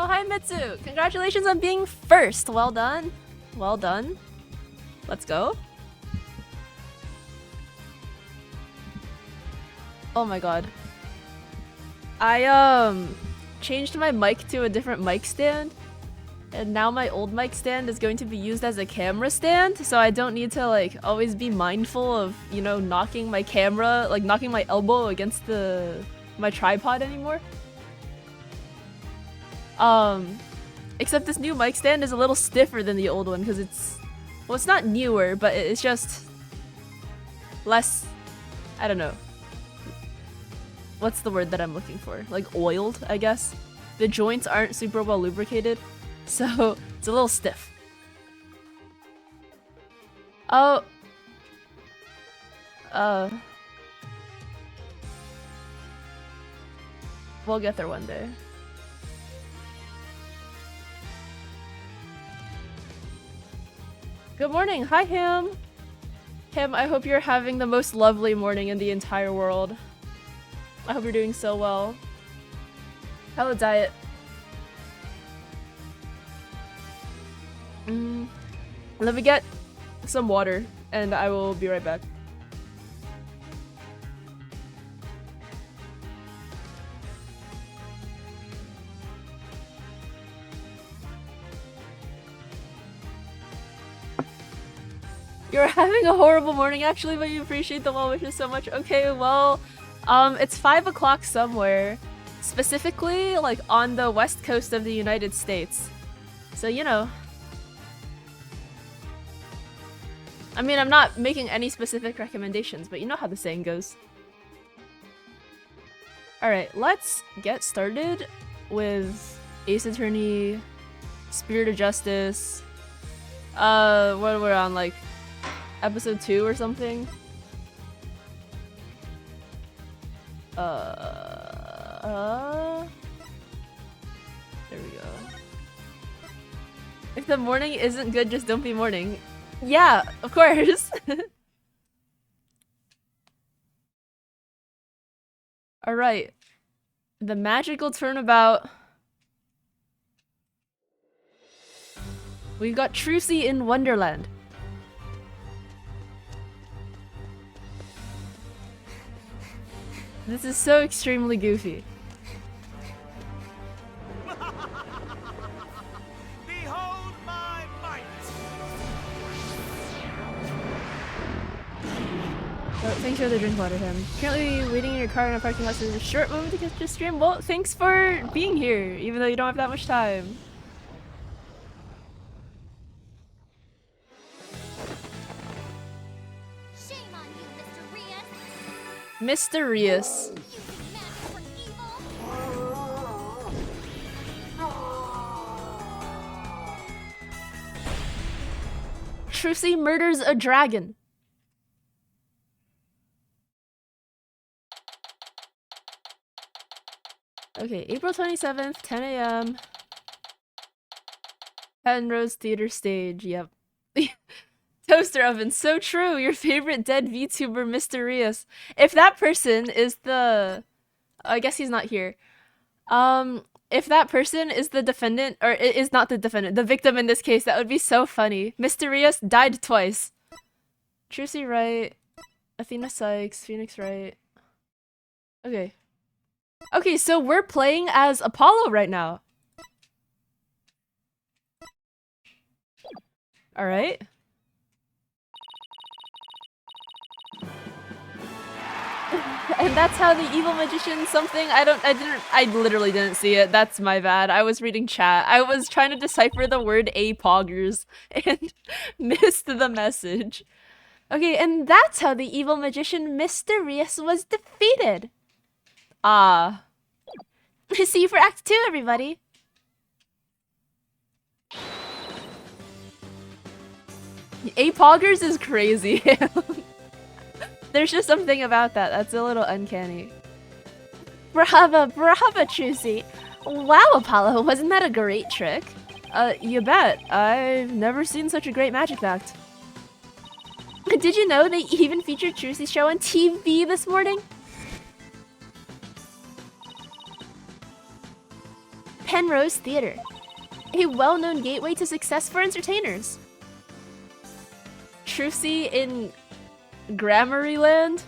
Oh, hi, Mitsu! Congratulations on being first! Well done. Well done. Let's go. Oh my god. I, changed my mic to a different mic stand. And now my old mic stand is going to be used as a camera stand, so I don't need to, like, always be mindful of, you know, knocking my camera, like, knocking my elbow against my tripod anymore. Except this new mic stand is a little stiffer than the old one, because well, it's not newer, but it's just less, I don't know. What's the word that I'm looking for? Like, oiled, I guess? The joints aren't super well lubricated. So, it's a little stiff. Oh. We'll get there one day. Good morning. Hi, Him. Him, I hope you're having the most lovely morning in the entire world. I hope you're doing so well. Hello, Diet. Let me get some water, and I will be right back. You're having a horrible morning, actually, but you appreciate the well wishes so much. Okay, well, it's 5 o'clock somewhere. Specifically, like, on the west coast of the United States. So, you know. I mean, I'm not making any specific recommendations, but you know how the saying goes. Alright, let's get started with Ace Attorney, Spirit of Justice. What we're on, like, episode 2 or something? There we go. If the morning isn't good, just don't be morning. Yeah, of course. Alright. The magical turnabout. We've got Trucy in Wonderland. This is so extremely goofy. Behold my might. Oh, thanks for the drink water, Him. Currently waiting in your car in a parking lot, so there's a short moment to catch the stream. Well, thanks for being here, even though you don't have that much time. Shame on you, Mr. Rias. Mysterious. Using magic for evil. Trucy murders a dragon. Okay, April 27th, 10 a.m. Penrose Theater Stage, yep. Toaster Oven, so true! Your favorite dead VTuber, Mysterious. If that person is the... I guess he's not here. If that person is the defendant, or is not the defendant, the victim in this case, that would be so funny. Mysterious died twice. Trucy Wright, Athena Sykes, Phoenix Wright. Okay. Okay, so we're playing as Apollo right now. Alright. And that's how the evil magician something, I literally didn't see it. That's my bad. I was reading chat. I was trying to decipher the word apoggers and missed the message. Okay, and that's how the evil magician Mysterious was defeated. Ah. See you for Act 2, everybody. Apoggers is crazy. There's just something about that that's a little uncanny. Brava, brava, Trucy. Wow, Apollo, wasn't that a great trick? You bet. I've never seen such a great magic act. Did you know they even featured Trucy's show on TV this morning? Penrose Theater, a well-known gateway to success for entertainers. Trucy in Grammaryland?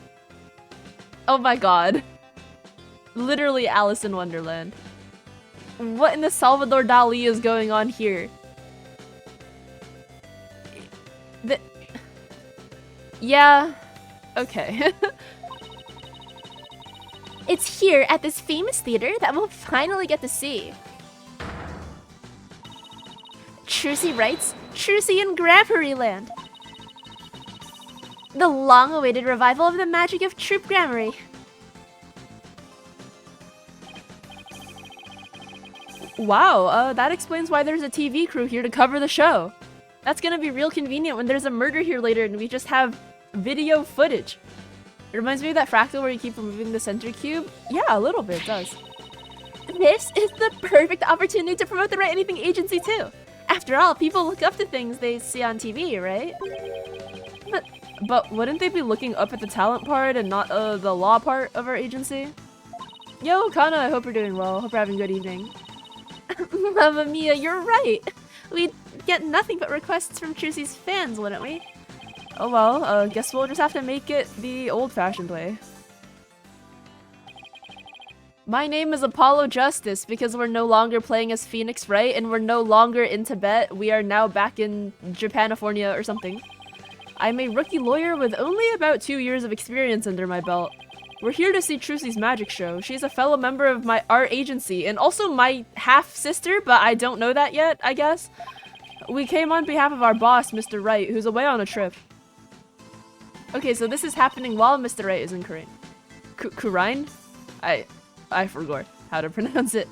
Oh my god. Literally Alice in Wonderland. What in the Salvador Dali is going on here? Yeah. Okay. It's here at this famous theater that we'll finally get to see. Trucy writes, Trucy in Grammaryland. The long-awaited revival of the magic of Troop Grammary. Wow, that explains why there's a TV crew here to cover the show. That's gonna be real convenient when there's a murder here later and we just have video footage. It reminds me of that fractal where you keep removing the center cube. Yeah, a little bit, it does. This is the perfect opportunity to promote the Write Anything agency too. After all, people look up to things they see on TV, right? But wouldn't they be looking up at the talent part and not the law part of our agency? Yo, Kana, I hope you're doing well. Hope you're having a good evening. Mamma mia, you're right. We'd get nothing but requests from Trucy's fans, wouldn't we? Oh well, guess we'll just have to make it the old-fashioned way. My name is Apollo Justice because we're no longer playing as Phoenix Wright and we're no longer in Tibet. We are now back in Japanifornia or something. I'm a rookie lawyer with only about 2 years of experience under my belt. We're here to see Trucy's magic show. She's a fellow member of our agency and also my half-sister, but I don't know that yet, I guess. We came on behalf of our boss, Mr. Wright, who's away on a trip. Okay, so this is happening while Mr. Wright is in Korean. Kurine? I forgot how to pronounce it.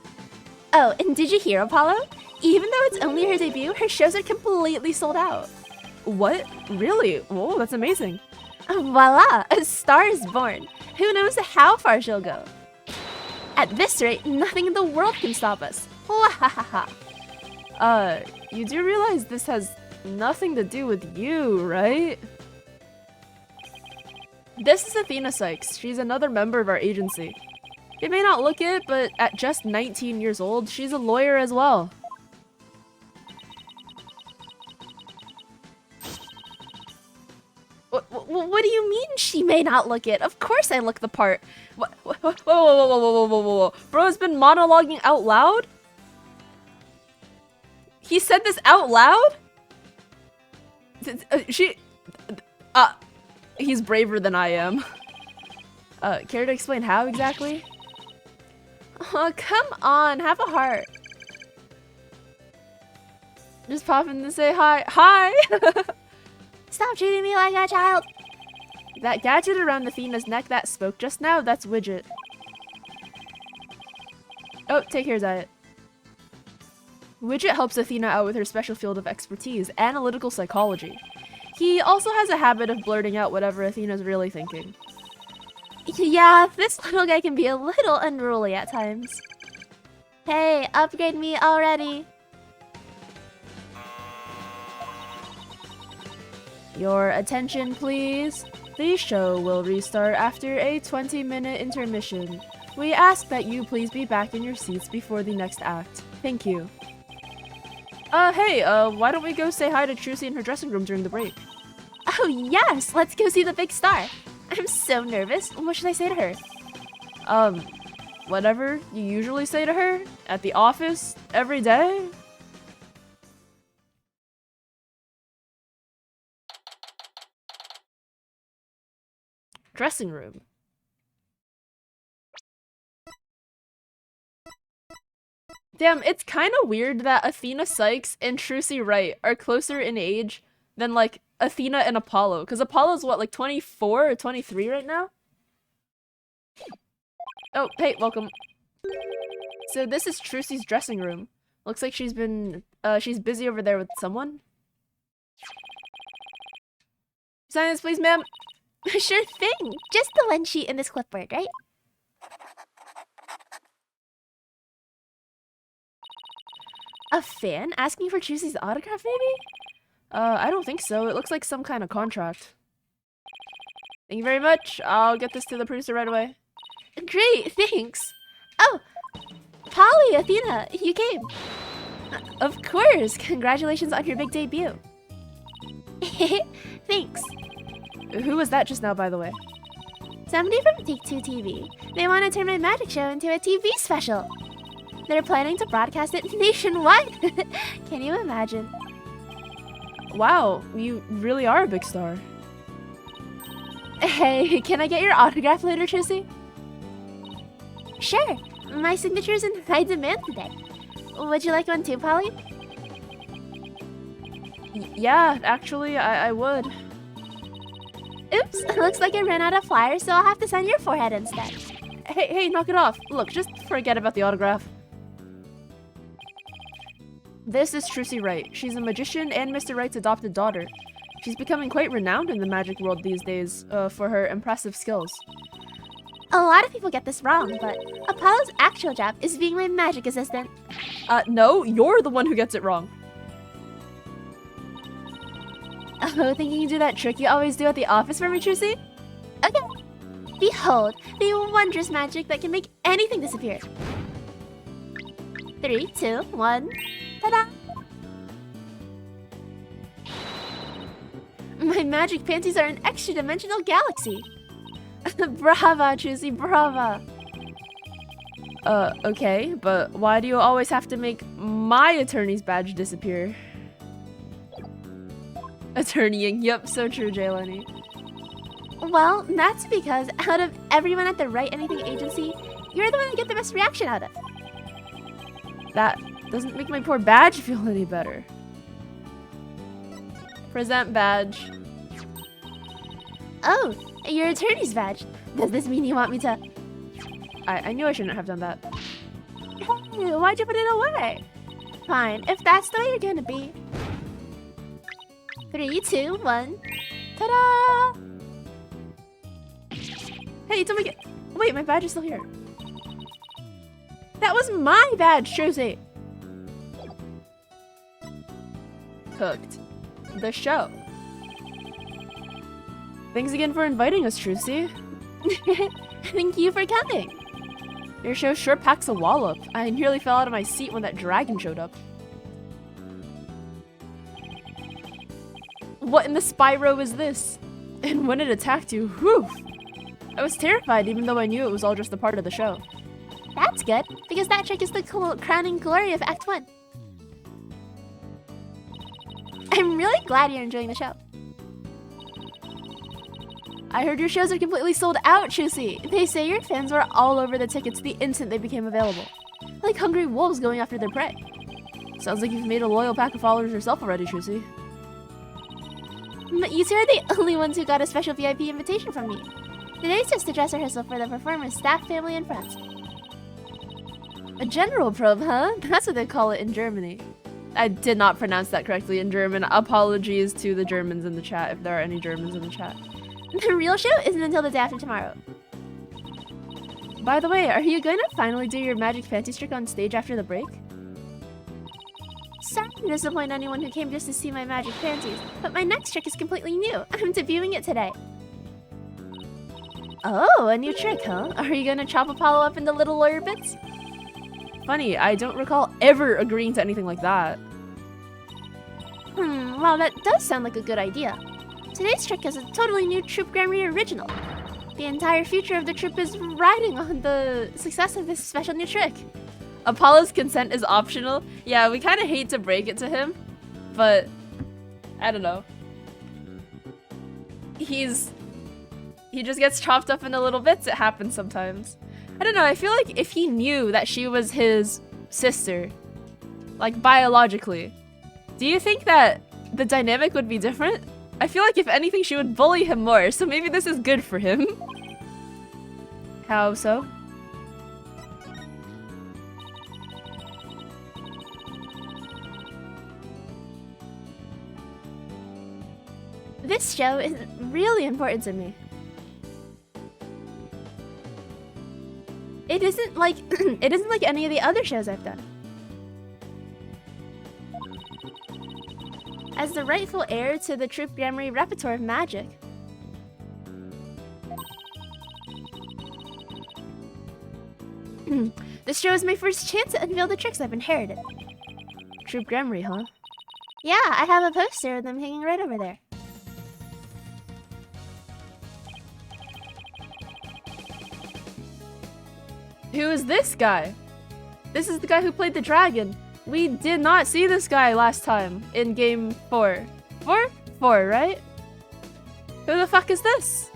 Oh, and did you hear, Apollo? Even though it's only her debut, her shows are completely sold out. What? Really? Whoa, that's amazing. Voila! A star is born. Who knows how far she'll go? At this rate, nothing in the world can stop us. Wahahaha. You do realize this has nothing to do with you, right? This is Athena Sykes. She's another member of our agency. You may not look it, but at just 19 years old, she's a lawyer as well. What do you mean she may not look it? Of course I look the part. Whoa. Bro has been monologuing out loud? He said this out loud? He's braver than I am. Care to explain how exactly? Oh, come on, have a heart. Just pop in to say hi. Hi! Stop treating me like a child! That gadget around Athena's neck that spoke just now, that's Widget. Oh, take care, Zayat. Widget helps Athena out with her special field of expertise, analytical psychology. He also has a habit of blurting out whatever Athena's really thinking. Yeah, this little guy can be a little unruly at times. Hey, upgrade me already! Your attention, please. The show will restart after a 20-minute intermission. We ask that you please be back in your seats before the next act. Thank you. Hey, why don't we go say hi to Trucy in her dressing room during the break? Oh yes, let's go see the big star. I'm so nervous. What should I say to her? Whatever you usually say to her at the office every day. Dressing room. Damn, it's kind of weird that Athena Sykes and Trucy Wright are closer in age than, like, Athena and Apollo. Because Apollo's, what, like 24 or 23 right now? Oh, hey, welcome. So this is Trucy's dressing room. Looks like she's busy over there with someone. Silence, please, ma'am. Sure thing. Just the one sheet in this clipboard, right? A fan asking for Trucy's autograph, maybe? I don't think so. It looks like some kind of contract. Thank you very much. I'll get this to the producer right away. Great, thanks. Oh, Polly, Athena, you came. Of course. Congratulations on your big debut. Thanks. Who was that just now, by the way? Somebody from Take-Two TV. They want to turn my magic show into a TV special. They're planning to broadcast it nationwide. Can you imagine? Wow, you really are a big star. Hey, can I get your autograph later, Trissy? Sure. My signature is in high demand today. Would you like one too, Polly? Yeah, actually, I would. Oops, looks like I ran out of flyers, so I'll have to sign your forehead instead. Hey, knock it off. Look, just forget about the autograph. This is Trucy Wright. She's a magician and Mr. Wright's adopted daughter. She's becoming quite renowned in the magic world these days for her impressive skills. A lot of people get this wrong, but Apollo's actual job is being my magic assistant. No, you're the one who gets it wrong. Oh, think you can do that trick you always do at the office for me, Trucy? Okay. Behold, the wondrous magic that can make anything disappear. 3, 2, 1. Ta-da! My magic panties are an extra-dimensional galaxy. Brava, Trucy, brava. Okay, but why do you always have to make my attorney's badge disappear? Attorneying, yep, so true, Jaylani. Well, that's because out of everyone at the Write Anything agency, you're the one to get the best reaction out of. That doesn't make my poor badge feel any better. Present badge. Oh, your attorney's badge. Does this mean you want me to... I knew I shouldn't have done that. Hey, why'd you put it away? Fine, if that's the way you're gonna be. 3, 2, 1. Ta-da! Hey, don't make it... Wait, my badge is still here. That was my badge, Trucy! Cooked. The show. Thanks again for inviting us, Trucy. Thank you for coming. Your show sure packs a wallop. I nearly fell out of my seat when that dragon showed up. What in the Spyro is this? And when it attacked you, whew! I was terrified even though I knew it was all just a part of the show. That's good, because that trick is the crowning glory of Act 1. I'm really glad you're enjoying the show. I heard your shows are completely sold out, Trucy. They say your fans were all over the tickets the instant they became available. Like hungry wolves going after their prey. Sounds like you've made a loyal pack of followers yourself already, Trucy. But you two are the only ones who got a special VIP invitation from me. Today's just a dress rehearsal for the performers, staff, family, and friends. A general probe, huh? That's what they call it in Germany. I did not pronounce that correctly in German. Apologies to the Germans in the chat, if there are any Germans in the chat. The real show isn't until the day after tomorrow. By the way, are you going to finally do your magic fancy trick on stage after the break? Sorry to disappoint anyone who came just to see my magic panties, but my next trick is completely new. I'm debuting it today. Oh, a new trick, huh? Are you gonna chop Apollo up into little lawyer bits? Funny, I don't recall ever agreeing to anything like that. Well, that does sound like a good idea. Today's trick is a totally new Troop Grammy original. The entire future of the troop is riding on the success of this special new trick. Apollo's consent is optional. Yeah, we kind of hate to break it to him, but I don't know. He just gets chopped up into little bits. It happens sometimes. I don't know, I feel like if he knew that she was his sister, like biologically, do you think that the dynamic would be different? I feel like if anything, she would bully him more, so maybe this is good for him. How so? This show is really important to me. It isn't like it isn't like any of the other shows I've done. As the rightful heir to the Troop Grammy repertoire of magic, This show is my first chance to unveil the tricks I've inherited. Troop Gremory, huh? Yeah, I have a poster of them hanging right over there. Who is this guy? This is the guy who played the dragon. We did not see this guy last time in game 4. 4? 4, right? Who the fuck is this?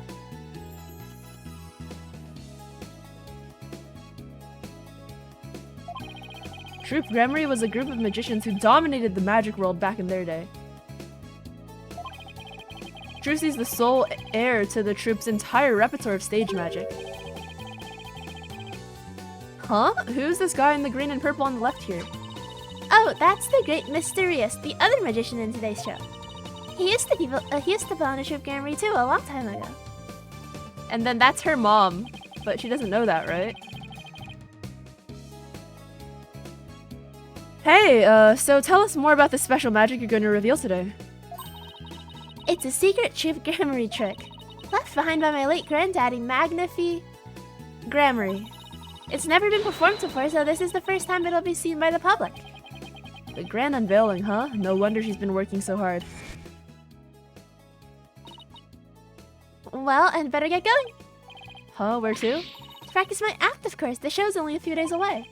Troop Gremory was a group of magicians who dominated the magic world back in their day. Trucy's the sole heir to the troop's entire repertoire of stage magic. Huh? Who's this guy in the green and purple on the left here? Oh, that's the great Mysterious, the other magician in today's show. He used to belong to Troop Gremory too a long time ago. And then that's her mom, but she doesn't know that, right? Hey, so tell us more about the special magic you're going to reveal today. It's a secret Troop Gremory trick, left behind by my late granddaddy, Magnifi Gremory. It's never been performed before, so this is the first time it'll be seen by the public. The grand unveiling, huh? No wonder she's been working so hard. Well, I'd better get going. Huh? Where to? To practice my act, of course. The show's only a few days away.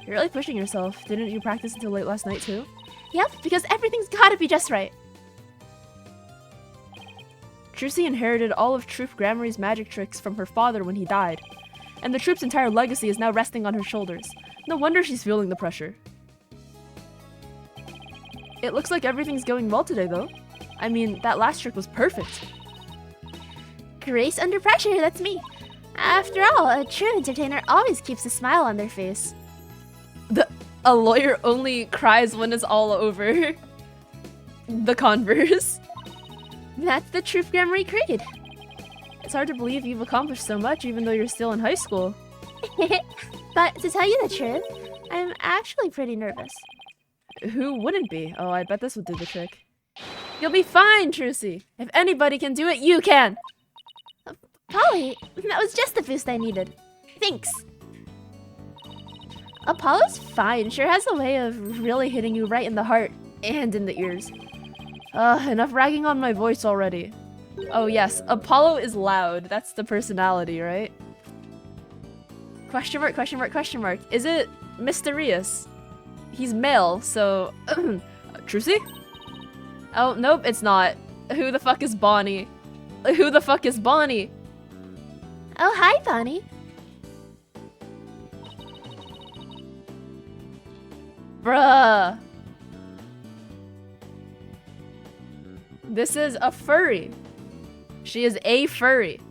You're really pushing yourself. Didn't you practice until late last night too? Yep, because everything's gotta be just right. Trucy inherited all of Troop Gremory's magic tricks from her father when he died, and the troop's entire legacy is now resting on her shoulders. No wonder she's feeling the pressure. It looks like everything's going well today, though. I mean, that last trick was perfect. Grace under pressure, that's me. After all, a true entertainer always keeps a smile on their face. A lawyer only cries when it's all over. The converse. That's the Troop Gremory Creed. It's hard to believe you've accomplished so much even though you're still in high school. But to tell you the truth, I'm actually pretty nervous. Who wouldn't be? Oh, I bet this will do the trick. You'll be fine, Trucy. If anybody can do it, you can. Polly, that was just the boost I needed. Thanks. Apollo's fine. Sure has a way of really hitting you right in the heart and in the ears. Enough ragging on my voice already. Oh yes, Apollo is loud. That's the personality, right? Question mark, question mark, question mark. Is it Mysterious? He's male, so... Trucy? Oh, nope, it's not. Who the fuck is Bonnie? Who the fuck is Bonnie? Oh, hi, Bonnie. Bruh. This is a furry. She is a furry.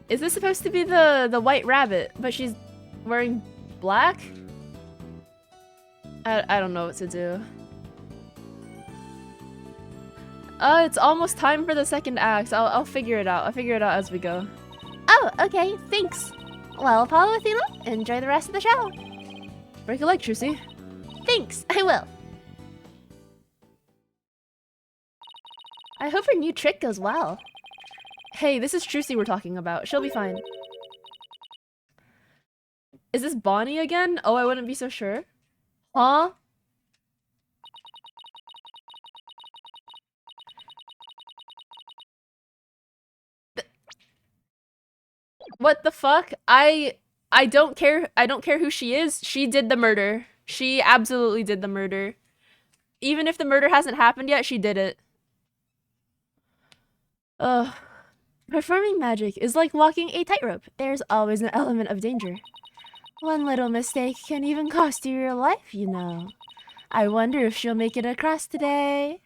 Is this supposed to be the white rabbit, but she's wearing black? I don't know what to do. It's almost time for the second act. I'll figure it out. I'll figure it out as we go. Oh, okay, thanks. Well, Apollo Athena, enjoy the rest of the show. Break a leg, Trucy. Thanks, I will. I hope her new trick goes well. Hey, this is Trucy we're talking about. She'll be fine. Is this Bonnie again? Oh, I wouldn't be so sure. Huh? What the fuck? I don't care. I don't care who she is. She did the murder. She absolutely did the murder. Even if the murder hasn't happened yet, she did it. Ugh. Performing magic is like walking a tightrope. There's always an element of danger. One little mistake can even cost you your life, you know. I wonder if she'll make it across today.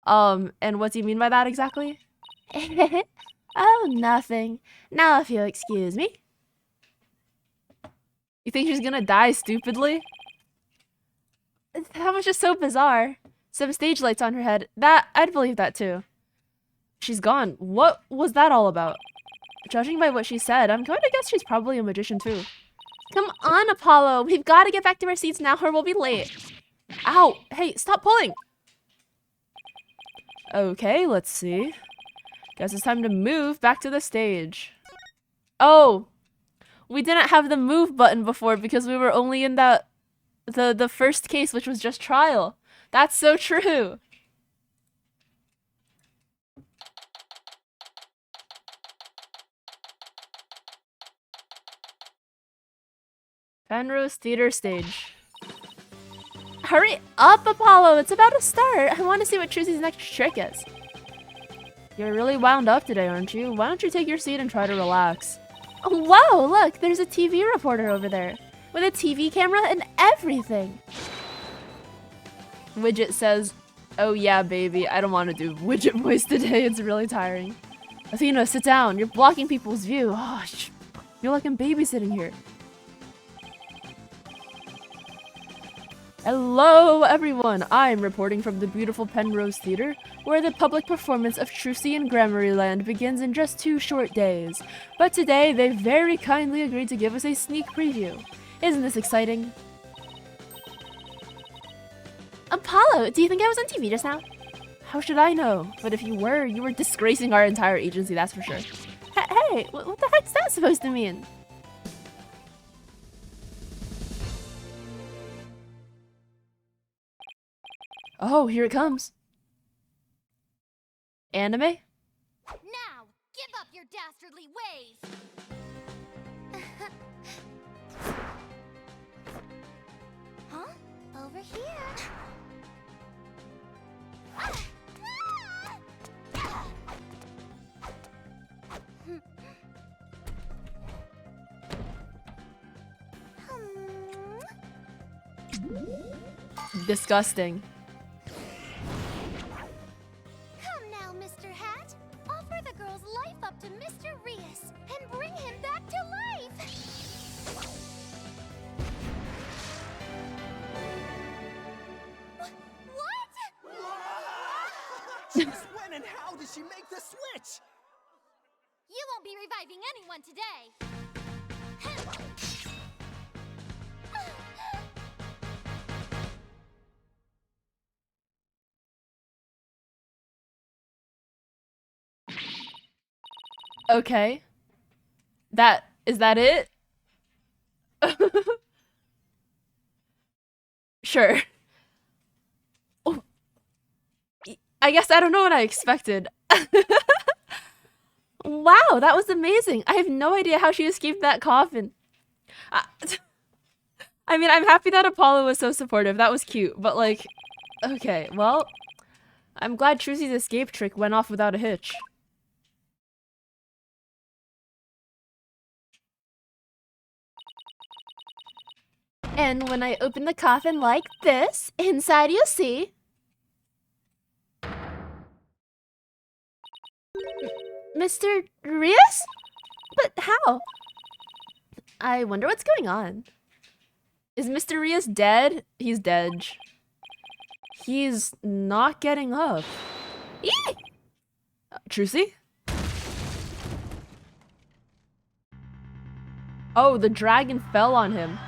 And what do you mean by that exactly? Oh, nothing. Now if you'll excuse me. You think she's gonna die stupidly? That was just so bizarre. Some stage lights on her head. I'd believe that too. She's gone. What was that all about? Judging by what she said, I'm going to guess she's probably a magician too. Come on, Apollo. We've got to get back to our seats now or we'll be late. Ow! Hey, stop pulling! Okay, let's see. Guess it's time to move back to the stage. Oh, we didn't have the move button before because we were only in the first case, which was just trial. That's so true. Penrose Theater stage. Hurry up, Apollo! It's about to start! I want to see what Trucy's next trick is. You're really wound up today, aren't you? Why don't you take your seat and try to relax? Oh, whoa, look, there's a TV reporter over there. With a TV camera and everything. Widget says, oh yeah, baby, I don't want to do Widget voice today. It's really tiring. Athena, sit down. You're blocking people's view. Oh, you're like I'm babysitting here. Hello, everyone! I'm reporting from the beautiful Penrose Theater, where the public performance of Trucy in Gramarye begins in just 2 short days. But today, they very kindly agreed to give us a sneak preview. Isn't this exciting? Apollo, do you think I was on TV just now? How should I know? But if you were disgracing our entire agency, that's for sure. Hey, what the heck's that supposed to mean? Oh, here it comes. Anime? Now, give up your dastardly ways! Huh? Over here. Disgusting. Come now, Mr. Hat. Offer the girl's life up to Mr. Rias and bring him back to life. What? Since when and how did she make the switch? You won't be reviving anyone today. Okay. Is that it? Sure. Oh. I guess I don't know what I expected. Wow, that was amazing. I have no idea how she escaped that coffin. I mean, I'm happy that Apollo was so supportive. That was cute, but like, okay, well, I'm glad Trucy's escape trick went off without a hitch. And when I open the coffin like this, inside you'll see... Mr. Rias? But how? I wonder what's going on. Is Mr. Rias dead? He's dead. He's not getting up. Eee! Trucy? Oh, the dragon fell on him.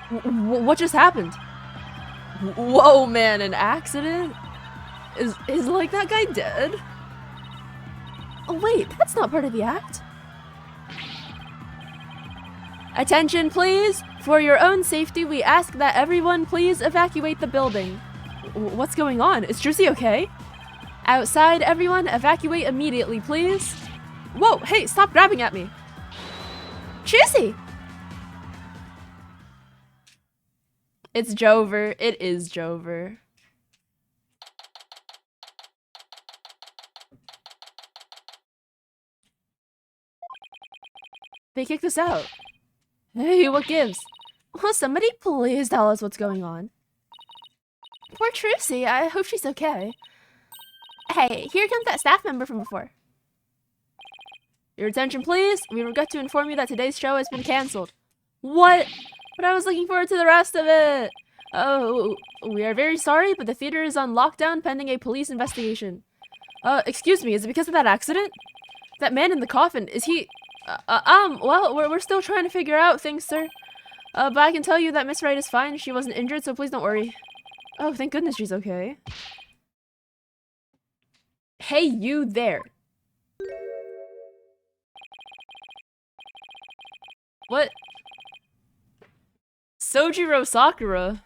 What just happened? Whoa, man, an accident? Is like that guy dead? Oh wait, that's not part of the act. Attention, please! For your own safety, we ask that everyone please evacuate the building. What's going on? Is Trucy okay? Outside, everyone, evacuate immediately, please. Whoa, hey, stop grabbing at me. Trucy! It's Jover. It is Jover. They kicked us out. Hey, what gives? Will somebody please tell us what's going on? Poor Trucy, I hope she's okay. Hey, here comes that staff member from before. Your attention, please. We regret to inform you that today's show has been cancelled. What? But I was looking forward to the rest of it. Oh, we are very sorry, but the theater is on lockdown pending a police investigation. Excuse me, is it because of that accident? That man in the coffin, is he... well, we're still trying to figure out things, sir. But I can tell you that Miss Wright is fine. She wasn't injured, so please don't worry. Oh, thank goodness she's okay. Hey, you there. What? Sojiro Sakura?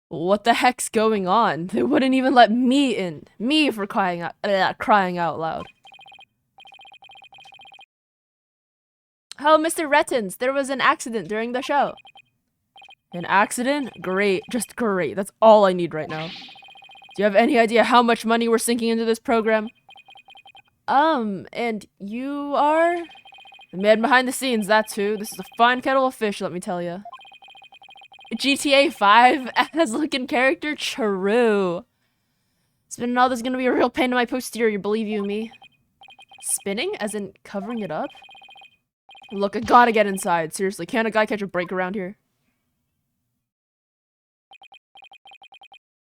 What the heck's going on? They wouldn't even let me in. Me for crying out loud. Oh, Mr. Rettins, there was an accident during the show. An accident? Great. Just great. That's all I need right now. Do you have any idea how much money we're sinking into this program? And you are? The man behind the scenes, that's who. This is a fine kettle of fish, let me tell you. GTA 5 as looking character? True. Spinning all this is gonna be a real pain in my posterior, believe you me. Spinning? As in covering it up? Look, I gotta get inside. Seriously, can't a guy catch a break around here?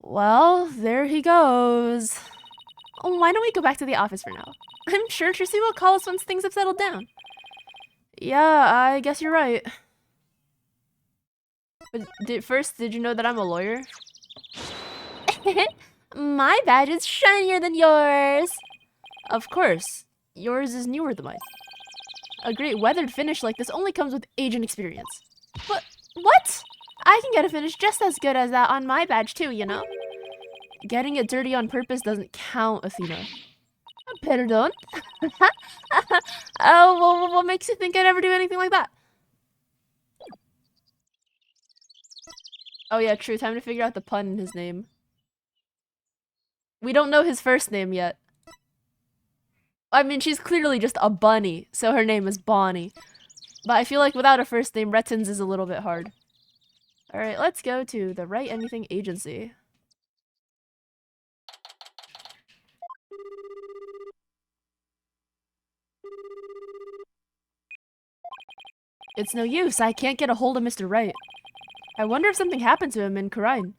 Well, there he goes. Why don't we go back to the office for now? I'm sure Trissy will call us once things have settled down. Yeah, I guess you're right. But did you know that I'm a lawyer? My badge is shinier than yours. Of course. Yours is newer than mine. A great weathered finish like this only comes with age and experience. But what? I can get a finish just as good as that on my badge too, you know? Getting it dirty on purpose doesn't count, Athena. Pardon? Oh, well, what makes you think I'd ever do anything like that? Oh yeah, true. Time to figure out the pun in his name. We don't know his first name yet. I mean, she's clearly just a bunny, so her name is Bonnie. But I feel like without a first name, Rettins is a little bit hard. Alright, let's go to the Write Anything agency. It's no use, I can't get a hold of Mr. Wright. I wonder if something happened to him in Khura'in.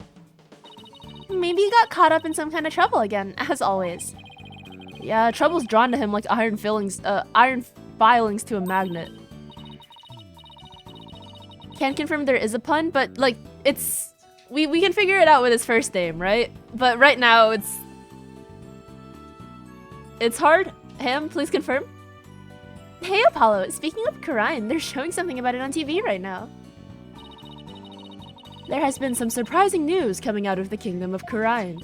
Maybe he got caught up in some kind of trouble again, as always. Yeah, trouble's drawn to him like iron filings to a magnet. Can't confirm there is a pun, but like it's we can figure it out with his first name, right? But right now it's hard. Ham, please confirm. Hey Apollo, speaking of Khura'in, they're showing something about it on TV right now. There has been some surprising news coming out of the Kingdom of Khura'in.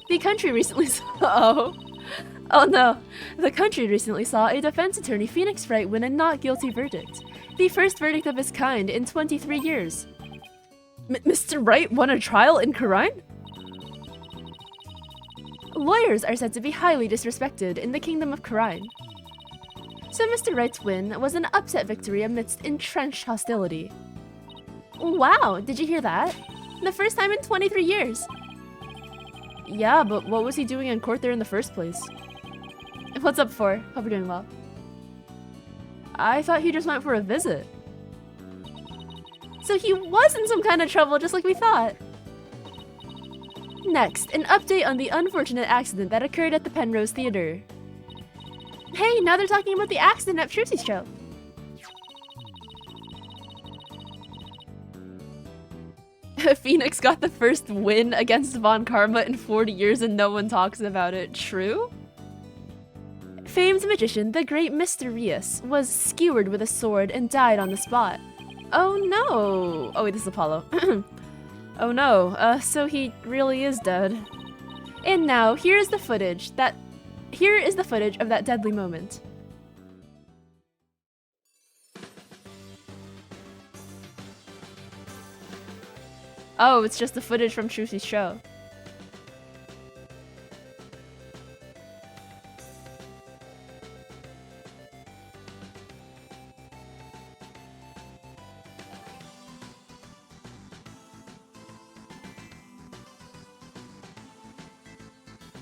The country recently saw Oh no. The country recently saw a defense attorney, Phoenix Wright, win a not guilty verdict. The first verdict of its kind in 23 years. Mr. Wright won a trial in Khura'in? Lawyers are said to be highly disrespected in the Kingdom of Khura'in. So Mr. Wright's win was an upset victory amidst entrenched hostility. Wow, did you hear that? The first time in 23 years. Yeah, but what was he doing in court there in the first place? What's up, for? Hope you're doing well. I thought he just went for a visit. So he was in some kind of trouble, just like we thought. Next, an update on the unfortunate accident that occurred at the Penrose Theater. Hey, now they're talking about the accident at Trussy's show. Phoenix got the first win against Von Karma in 40 years and no one talks about it. True? Famed magician, the great Mr. Rias, was skewered with a sword and died on the spot. Oh no! Oh wait, this is Apollo. Oh no, so he really is dead. And now, here is the footage of that deadly moment. Oh, it's just the footage from Trussy's show.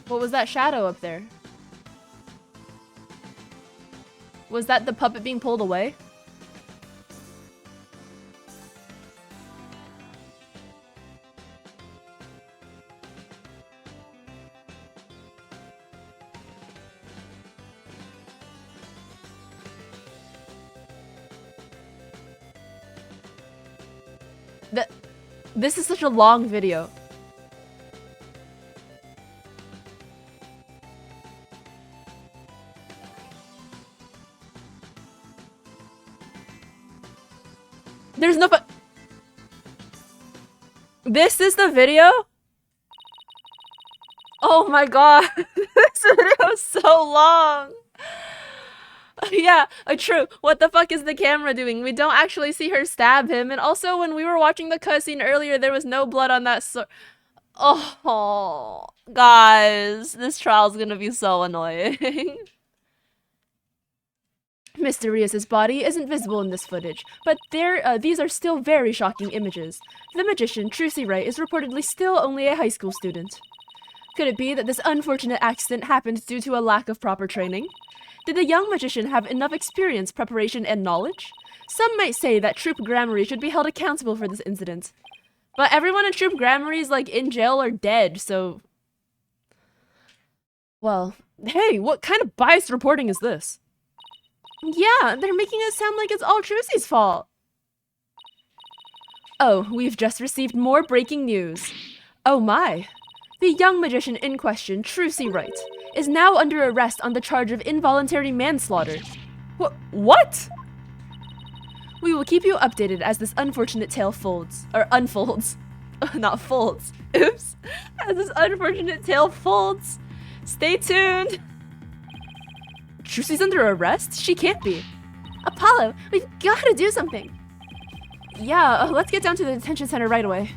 What was that shadow up there? Was that the puppet being pulled away? This is such a long video. There's no This is the video? Oh my god. This video is so long. Yeah, true. What the fuck is the camera doing? We don't actually see her stab him. And also, when we were watching the cutscene earlier, there was no blood on that sword. Oh, guys. This trial's gonna be so annoying. Mr. Rios' body isn't visible in this footage, but these are still very shocking images. The magician, Trucy Wright, is reportedly still only a high school student. Could it be that this unfortunate accident happened due to a lack of proper training? Did the young magician have enough experience, preparation, and knowledge? Some might say that Troop Gramarye should be held accountable for this incident. But everyone in Troop Gramarye is like in jail or dead, so... Well, hey, what kind of biased reporting is this? Yeah, they're making it sound like it's all Trucy's fault. Oh, we've just received more breaking news. Oh my. The young magician in question, Trucy Wright, is now under arrest on the charge of involuntary manslaughter. What? We will keep you updated as this unfortunate tale unfolds. Not folds. Oops. As this unfortunate tale folds. Stay tuned. Trucy's under arrest? She can't be. Apollo, we've got to do something. Yeah, let's get down to the detention center right away.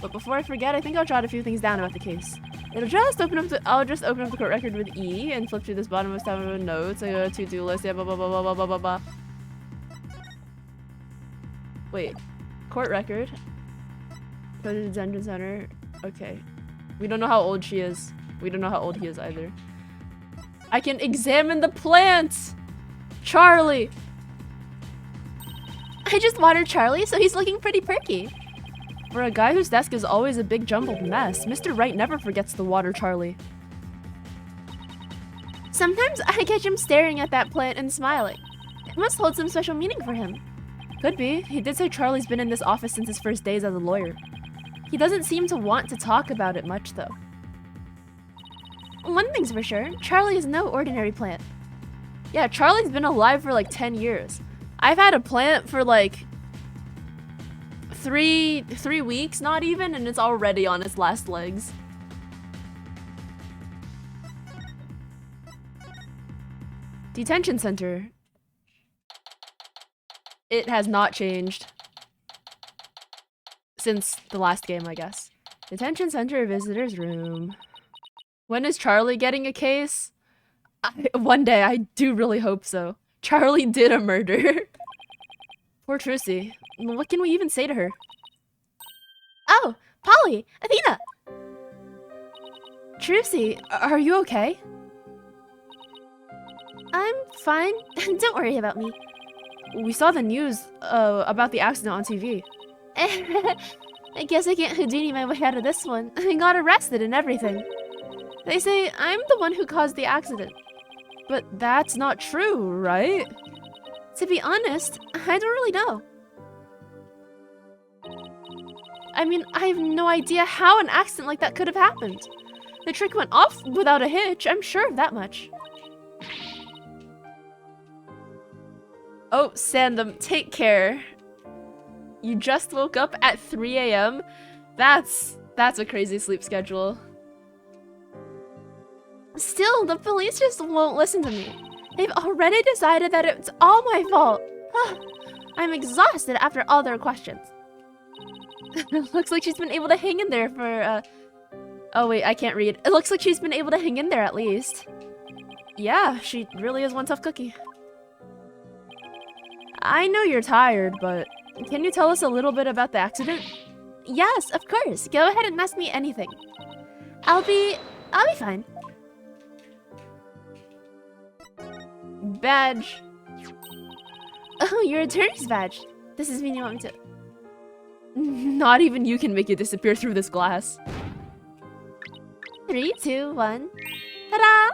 But before I forget, I think I'll jot a few things down about the case. I'll just open up the court record with E and flip through this bottom of tab of notes. I go to-do list, yeah, blah, blah, blah, blah, blah, blah, blah, blah. Wait. Court record. Go to the detention center. Okay. We don't know how old she is. We don't know how old he is either. I can examine the plants! Charlie! I just watered Charlie, so he's looking pretty perky. For a guy whose desk is always a big jumbled mess, Mr. Wright never forgets to water Charlie. Sometimes I catch him staring at that plant and smiling. It must hold some special meaning for him. Could be. He did say Charlie's been in this office since his first days as a lawyer. He doesn't seem to want to talk about it much, though. One thing's for sure, Charlie is no ordinary plant. Yeah, Charlie's been alive for like 10 years. I've had a plant for like three weeks, not even, and it's already on its last legs. Detention center. It has not changed since the last game, I guess. Detention center, visitor's room. When is Charlie getting a case? One day, I do really hope so. Charlie did a murder. Poor Trucy. What can we even say to her? Oh, Polly! Athena! Trucy, are you okay? I'm fine. Don't worry about me. We saw the news about the accident on TV. I guess I can't Houdini my way out of this one. I got arrested and everything. They say I'm the one who caused the accident. But that's not true, right? To be honest, I don't really know. I mean, I have no idea how an accident like that could have happened. The trick went off without a hitch, I'm sure of that much. Oh, Sandom, take care. You just woke up at 3 a.m.? That's a crazy sleep schedule. Still, the police just won't listen to me. They've already decided that it's all my fault. I'm exhausted after all their questions. Looks like she's been able to hang in there for, Oh wait, I can't read. It looks like she's been able to hang in there at least. Yeah, she really is one tough cookie. I know you're tired, but can you tell us a little bit about the accident? Yes, of course. Go ahead and ask me anything. I'll be fine. Badge. Oh, your attorney's badge. Does this mean you want me to? Not even you can make it disappear through this glass. 3, 2, 1. Ta-da!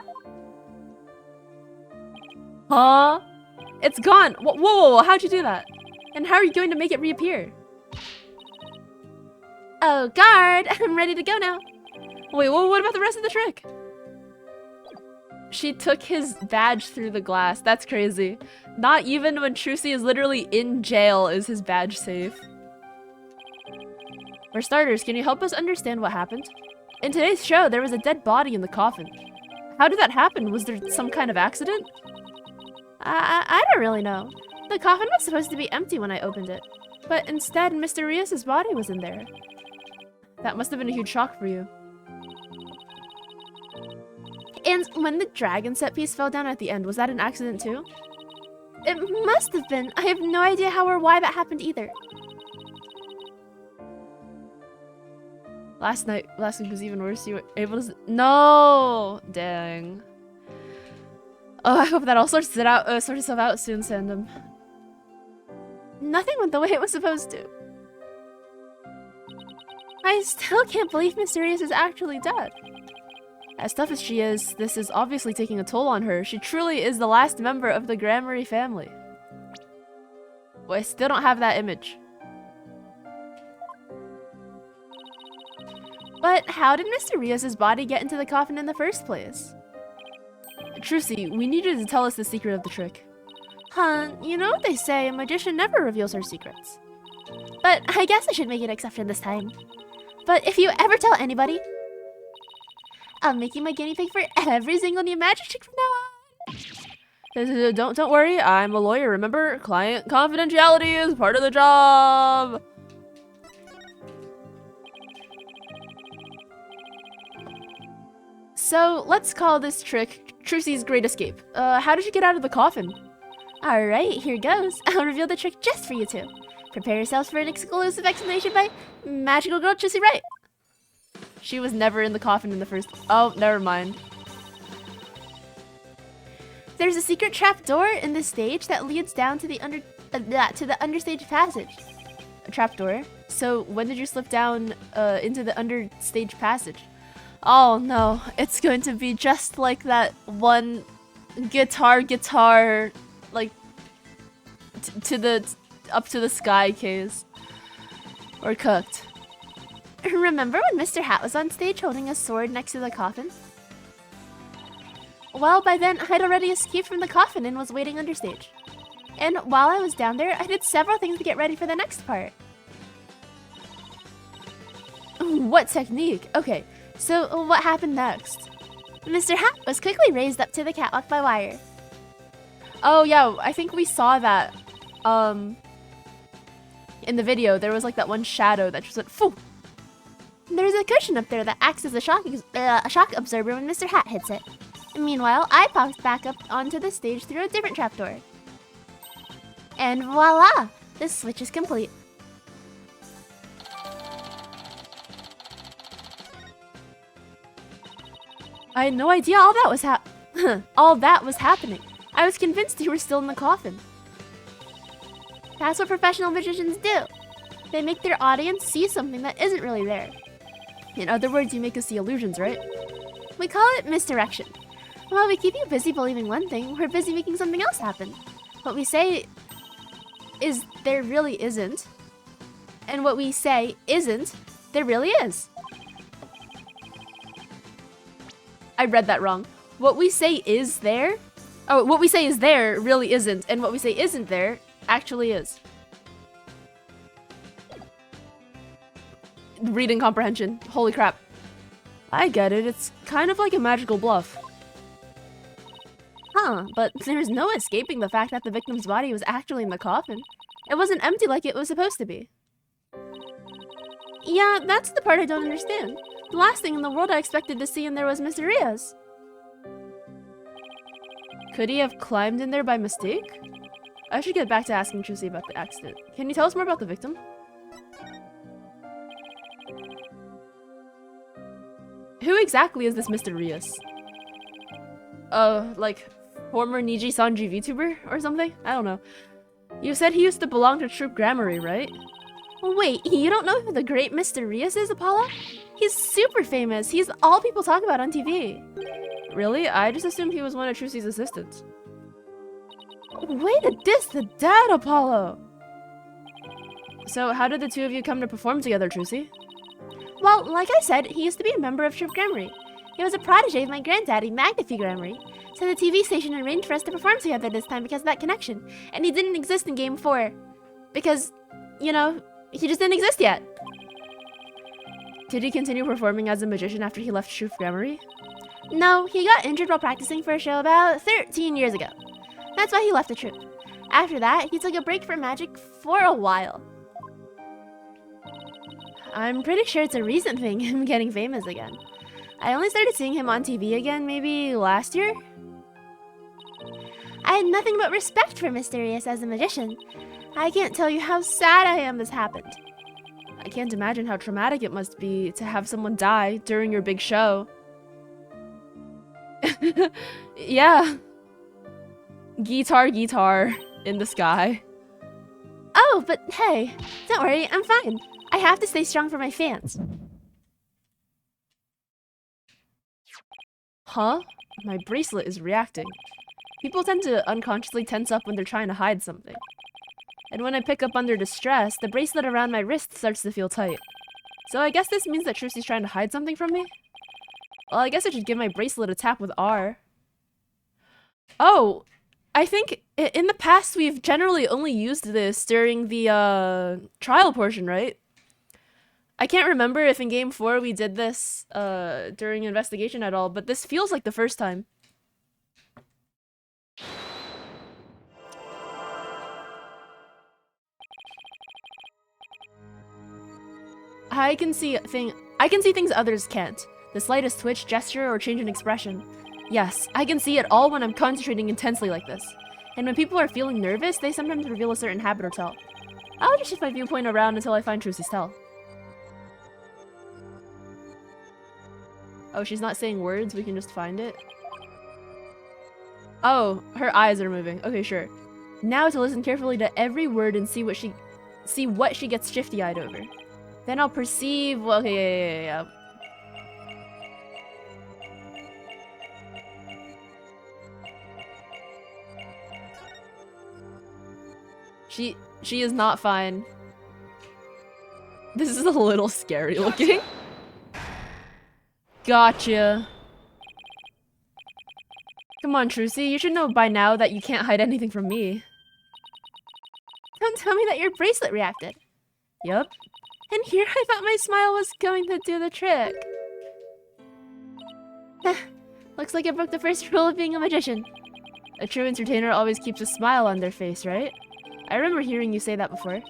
Huh? It's gone! Whoa, how'd you do that? And how are you going to make it reappear? Oh, guard! I'm ready to go now. Wait, what about the rest of the trick? She took his badge through the glass. That's crazy. Not even when Trucy is literally in jail is his badge safe. For starters, can you help us understand what happened? In today's show, there was a dead body in the coffin. How did that happen? Was there some kind of accident? I don't really know. The coffin was supposed to be empty when I opened it. But instead, Mr. Rios' body was in there. That must have been a huge shock for you. And when the dragon set piece fell down at the end, was that an accident too? It must have been. I have no idea how or why that happened either. Last week was even worse. You were able to... No! Dang. Oh, I hope that all sorts itself out soon, Sandom. Nothing went the way it was supposed to. I still can't believe Mysterious is actually dead. As tough as she is, this is obviously taking a toll on her. She truly is the last member of the Gramarye family. Well, I still don't have that image. But how did Mr. Rios' body get into the coffin in the first place? Trucy, we need you to tell us the secret of the trick. Huh, you know what they say, a magician never reveals her secrets. But I guess I should make an exception this time. But if you ever tell anybody, I'll make you my guinea pig for every single new magic trick from now on. Don't worry, I'm a lawyer, remember? Client confidentiality is part of the job! So, let's call this trick Trucy's Great Escape. How did you get out of the coffin? Alright, here goes. I'll reveal the trick just for you two. Prepare yourselves for an exclusive explanation by Magical Girl Trucy Wright. She was never in the coffin in the first... Oh, never mind. There's a secret trap door in the stage that leads down to the understage passage. A trapdoor? So, when did you slip down into the understage passage? Oh no, it's going to be just like that one guitar, like, up to the sky case. Or cooked. Remember when Mr. Hat was on stage holding a sword next to the coffin? Well, by then, I'd already escaped from the coffin and was waiting understage. And while I was down there, I did several things to get ready for the next part. What technique? Okay, so what happened next? Mr. Hat was quickly raised up to the catwalk by wire. Oh yeah, I think we saw that, in the video. There was like that one shadow that just went, phew! There's a cushion up there that acts as a shock absorber when Mr. Hat hits it. Meanwhile, I popped back up onto the stage through a different trapdoor. And voila! The switch is complete. I had no idea all that was happening. I was convinced you were still in the coffin. That's what professional magicians do. They make their audience see something that isn't really there. In other words, you make us see illusions, right? We call it misdirection. While we keep you busy believing one thing, we're busy making something else happen. What we say is there really isn't. And what we say isn't, there really is. I read that wrong. What we say is there? Oh, what we say is there really isn't. And what we say isn't there actually is. Reading comprehension. Holy crap. I get it. It's kind of like a magical bluff. Huh, but there's no escaping the fact that the victim's body was actually in the coffin. It wasn't empty like it was supposed to be. Yeah, that's the part I don't understand. The last thing in the world I expected to see in there was Mr. Rios. Could he have climbed in there by mistake? I should get back to asking Trucy about the accident. Can you tell us more about the victim? Who exactly is this Mr. Rios? Like, former Niji Sanji VTuber or something? I don't know. You said he used to belong to Troop Gramarye, right? Wait, you don't know who the great Mr. Rios is, Apollo? He's super famous. He's all people talk about on TV. Really? I just assumed he was one of Trucy's assistants. Way to diss the dad, Apollo! So, how did the two of you come to perform together, Trucy? Well, like I said, he used to be a member of Troop Gramarye. He was a protege of my granddaddy, Magnifi Grammary. So the TV station arranged for us to perform together this time because of that connection. And he didn't exist in Game 4. Because, you know, he just didn't exist yet. Did he continue performing as a magician after he left Shroof Grammary? No, he got injured while practicing for a show about 13 years ago. That's why he left the troupe. After that, he took a break from magic for a while. I'm pretty sure it's a recent thing, him getting famous again. I only started seeing him on TV again maybe last year. I had nothing but respect for Mysterious as a magician. I can't tell you how sad I am this happened. I can't imagine how traumatic it must be to have someone die during your big show. Yeah. Guitar in the sky. Oh, but hey, don't worry, I'm fine. I have to stay strong for my fans. Huh? My bracelet is reacting. People tend to unconsciously tense up when they're trying to hide something. And when I pick up under distress, the bracelet around my wrist starts to feel tight. So I guess this means that Trucy's trying to hide something from me? Well, I guess I should give my bracelet a tap with R. Oh, I think in the past we've generally only used this during the trial portion, right? I can't remember if in Game 4 we did this during investigation at all, but this feels like the first time. I can see things others can't. The slightest twitch, gesture, or change in expression. Yes, I can see it all when I'm concentrating intensely like this. And when people are feeling nervous, they sometimes reveal a certain habit or tell. I'll just shift my viewpoint around until I find Trucy's tell. Oh, she's not saying words, we can just find it. Oh, her eyes are moving. Okay, sure. Now to listen carefully to every word and see what she gets shifty-eyed over. Then I'll perceive. Well, okay, yeah. She is not fine. This is a little scary looking. Gotcha. Come on, Trucy. You should know by now that you can't hide anything from me. Don't tell me that your bracelet reacted. Yup. And here I thought my smile was going to do the trick. Looks like I broke the first rule of being a magician. A true entertainer always keeps a smile on their face, right? I remember hearing you say that before.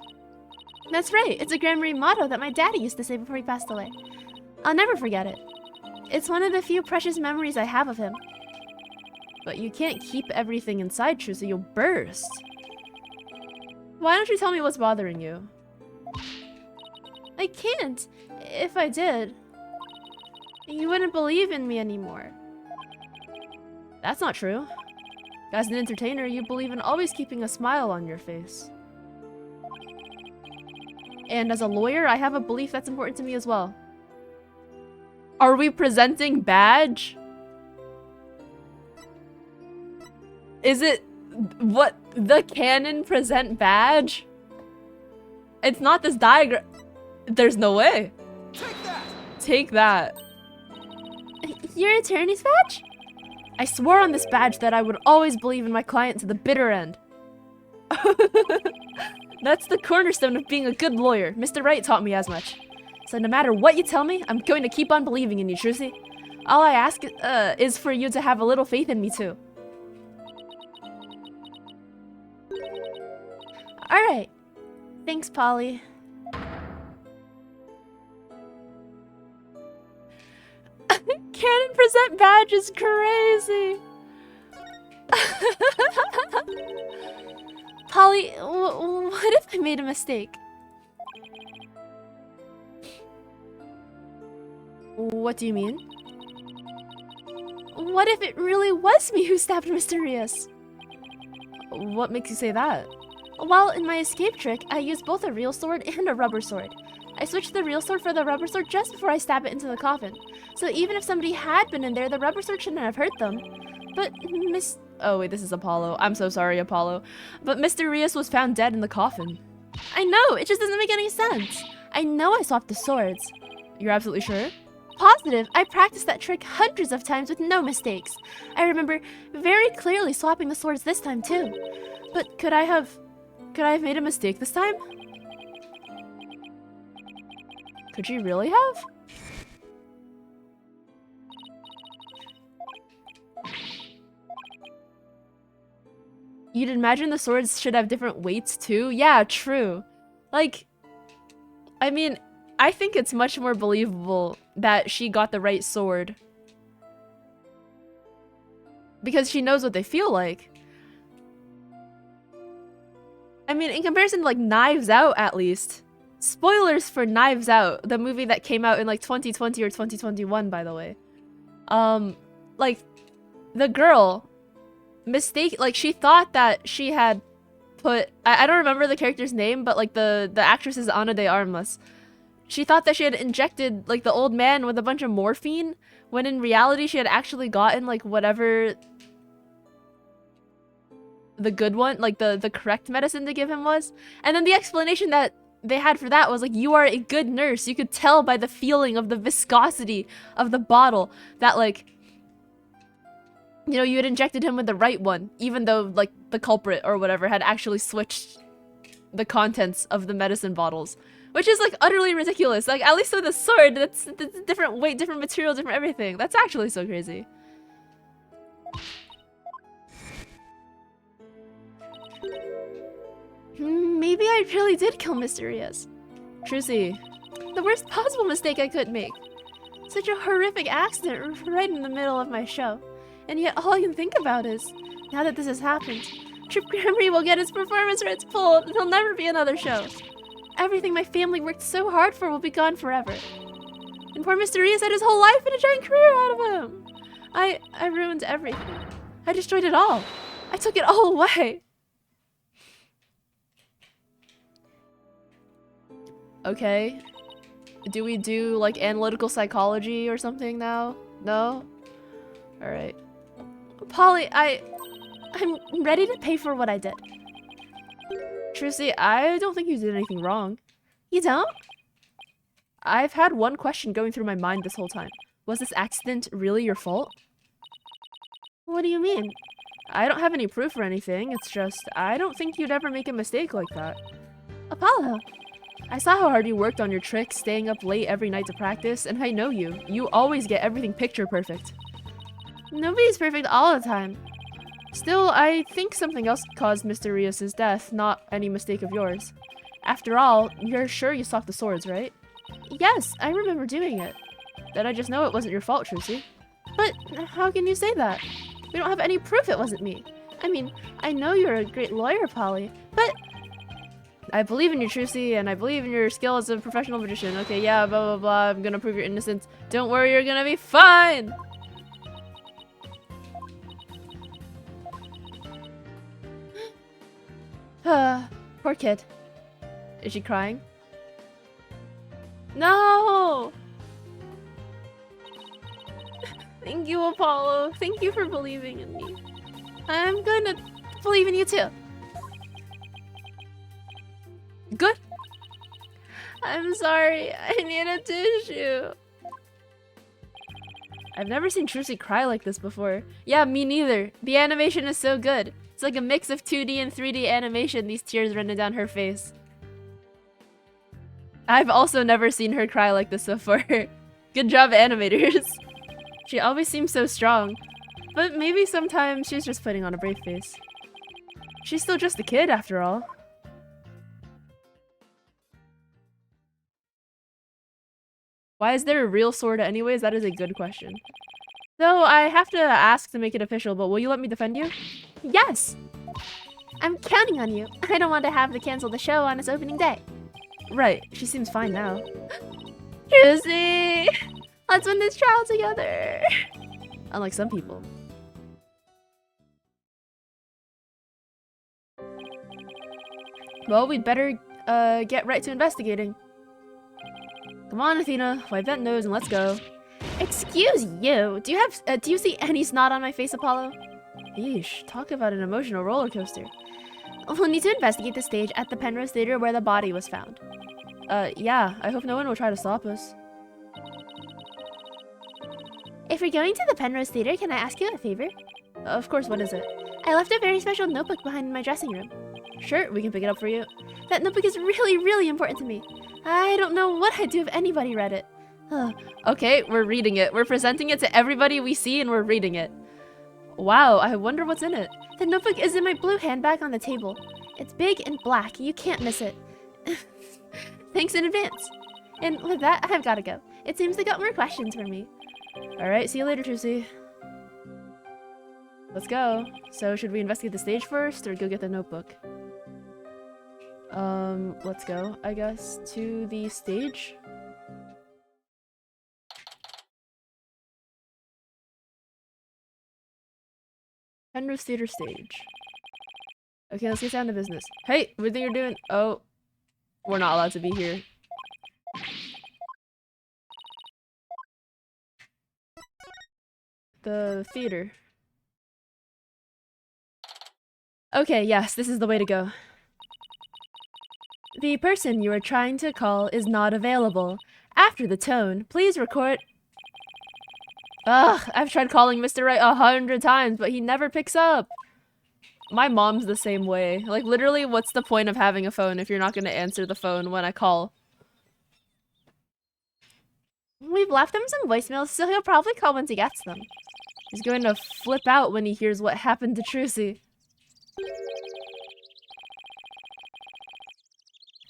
That's right. It's a Grammary motto that my daddy used to say before he passed away. I'll never forget it. It's one of the few precious memories I have of him. But you can't keep everything inside, Trucy. You'll burst. Why don't you tell me what's bothering you? I can't. If I did, you wouldn't believe in me anymore. That's not true. As an entertainer, you believe in always keeping a smile on your face. And as a lawyer, I have a belief that's important to me as well. Are we presenting badge? Is it what the canon present badge? It's not this diagram. There's no way. Take that! Take that. Your attorney's badge? I swore on this badge that I would always believe in my client to the bitter end. That's the cornerstone of being a good lawyer. Mr. Wright taught me as much. So no matter what you tell me, I'm going to keep on believing in you, Trucy. All I ask is for you to have a little faith in me too. Alright. Thanks, Polly. Canon present badge is crazy. Polly, what if I made a mistake? What do you mean? What if it really was me who stabbed Mr. Rios? What makes you say that? Well, in my escape trick, I used both a real sword and a rubber sword. I switched the real sword for the rubber sword just before I stab it into the coffin. So even if somebody had been in there, the rubber sword shouldn't have hurt them. But Oh wait, this is Apollo. I'm so sorry, Apollo. But Mr. Rios was found dead in the coffin. I know, it just doesn't make any sense. I know I swapped the swords. You're absolutely sure? positive. I practiced that trick hundreds of times with no mistakes. I remember very clearly swapping the swords this time too. But could I have made a mistake this time? Could you really have? You'd imagine the swords should have different weights too? Yeah, true. Like, I mean, I think it's much more believable that she got the right sword. Because she knows what they feel like. I mean, in comparison to like Knives Out at least. Spoilers for Knives Out, the movie that came out in like 2020 or 2021, by the way. Like, the girl... she thought that she had put I don't remember the character's name, but like the actress is Ana de Armas. She thought that she had injected like the old man with a bunch of morphine, when in reality she had actually gotten like whatever the good one, like the correct medicine to give him was. And then the explanation that they had for that was like, you are a good nurse. You could tell by the feeling of the viscosity of the bottle that like, you know, you had injected him with the right one, even though, like, the culprit or whatever had actually switched the contents of the medicine bottles. Which is, like, utterly ridiculous. Like, at least with a sword, that's different weight, different material, different everything. That's actually so crazy. Maybe I really did kill Mr. Rias. Trucy, the worst possible mistake I could make. Such a horrific accident right in the middle of my show. And yet all I can think about is, now that this has happened, Trip Gramarye will get his performance rights pulled. There'll never be another show. Everything my family worked so hard for will be gone forever. And poor Mr. Rias had his whole life and a giant career out of him. I ruined everything. I destroyed it all. I took it all away. Okay. Do we do, like, analytical psychology or something now? No? Alright. Polly, I'm ready to pay for what I did. Trucy, I don't think you did anything wrong. You don't? I've had one question going through my mind this whole time. Was this accident really your fault? What do you mean? I don't have any proof or anything. It's just, I don't think you'd ever make a mistake like that. Apollo! I saw how hard you worked on your tricks, staying up late every night to practice, and I know you. You always get everything picture perfect. Nobody's perfect all the time. Still, I think something else caused Mr. Rias' death, not any mistake of yours. After all, you're sure you stopped the swords, right? Yes, I remember doing it. Then I just know it wasn't your fault, Trucy. But how can you say that? We don't have any proof it wasn't me. I mean, I know you're a great lawyer, Polly, but... I believe in you, Trucy, and I believe in your skill as a professional magician. Okay, yeah, blah, blah, blah. I'm gonna prove your innocence. Don't worry, you're gonna be fine! Poor kid. Is she crying? No! Thank you, Apollo. Thank you for believing in me. I'm gonna believe in you too. Good. I'm sorry. I need a tissue. I've never seen Trucy cry like this before. Yeah, me neither. The animation is so good. It's like a mix of 2D and 3D animation, these tears running down her face. I've also never seen her cry like this before. Good job, animators. She always seems so strong. But maybe sometimes she's just putting on a brave face. She's still just a kid, after all. Why is there a real sword anyways? That is a good question. So I have to ask to make it official, but will you let me defend you? Yes! I'm counting on you. I don't want to have to cancel the show on its opening day. Right, she seems fine now. Trucy! Let's win this trial together! Unlike some people. Well, we'd better get right to investigating. Come on, Athena, wipe that nose and let's go. Excuse you, do you see any snot on my face, Apollo? Eesh, talk about an emotional roller coaster. We'll need to investigate the stage at the Penrose Theater where the body was found. Yeah, I hope no one will try to stop us. If you're going to the Penrose Theater, can I ask you a favor? Of course, what is it? I left a very special notebook behind in my dressing room. Sure, we can pick it up for you. That notebook is really, really important to me. I don't know what I'd do if anybody read it. Okay, we're reading it. We're presenting it to everybody we see and we're reading it. Wow, I wonder what's in it. The notebook is in my blue handbag on the table. It's big and black. You can't miss it. Thanks in advance. And with that, I've gotta go. It seems they got more questions for me. Alright, see you later, Trucy. Let's go. So, should we investigate the stage first or go get the notebook? Let's go, I guess, to the stage. Penrose Theater stage. Okay, let's get down to business. Hey, what do you think you're doing? Oh, we're not allowed to be here. The theater. Okay, yes, this is the way to go. The person you are trying to call is not available. After the tone, please record... Ugh, I've tried calling Mr. Right 100 times, but he never picks up. My mom's the same way. Like, literally, what's the point of having a phone if you're not going to answer the phone when I call? We've left him some voicemails, so he'll probably call once he gets them. He's going to flip out when he hears what happened to Trucy.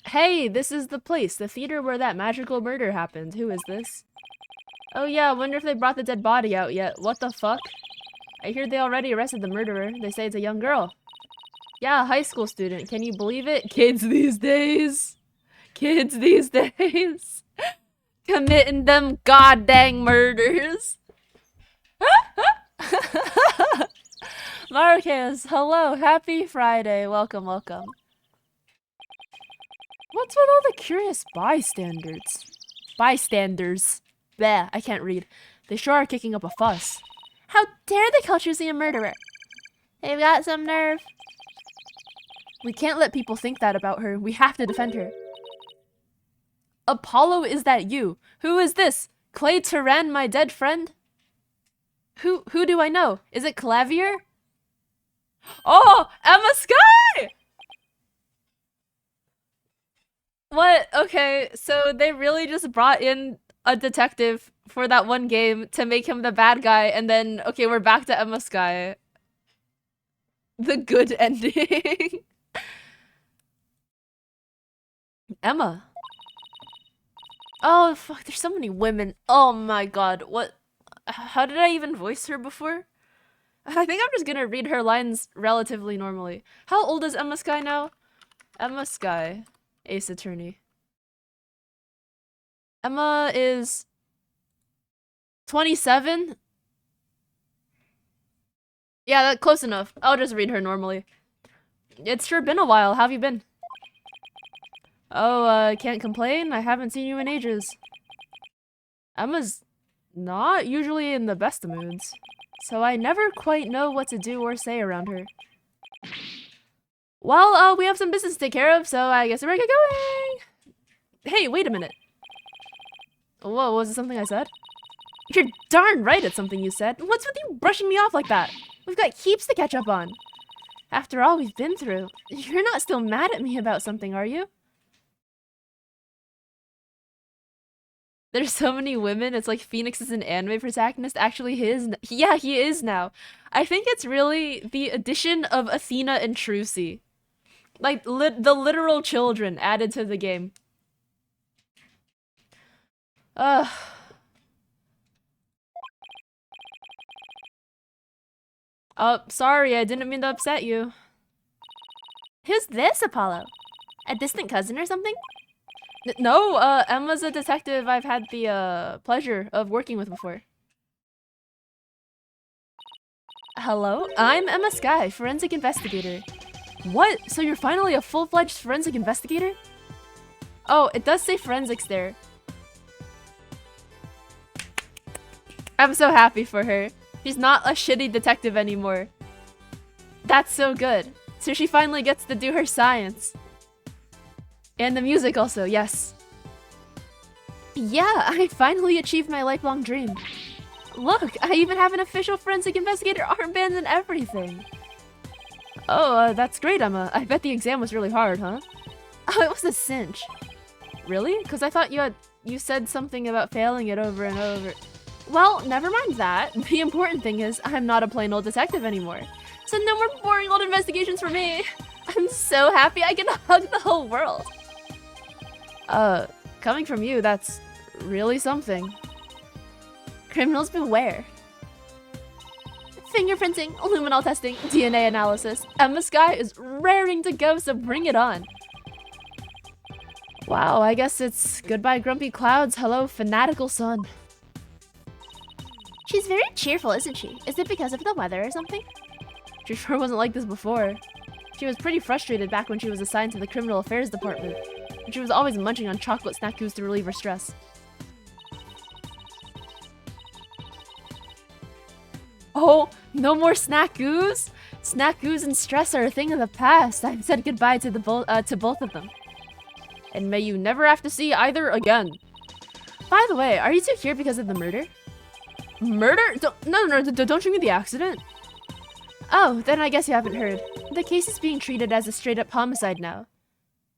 Hey, this is the place, the theater where that magical murder happened. Who is this? Oh yeah, I wonder if they brought the dead body out yet. What the fuck? I hear they already arrested the murderer. They say it's a young girl. Yeah, a high school student. Can you believe it? Kids these days. Kids these days. Committing them goddamn murders. Marcus, hello. Happy Friday. Welcome, welcome. What's with all the curious bystanders? Bystanders. Bleh, I can't read. They sure are kicking up a fuss. How dare they call Trucy a murderer? They've got some nerve. We can't let people think that about her. We have to defend her. Apollo, is that you? Who is this? Clay Turan, my dead friend? Who do I know? Is it Clavier? Oh, Emma Sky! What? Okay, so they really just brought in a detective for that one game to make him the bad guy, and then, okay, we're back to Emma Sky. The good ending. Emma. Oh, fuck, there's so many women. Oh my god, what? How did I even voice her before? I think I'm just gonna read her lines relatively normally. How old is Emma Sky now? Emma Sky. Ace Attorney. Emma is 27? Yeah, that's close enough. I'll just read her normally. It's sure been a while. How have you been? Oh, can't complain. I haven't seen you in ages. Emma's not usually in the best of moods, so I never quite know what to do or say around her. Well, we have some business to take care of, so I guess we're get going. Hey, wait a minute. Whoa, was it something I said? You're darn right it's something you said. What's with you brushing me off like that? We've got heaps to catch up on. After all we've been through, you're not still mad at me about something, are you? There's so many women, it's like Phoenix is an anime protagonist. Actually, yeah, he is now. I think it's really the addition of Athena and Trucy. Like, the literal children added to the game. Oh, sorry, I didn't mean to upset you. Who's this, Apollo? A distant cousin or something? No, Emma's a detective I've had the, pleasure of working with before. Hello, I'm Emma Sky, forensic investigator. What? So you're finally a full-fledged forensic investigator? Oh, it does say forensics there. I'm so happy for her. She's not a shitty detective anymore. That's so good. So she finally gets to do her science. And the music also, yes. Yeah, I finally achieved my lifelong dream. Look, I even have an official forensic investigator armband and everything. Oh, that's great, Emma. I bet the exam was really hard, huh? Oh, it was a cinch. Really? Because I thought you said something about failing it over and over. Well, never mind that. The important thing is I'm not a plain old detective anymore. So no more boring old investigations for me. I'm so happy I can hug the whole world. Coming from you, that's really something. Criminals beware. Fingerprinting, luminol testing, DNA analysis. Emma Sky is raring to go, so bring it on. Wow, I guess it's goodbye grumpy clouds, hello fanatical sun. She's very cheerful, isn't she? Is it because of the weather or something? She sure wasn't like this before. She was pretty frustrated back when she was assigned to the criminal affairs department. And she was always munching on chocolate snackoos to relieve her stress. Oh, no more snackoos? Snackoos and stress are a thing of the past. I've said goodbye to both of them. And may you never have to see either again. By the way, are you two here because of the murder? Murder? No, don't you mean the accident? Oh, then I guess you haven't heard. The case is being treated as a straight-up homicide now.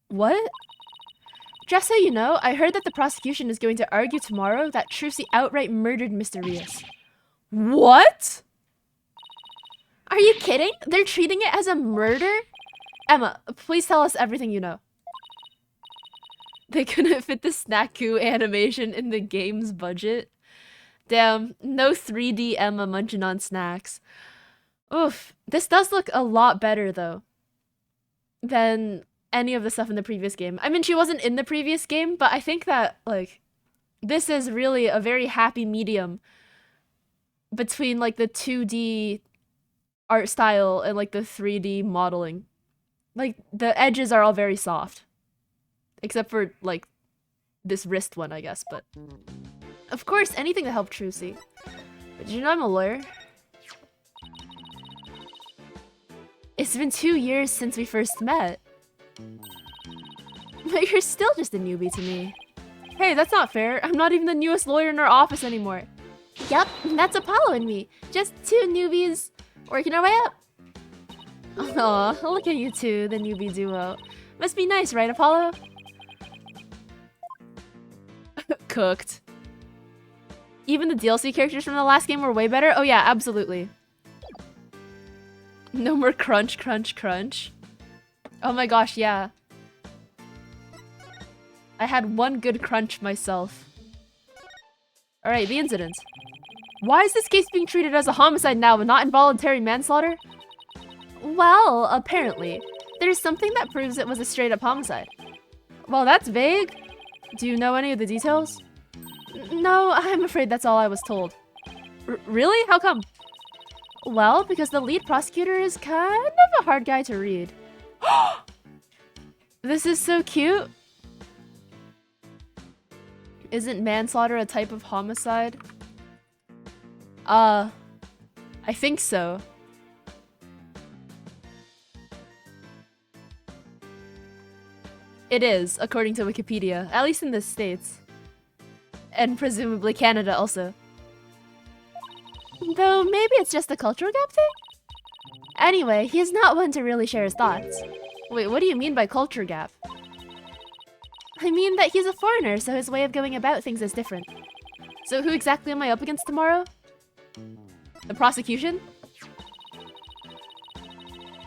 What? Just so you know, I heard that the prosecution is going to argue tomorrow that Trucy outright murdered Mr. Rios. What? Are you kidding? They're treating it as a murder? Emma, please tell us everything you know. They couldn't fit the Snackoo animation in the game's budget. Damn, no 3D Emma munching on snacks. Oof, this does look a lot better though than any of the stuff in the previous game. I mean, she wasn't in the previous game, but I think that, like, this is really a very happy medium between, like, the 2D art style and, like, the 3D modeling. Like, the edges are all very soft. Except for, like, this wrist one, I guess, but... Of course, anything to help Trucy. But did you know I'm a lawyer? It's been 2 years since we first met. But you're still just a newbie to me. Hey, that's not fair. I'm not even the newest lawyer in our office anymore. Yup, that's Apollo and me. Just two newbies working our way up. Aw, look at you two, the newbie duo. Must be nice, right, Apollo? Cooked. Even the DLC characters from the last game were way better? Oh yeah, absolutely. No more crunch, crunch, crunch. Oh my gosh, yeah. I had one good crunch myself. Alright, the incident. Why is this case being treated as a homicide now but not involuntary manslaughter? Well, apparently. There's something that proves it was a straight-up homicide. Well, that's vague. Do you know any of the details? No, I'm afraid that's all I was told. Really? How come? Well, because the lead prosecutor is kind of a hard guy to read. This is so cute. Isn't manslaughter a type of homicide? I think so. It is, according to Wikipedia, at least in the States. And presumably Canada also. Though maybe it's just a cultural gap thing? Anyway, he's not one to really share his thoughts. Wait, what do you mean by culture gap? I mean that he's a foreigner, so his way of going about things is different. So who exactly am I up against tomorrow? The prosecution?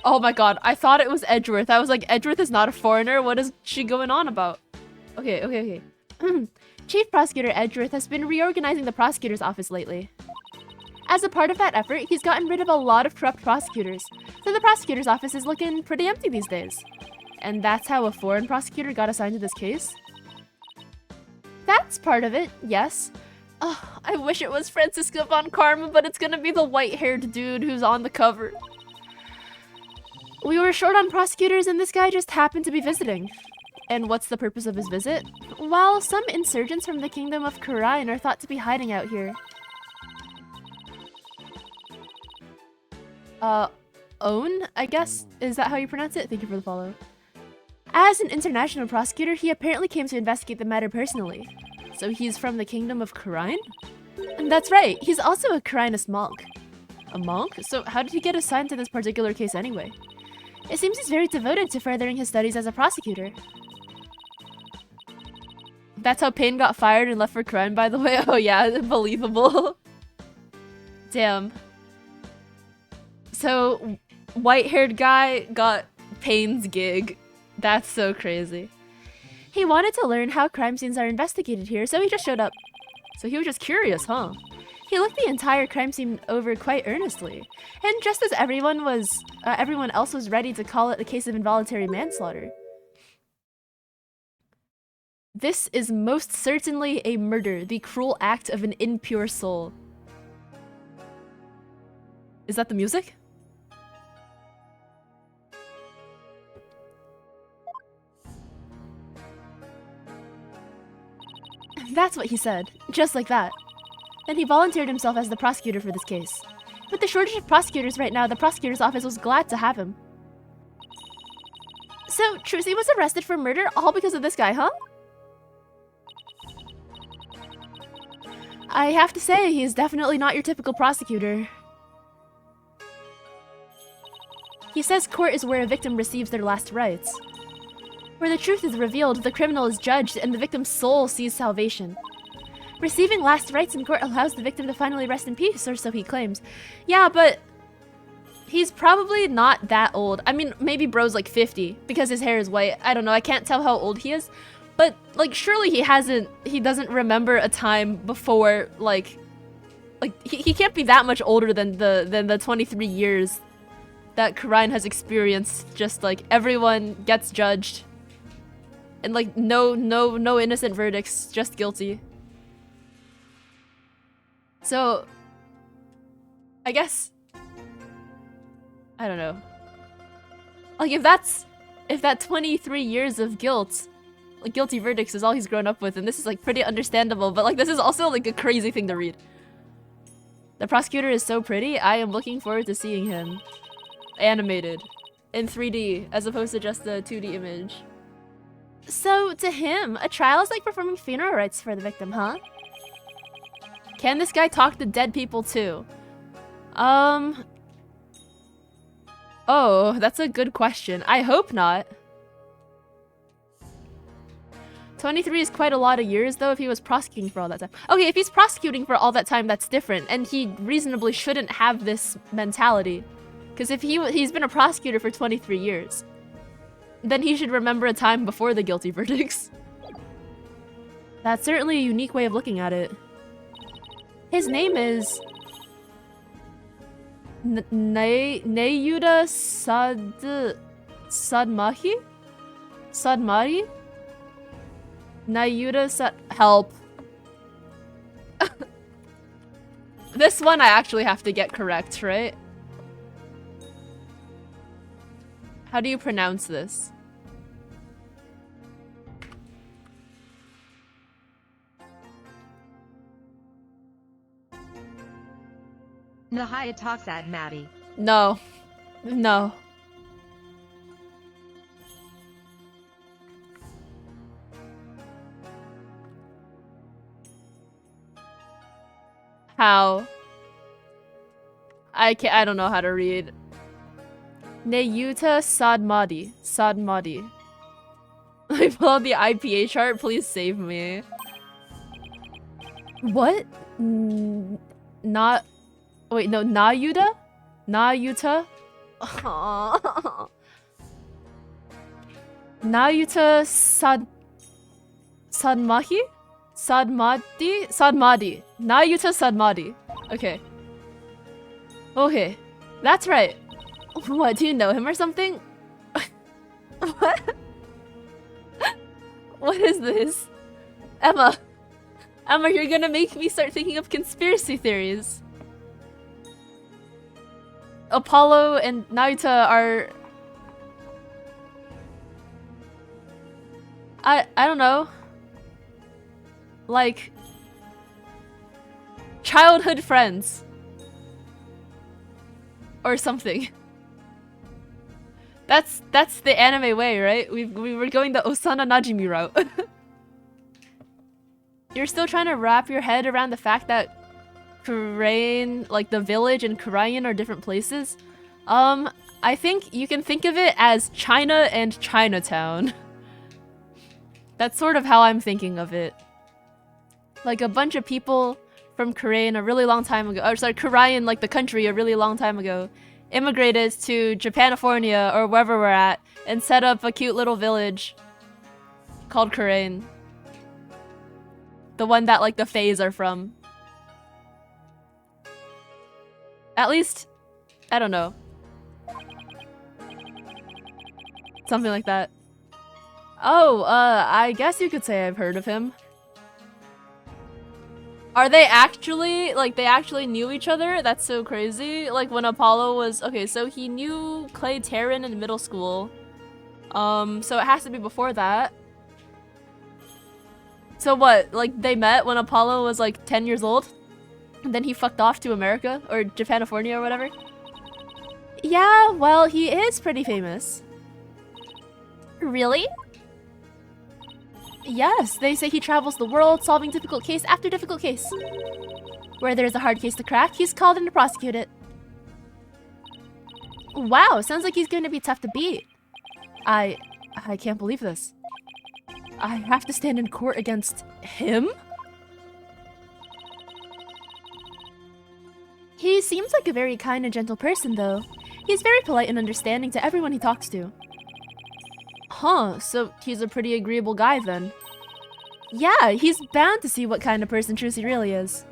Oh my god, I thought it was Edgeworth. I was like, Edgeworth is not a foreigner. What is she going on about? Okay. Chief Prosecutor Edgeworth has been reorganizing the prosecutor's office lately. As a part of that effort, he's gotten rid of a lot of corrupt prosecutors, so the prosecutor's office is looking pretty empty these days. And that's how a foreign prosecutor got assigned to this case? That's part of it, yes. Oh, I wish it was Francisco von Karma, but it's gonna be the white-haired dude who's on the cover. We were short on prosecutors and this guy just happened to be visiting. And what's the purpose of his visit? Well, some insurgents from the Kingdom of Khura'in are thought to be hiding out here. Own, I guess? Is that how you pronounce it? Thank you for the follow. As an international prosecutor, he apparently came to investigate the matter personally. So he's from the Kingdom of Khura'in? And that's right, he's also a Carinus monk. A monk? So how did he get assigned to this particular case anyway? It seems he's very devoted to furthering his studies as a prosecutor. That's how Payne got fired and left for crime, by the way. Oh yeah, believable. Damn. So, white-haired guy got Payne's gig. That's so crazy. He wanted to learn how crime scenes are investigated here, so he just showed up. So he was just curious, huh? He looked the entire crime scene over quite earnestly, and just as everyone else was ready to call it a case of involuntary manslaughter. This is most certainly a murder, the cruel act of an impure soul. Is that the music? That's what he said, just like that. Then he volunteered himself as the prosecutor for this case. With the shortage of prosecutors right now, the prosecutor's office was glad to have him. So, Trucy was arrested for murder all because of this guy, huh? I have to say, he is definitely not your typical prosecutor. He says court is where a victim receives their last rites. Where the truth is revealed, the criminal is judged, and the victim's soul sees salvation. Receiving last rites in court allows the victim to finally rest in peace, or so he claims. Yeah, but he's probably not that old. I mean, maybe bro's like 50, because his hair is white. I don't know, I can't tell how old he is. But, like, surely he doesn't remember a time before, like he can't be that much older than the 23 years that Karine has experienced. Just, like, everyone gets judged. And, like, no innocent verdicts, just guilty. So, I guess, I don't know. Like, if that 23 years of guilt, like, guilty verdicts is all he's grown up with, and this is, like, pretty understandable, but, like, this is also, like, a crazy thing to read. The prosecutor is so pretty, I am looking forward to seeing him animated in 3D, as opposed to just a 2D image. So, to him, a trial is like performing funeral rites for the victim, huh? Can this guy talk to dead people too? Oh, that's a good question. I hope not. 23 is quite a lot of years, though, if he was prosecuting for all that time. Okay, if he's prosecuting for all that time, that's different, and he reasonably shouldn't have this mentality. Because if he's been a prosecutor for 23 years, then he should remember a time before the guilty verdicts. That's certainly a unique way of looking at it. His name is Nayuda Sadmahi? Sadmari? Nayuda help. This one I actually have to get correct, right? How do you pronounce this? Nahaya talks at Maddie. No. No. How? I don't know how to read. Nayuta Sadmadi. Sadmadi. I pull out the IPA chart, please save me. what? Not... Wait, no, Nayuda? Nayuta? Nayuta Sadmahi? Sadmadi? Sadmadi. Nayuta Sadmadi. Okay. Okay. That's right. What, do you know him or something? What? What is this? Emma, you're gonna make me start thinking of conspiracy theories. Apollo and Naruto are... I don't know. Like... childhood friends. Or something. That's the anime way, right? We were going the Osana Najimi route. You're still trying to wrap your head around the fact that Kurain, like the village and Kurain are different places. I think you can think of it as China and Chinatown. That's sort of how I'm thinking of it. Like a bunch of people from Kurain a really long time ago, or sorry, Kurain, like the country, a really long time ago, immigrated to Japanifornia or wherever we're at and set up a cute little village called Kurain. The one that like the Fays are from. At least, I don't know. Something like that. Oh, I guess you could say I've heard of him. Are they actually, like, they actually knew each other? That's so crazy. Like, when Apollo was... Okay, so he knew Clay Taryn in middle school. So it has to be before that. So what? Like, they met when Apollo was, like, 10 years old? And then he fucked off to America? Or Japanifornia or whatever? Yeah, well, he is pretty famous. Really? Yes, they say he travels the world solving difficult case after difficult case. Where there's a hard case to crack, he's called in to prosecute it. Wow, sounds like he's going to be tough to beat. I can't believe this. I have to stand in court against him? He seems like a very kind and gentle person, though. He's very polite and understanding to everyone he talks to. Huh, so he's a pretty agreeable guy then. Yeah, he's bound to see what kind of person Trucy really is.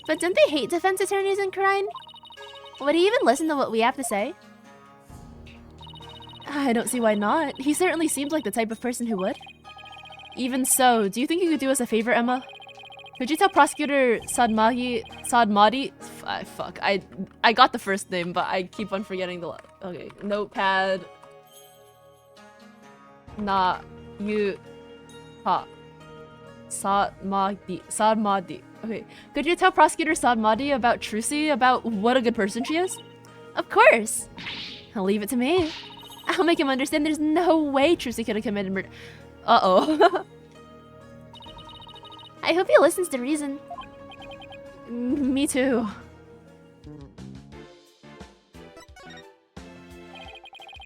But don't they hate defense attorneys in Kurain? Would he even listen to what we have to say? I don't see why not. He certainly seems like the type of person who would. Even so, do you think you could do us a favor, Emma? Could you tell Prosecutor Sadmadi? Fuck, I got the first name, but I keep on forgetting the okay, notepad. Nah, you... Ha. Sadmadi. Okay, could you tell Prosecutor Sadmadi about Trucy, about what a good person she is? Of course! I'll leave it to me. I'll make him understand there's no way Trucy could have committed murder. Uh-oh. I hope he listens to reason. Me too.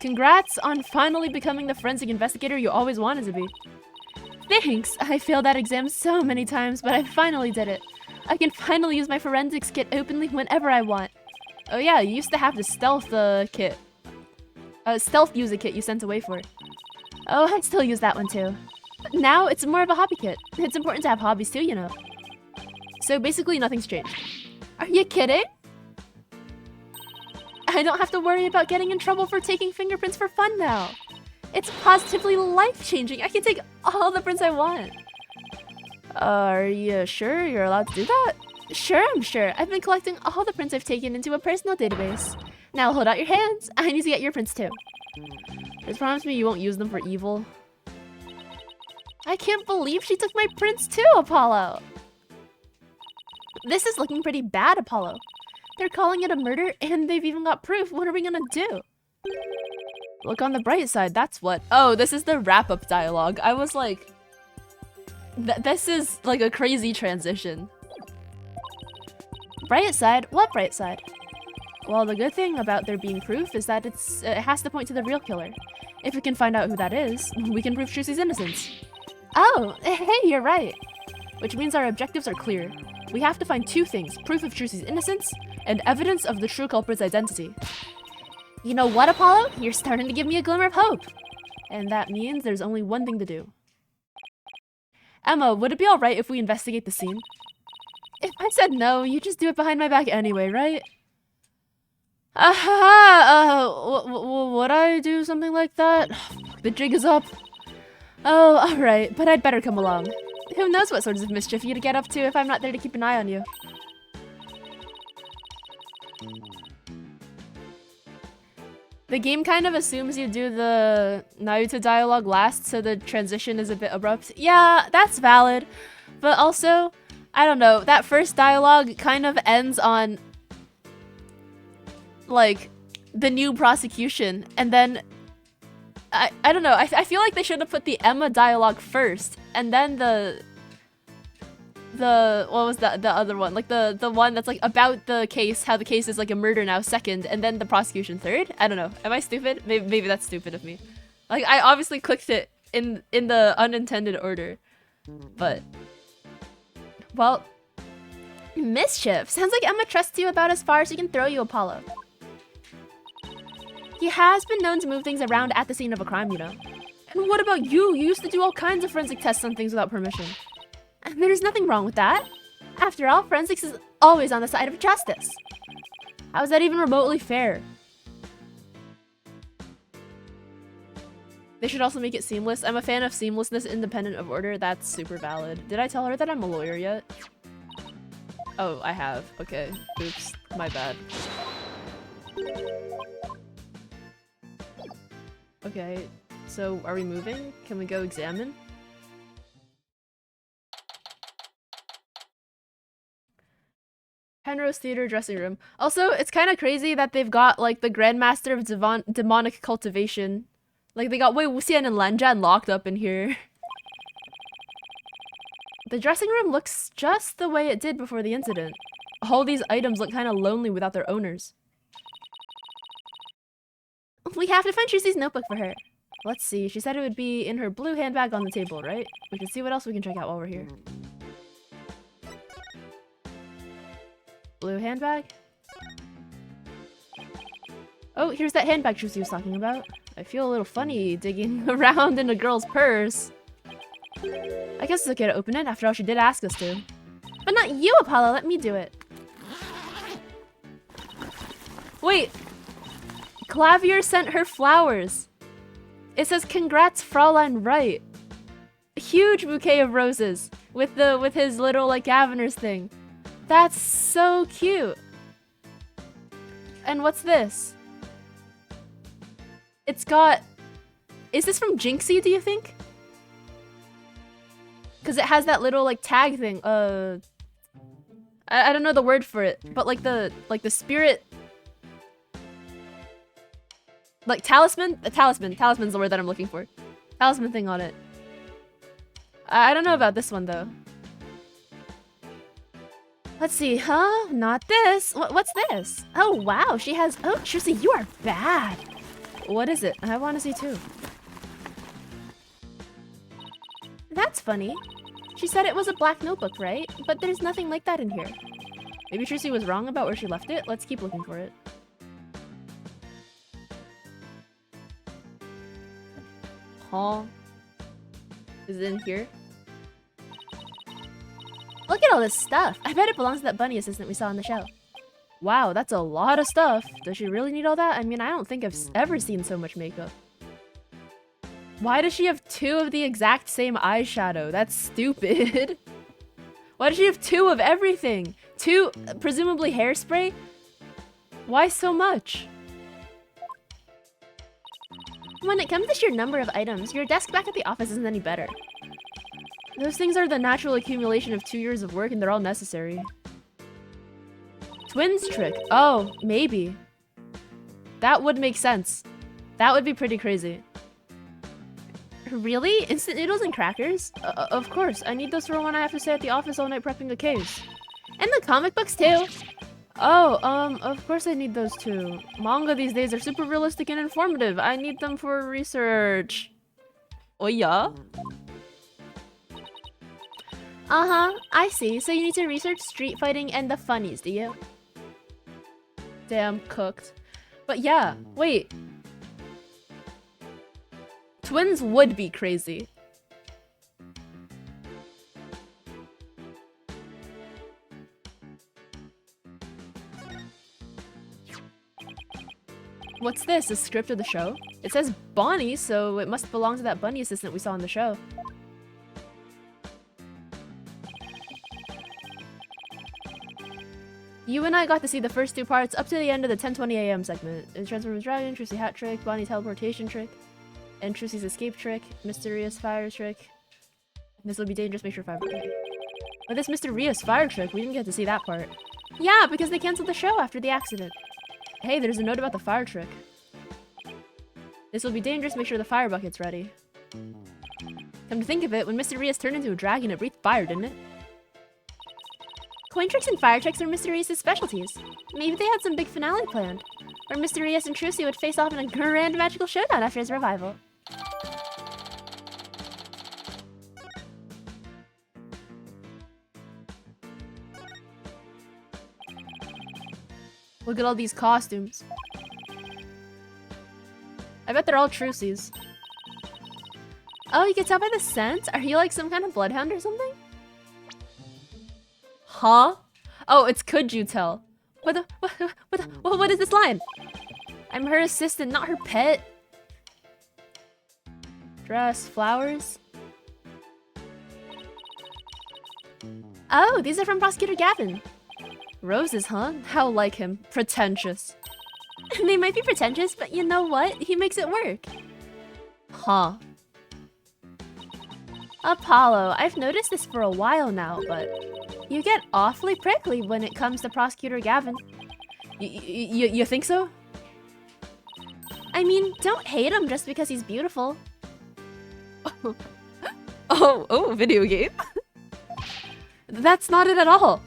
Congrats on finally becoming the forensic investigator you always wanted to be. Thanks! I failed that exam so many times, but I finally did it. I can finally use my forensics kit openly whenever I want. Oh yeah, you used to have the stealth kit. Stealth user kit you sent away for it. Oh, I still use that one too. Now it's more of a hobby kit. It's important to have hobbies too, you know. So basically nothing's changed. Are you kidding? I don't have to worry about getting in trouble for taking fingerprints for fun now. It's positively life-changing. I can take all the prints I want. Are you sure you're allowed to do that? Sure, I'm sure. I've been collecting all the prints I've taken into a personal database. Now hold out your hands. I need to get your prints too. Just promise me you won't use them for evil. I can't believe she took my prints too, Apollo! This is looking pretty bad, Apollo. They're calling it a murder, and they've even got proof. What are we gonna do? Look on the bright side, that's what. Oh, this is the wrap-up dialogue. I was like... this is like a crazy transition. Bright side? What bright side? Well, the good thing about there being proof is that it has to point to the real killer. If we can find out who that is, we can prove Trucy's innocence. Oh, hey, you're right. Which means our objectives are clear. We have to find two things, proof of Trucy's innocence and evidence of the true culprit's identity. You know what, Apollo? You're starting to give me a glimmer of hope. And that means there's only one thing to do. Emma, would it be alright if we investigate the scene? If I said no, you just do it behind my back anyway, right? Would I do something like that? The jig is up. Oh, alright, but I'd better come along. Who knows what sorts of mischief you'd get up to if I'm not there to keep an eye on you. The game kind of assumes you do the Naruto dialogue last, so the transition is a bit abrupt. Yeah, that's valid. But also, I don't know, that first dialogue kind of ends on, like, the new prosecution, and then I don't know, I feel like they should have put the Emma dialogue first, and then what was the other one? Like the one that's like about the case, how the case is like a murder now second, and then the prosecution third? I don't know. Am I stupid? Maybe that's stupid of me. Like I obviously clicked it in the unintended order. But well, Mischief. Sounds like Emma trusts you about as far as he can throw you, Apollo. He has been known to move things around at the scene of a crime, you know. And what about you? You used to do all kinds of forensic tests on things without permission. And there's nothing wrong with that. After all, forensics is always on the side of justice. How is that even remotely fair? They should also make it seamless. I'm a fan of seamlessness independent of order. That's super valid. Did I tell her that I'm a lawyer yet? Oh, I have. Okay. Oops. My bad. Okay. So, are we moving? Can we go examine? Penrose Theater dressing room. Also, it's kind of crazy that they've got, like, the Grandmaster of Demonic Cultivation. Like, they got Wei Wuxian and Lan Zhan locked up in here. The dressing room looks just the way it did before the incident. All these items look kind of lonely without their owners. We have to find Trucy's notebook for her. Let's see, she said it would be in her blue handbag on the table, right? We can see what else we can check out while we're here. Blue handbag? Oh, here's that handbag Trucy was talking about. I feel a little funny digging around in a girl's purse. I guess it's okay to open it, after all she did ask us to. But not you, Apollo, let me do it. Wait! Clavier sent her flowers! It says, "Congrats, Fraulein Wright." A huge bouquet of roses with his little like Gaviner's thing. That's so cute. And what's this? It's got... Is this from Jinxie, do you think? Because it has that little like tag thing. I don't know the word for it, but like the spirit... Like talisman? A talisman. Talisman's the word that I'm looking for. Talisman thing on it. I don't know about this one though. Let's see, huh? Not this. What's this? Oh, wow, she has... Oh, Trucy, you are bad. What is it? I want to see too. That's funny. She said it was a black notebook, right? But there's nothing like that in here. Maybe Trucy was wrong about where she left it. Let's keep looking for it. Huh? Is it in here? Look at all this stuff. I bet it belongs to that bunny assistant we saw on the show. Wow, that's a lot of stuff. Does she really need all that? I mean, I don't think I've ever seen so much makeup. Why does she have 2 of the exact same eyeshadow? That's stupid. Why does she have 2 of everything? 2, presumably hairspray? Why so much? When it comes to sheer number of items, your desk back at the office isn't any better. Those things are the natural accumulation of 2 years of work and they're all necessary. Twins trick. Oh, maybe. That would make sense. That would be pretty crazy. Really? Instant noodles and crackers? Of course. I need those for when I have to stay at the office all night prepping a case. And the comic books too. Oh, of course I need those too. Manga these days are super realistic and informative. I need them for research. Oh yeah? Uh-huh, I see. So you need to research street fighting and the funnies, do you? Damn, cooked. But yeah, wait. Twins would be crazy. What's this? A script of the show? It says Bonnie, so it must belong to that bunny assistant we saw in the show. You and I got to see the first 2 parts up to the end of the 10:20 AM segment. Transformers Dragon, Trucy hat trick, Bonnie teleportation trick, and Trucy's escape trick, mysterious fire trick. This will be dangerous, make sure 5. But this mysterious fire trick, we didn't get to see that part. Yeah, because they canceled the show after the accident. Hey, there's a note about the fire trick. This will be dangerous, make sure the fire bucket's ready. Come to think of it, when Mr. Rias turned into a dragon, it breathed fire, didn't it? Coin tricks and fire tricks are Mr. Reese's specialties. Maybe they had some big finale planned, where Mr. Reese and Trucy would face off in a grand magical showdown after his revival. Look at all these costumes. I bet they're all Trucy's. Oh, you can tell by the scent? Are you like some kind of bloodhound or something? Huh? Oh, it's could you tell? What is this line? I'm her assistant, not her pet. Dress, flowers. Oh, these are from Prosecutor Gavin. Roses, huh? How like him. Pretentious. They might be pretentious, but you know what? He makes it work. Huh. Apollo, I've noticed this for a while now, but you get awfully prickly when it comes to Prosecutor Gavin. You think so? I mean, don't hate him just because he's beautiful. Oh, video game? That's not it at all.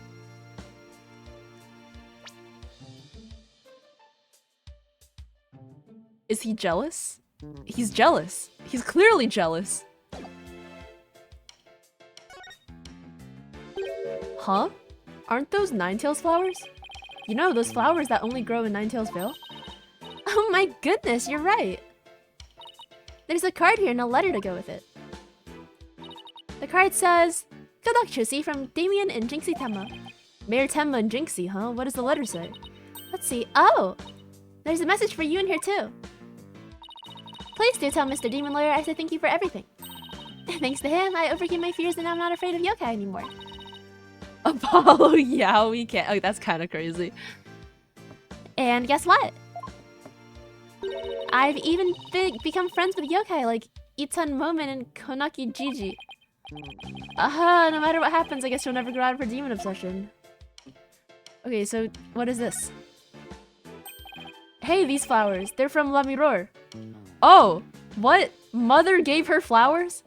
Is he jealous? He's jealous. He's clearly jealous. Huh? Aren't those Ninetales flowers? You know, those flowers that only grow in Ninetales Vale? Oh my goodness, you're right. There's a card here and a letter to go with it. The card says, "Good luck, Trucy," from Damien and Jinxie Temma. Mayor Temma and Jinxie, huh? What does the letter say? Let's see. Oh! There's a message for you in here too. Please do tell Mr. Demon Lawyer I say thank you for everything. Thanks to him, I overcame my fears and I'm not afraid of yokai anymore. Apollo, yeah, we can't. Oh, that's kind of crazy. And guess what? I've even become friends with yokai like Itan Momen and Konaki Gigi. No matter what happens, I guess you'll never grow out of her demon obsession. Okay, so what is this? Hey, these flowers. They're from La Mirror. Oh, what? Mother gave her flowers?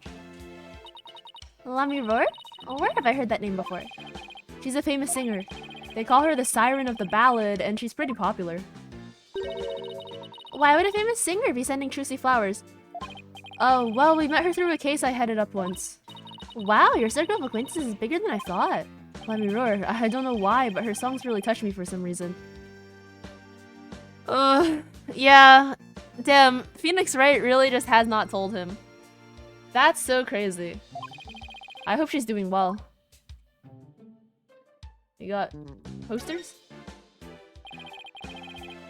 La Mirror? Oh, where have I heard that name before? She's a famous singer. They call her the Siren of the Ballad, and she's pretty popular. Why would a famous singer be sending Trucy flowers? Oh, well, we met her through a case I headed up once. Wow, your circle of acquaintances is bigger than I thought. La Mirror, I don't know why, but her songs really touch me for some reason. Yeah. Damn, Phoenix Wright really just has not told him. That's so crazy. I hope she's doing well. You got posters?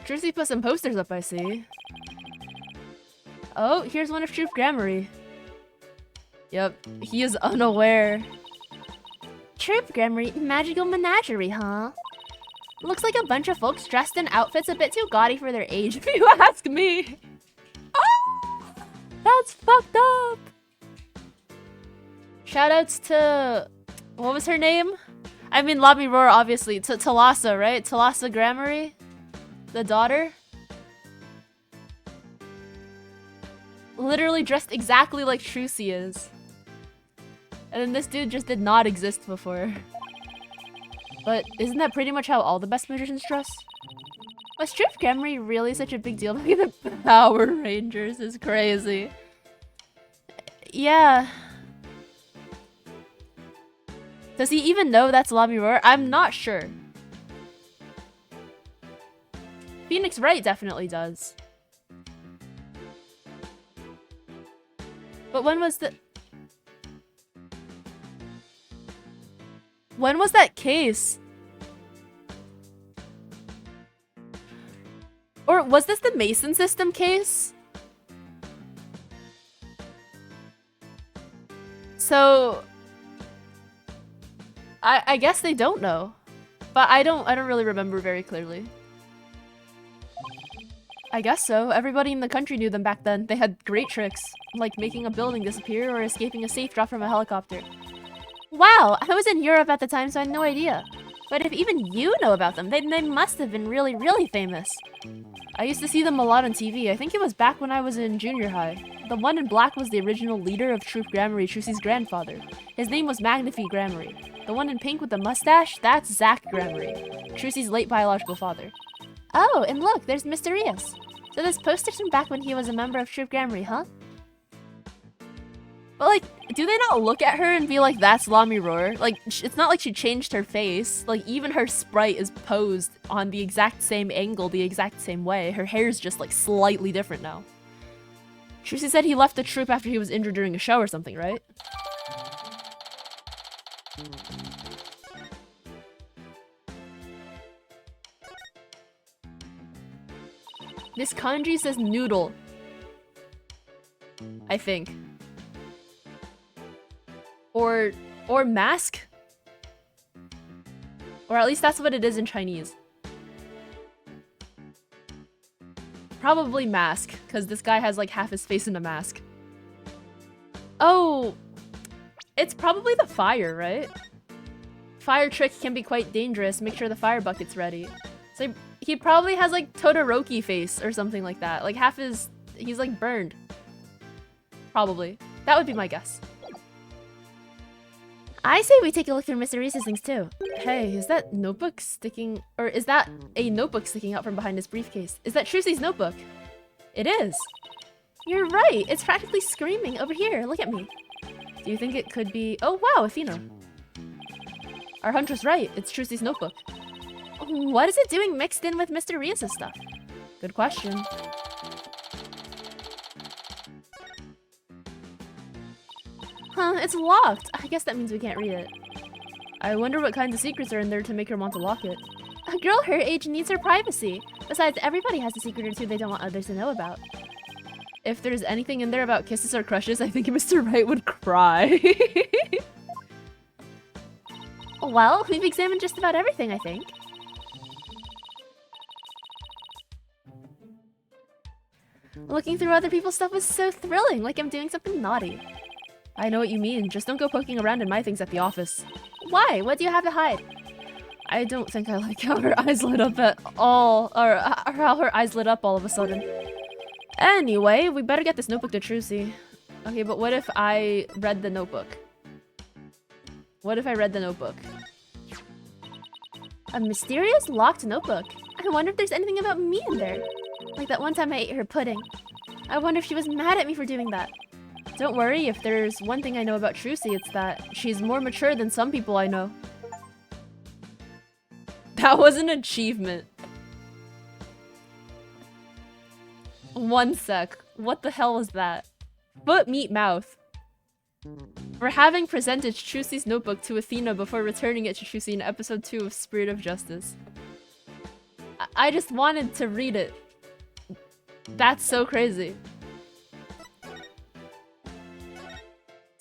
Trucy put some posters up, I see. Oh, here's one of Troop Gramarye. Yep, he is unaware. Troop Gramarye Magical Menagerie, huh? Looks like a bunch of folks dressed in outfits a bit too gaudy for their age, If you ask me. Oh, that's fucked up. Shoutouts to... What was her name? I mean, La Mirror, obviously. To Thalassa, right? Thalassa Gramarye? The daughter? Literally dressed exactly like Trucy is. And then this dude just did not exist before. But isn't that pretty much how all the best magicians dress? Was Troop Gramarye really such a big deal? Look at the Power Rangers is crazy. Yeah. Does he even know that's La Mirror? I'm not sure. Phoenix Wright definitely does. But when was that case? Or was this the Mason system case? So I guess they don't know. But I don't really remember very clearly. I guess so. Everybody in the country knew them back then. They had great tricks, like making a building disappear or escaping a safe drop from a helicopter. Wow, I was in Europe at the time, so I had no idea. But if even you know about them, then they must have been really, really famous. I used to see them a lot on TV. I think it was back when I was in junior high. The one in black was the original leader of Troop Gramarye, Trucy's grandfather. His name was Magnify Gramarye. The one in pink with the mustache, that's Zach Gramarye, Trucy's late biological father. Oh, and look, there's Mr. Rios. So this poster's from back when he was a member of Troop Gramarye, huh? But like, do they not look at her and be like, that's Lamy Roar? Like, it's not like she changed her face. Like, even her sprite is posed on the exact same angle, the exact same way. Her hair's just like slightly different now. Trucy said he left the troop after he was injured during a show or something, right? This kanji says noodle. I think. Or mask? Or at least that's what it is in Chinese. Probably mask, because this guy has like half his face in a mask. Oh, it's probably the fire, right? Fire trick can be quite dangerous. Make sure the fire bucket's ready. So he probably has like Todoroki face or something like that. Like half his, he's like burned. Probably. That would be my guess. I say we take a look through Mr. Reese's things too. Hey, is that notebook sticking, or is that a notebook sticking out from behind his briefcase? Is that Trucy's notebook? It is. You're right, it's practically screaming over here. Look at me. Do you think it could be, oh wow, Athena. Our hunter's right, it's Trucy's notebook. What is it doing mixed in with Mr. Rios' stuff? Good question. Huh, it's locked. I guess that means we can't read it. I wonder what kinds of secrets are in there to make her want to lock it. A girl her age needs her privacy. Besides, everybody has a secret or two they don't want others to know about. If there's anything in there about kisses or crushes, I think Mr. Right would cry. Well, we've examined just about everything, I think. Looking through other people's stuff was so thrilling, like I'm doing something naughty. I know what you mean, just don't go poking around in my things at the office. Why? What do you have to hide? I don't think I like how her eyes lit up at all, or how her eyes lit up all of a sudden. Anyway, we better get this notebook to Trucy. Okay, but what if I read the notebook? What if I read the notebook? A mysterious locked notebook. I wonder if there's anything about me in there. Like that one time I ate her pudding. I wonder if she was mad at me for doing that. Don't worry, if there's one thing I know about Trucy, it's that she's more mature than some people I know. That was an achievement. One sec. What the hell was that? Foot meat mouth. For having presented Trucy's notebook to Athena before returning it to Trucy in episode 2 of Spirit of Justice. I just wanted to read it. That's so crazy.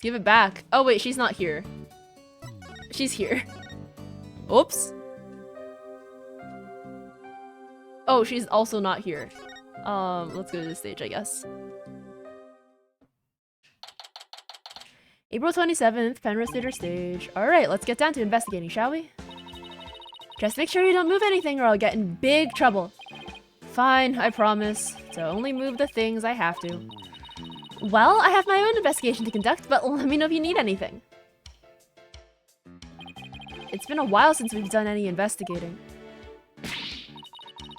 Give it back. Oh wait, she's not here. She's here. Oops. Oh, she's also not here. Let's go to this stage, I guess. April 27th, Penrose Theater stage. Alright, let's get down to investigating, shall we? Just make sure you don't move anything or I'll get in big trouble. Fine, I promise. To only move the things I have to. Well, I have my own investigation to conduct, but let me know if you need anything. It's been a while since we've done any investigating.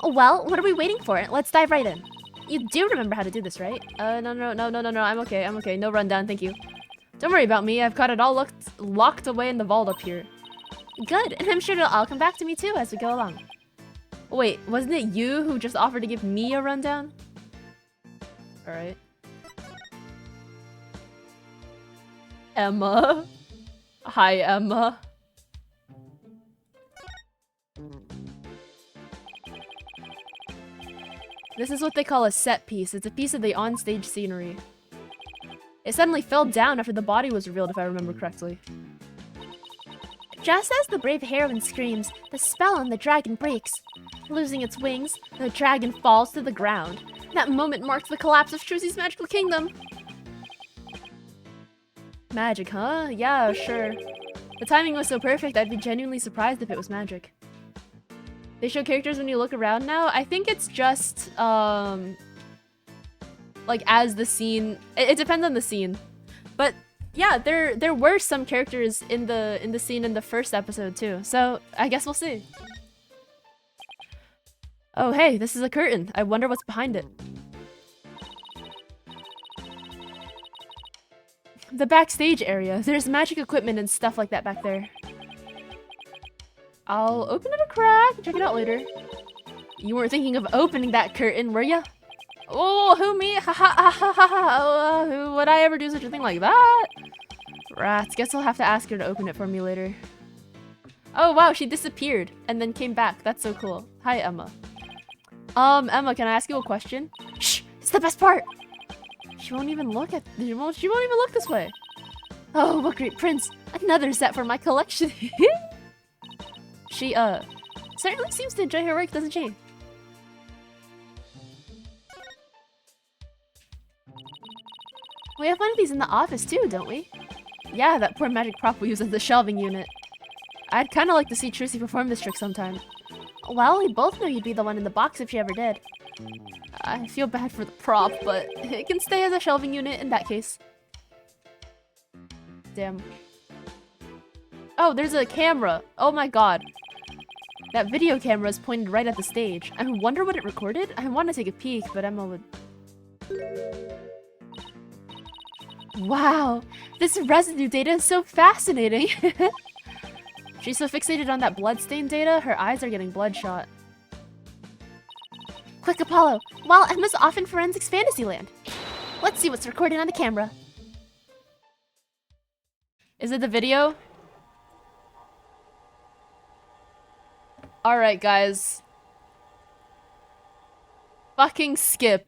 Well, what are we waiting for? Let's dive right in. You do remember how to do this, right? No, I'm okay. No rundown, thank you. Don't worry about me, I've got it all locked away in the vault up here. Good, and I'm sure it'll all come back to me too as we go along. Wait, wasn't it you who just offered to give me a rundown? Alright. Emma. Hi, Emma. This is what they call a set piece. It's a piece of the onstage scenery. It suddenly fell down after the body was revealed, if I remember correctly. Just as the brave heroine screams, the spell on the dragon breaks. Losing its wings, the dragon falls to the ground. That moment marks the collapse of Trucy's magical kingdom. Magic, huh? Yeah, sure. The timing was so perfect, I'd be genuinely surprised if it was magic. They show characters when you look around now? I think it's just, like, as the scene... It depends on the scene. But, yeah, there were some characters in the scene in the first episode, too. So, I guess we'll see. Oh, hey, this is a curtain. I wonder what's behind it. The backstage area. There's magic equipment and stuff like that back there. I'll open it a crack and check it out later. You weren't thinking of opening that curtain, were ya? Oh, who me? Ha ha ha ha ha ha. Who would I ever do such a thing like that? Rats. Guess I'll have to ask her to open it for me later. Oh wow, she disappeared and then came back. That's so cool. Hi, Emma. Emma, can I ask you a question? Shh! It's the best part! She won't even look at- she won't even look this way. Oh, what great prints! Another set for my collection! She, certainly seems to enjoy her work, doesn't she? We have one of these in the office too, don't we? Yeah, that poor magic prop we use as the shelving unit. I'd kinda like to see Trucy perform this trick sometime. Well, we both know you'd be the one in the box if she ever did. I feel bad for the prop, but it can stay as a shelving unit in that case. Damn. Oh, there's a camera. Oh my god. That video camera is pointed right at the stage. I wonder what it recorded? I want to take a peek, but Emma would... Wow! This residue data is so fascinating! She's so fixated on that bloodstain data, her eyes are getting bloodshot. Quick, Apollo! While Emma's off in Forensics Fantasyland! Let's see what's recorded on the camera. Is it the video? Alright, guys. Fucking skip.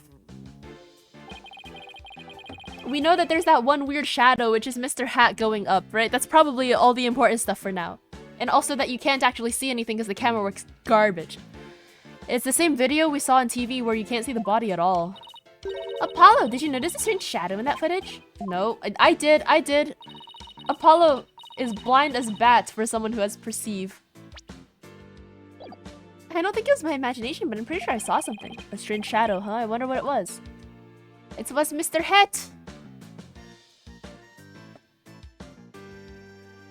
We know that there's that one weird shadow, which is Mr. Hat going up, right? That's probably all the important stuff for now. And also that you can't actually see anything because the camera works garbage. It's the same video we saw on TV where you can't see the body at all. Apollo, did you notice a certain shadow in that footage? No, I did. Apollo is blind as bats for someone who has perceive. I don't think it was my imagination, but I'm pretty sure I saw something. A strange shadow, huh? I wonder what it was. It was Mr. Het!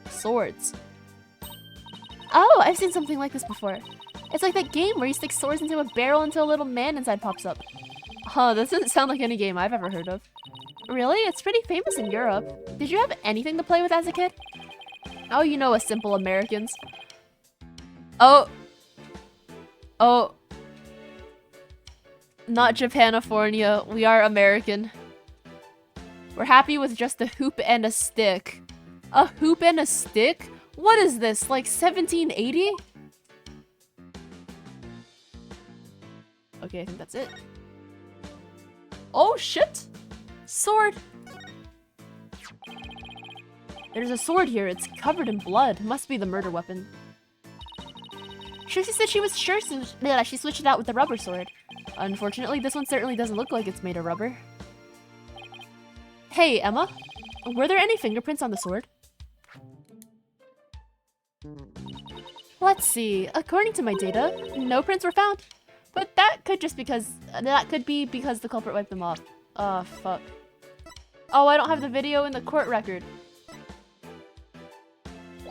Swords. Oh, I've seen something like this before. It's like that game where you stick swords into a barrel until a little man inside pops up. Huh, this doesn't sound like any game I've ever heard of. Really? It's pretty famous in Europe. Did you have anything to play with as a kid? Oh, you know us simple Americans. Oh. Not Japanifornia. We are American. We're happy with just a hoop and a stick. A hoop and a stick? What is this, like 1780? Okay, I think that's it. Oh, shit! Sword! There's a sword here. It's covered in blood. Must be the murder weapon. Trucy said she was sure that she switched it out with the rubber sword. Unfortunately, this one certainly doesn't look like it's made of rubber. Hey, Emma. Were there any fingerprints on the sword? Let's see. According to my data, no prints were found. But that could be because the culprit wiped them off. Oh, fuck. Oh, I don't have the video in the court record.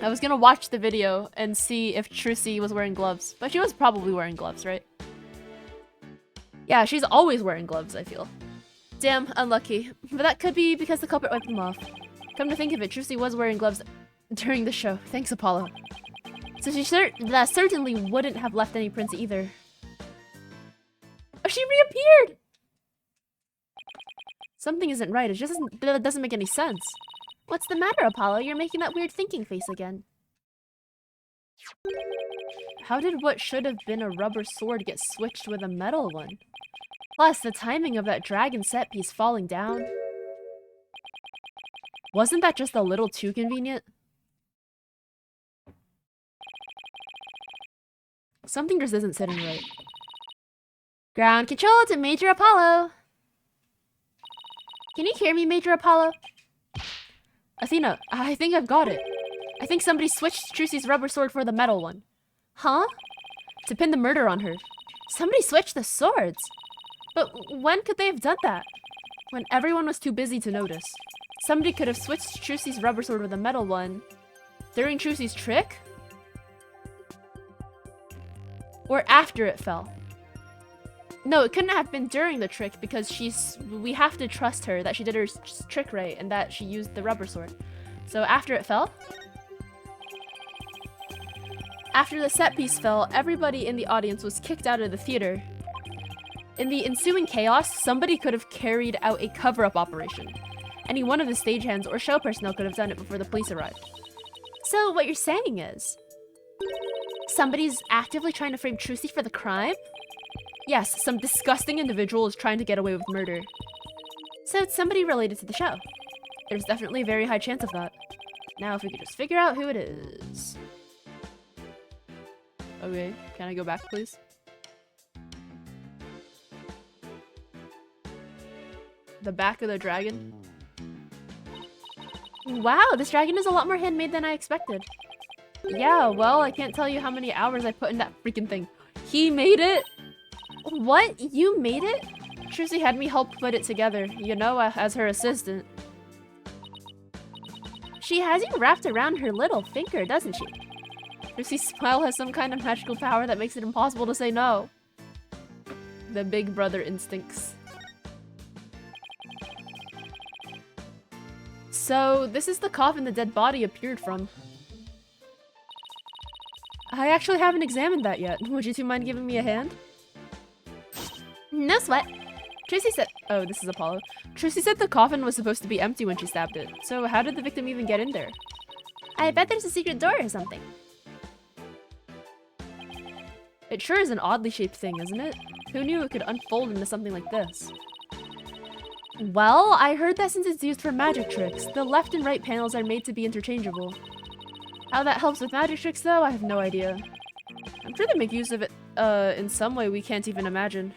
I was gonna watch the video and see if Trucy was wearing gloves. But she was probably wearing gloves, right? Yeah, she's always wearing gloves, I feel. Damn, unlucky. But that could be because the culprit wiped them off. Come to think of it, Trucy was wearing gloves during the show. Thanks, Apollo. So she certainly wouldn't have left any prints either. Oh, she reappeared! Something isn't right. It just doesn't make any sense. What's the matter, Apollo? You're making that weird thinking face again. How did what should have been a rubber sword get switched with a metal one? Plus, the timing of that dragon set piece falling down. Wasn't that just a little too convenient? Something just isn't sitting right. Ground control to Major Apollo! Can you hear me, Major Apollo? Athena, I think I've got it. I think somebody switched Trucy's rubber sword for the metal one. Huh? To pin the murder on her. Somebody switched the swords. But when could they have done that? When everyone was too busy to notice. Somebody could have switched Trucy's rubber sword with a metal one during Trucy's trick? Or after it fell? No, it couldn't have been during the trick because we have to trust her that she did her trick right and that she used the rubber sword. So after it fell? After the set piece fell, everybody in the audience was kicked out of the theater. In the ensuing chaos, somebody could have carried out a cover-up operation. Any one of the stagehands or show personnel could have done it before the police arrived. So what you're saying is, somebody's actively trying to frame Trucy for the crime? Yes, some disgusting individual is trying to get away with murder. So it's somebody related to the show. There's definitely a very high chance of that. Now if we could just figure out who it is. Okay, can I go back, please? The back of the dragon? Wow, this dragon is a lot more handmade than I expected. Yeah, well, I can't tell you how many hours I put in that freaking thing. He made it! What? You made it? Trucy had me help put it together, you know, as her assistant. She has you wrapped around her little finger, doesn't she? Trucy's smile has some kind of magical power that makes it impossible to say no. The big brother instincts. So, this is the coffin the dead body appeared from. I actually haven't examined that yet. Would you two mind giving me a hand? No sweat. Trucy said— oh, this is Apollo. Trucy said the coffin was supposed to be empty when she stabbed it. So how did the victim even get in there? I bet there's a secret door or something. It sure is an oddly shaped thing, isn't it? Who knew it could unfold into something like this? Well, I heard that since it's used for magic tricks, the left and right panels are made to be interchangeable. How that helps with magic tricks, though, I have no idea. I'm sure they make use of it, in some way we can't even imagine.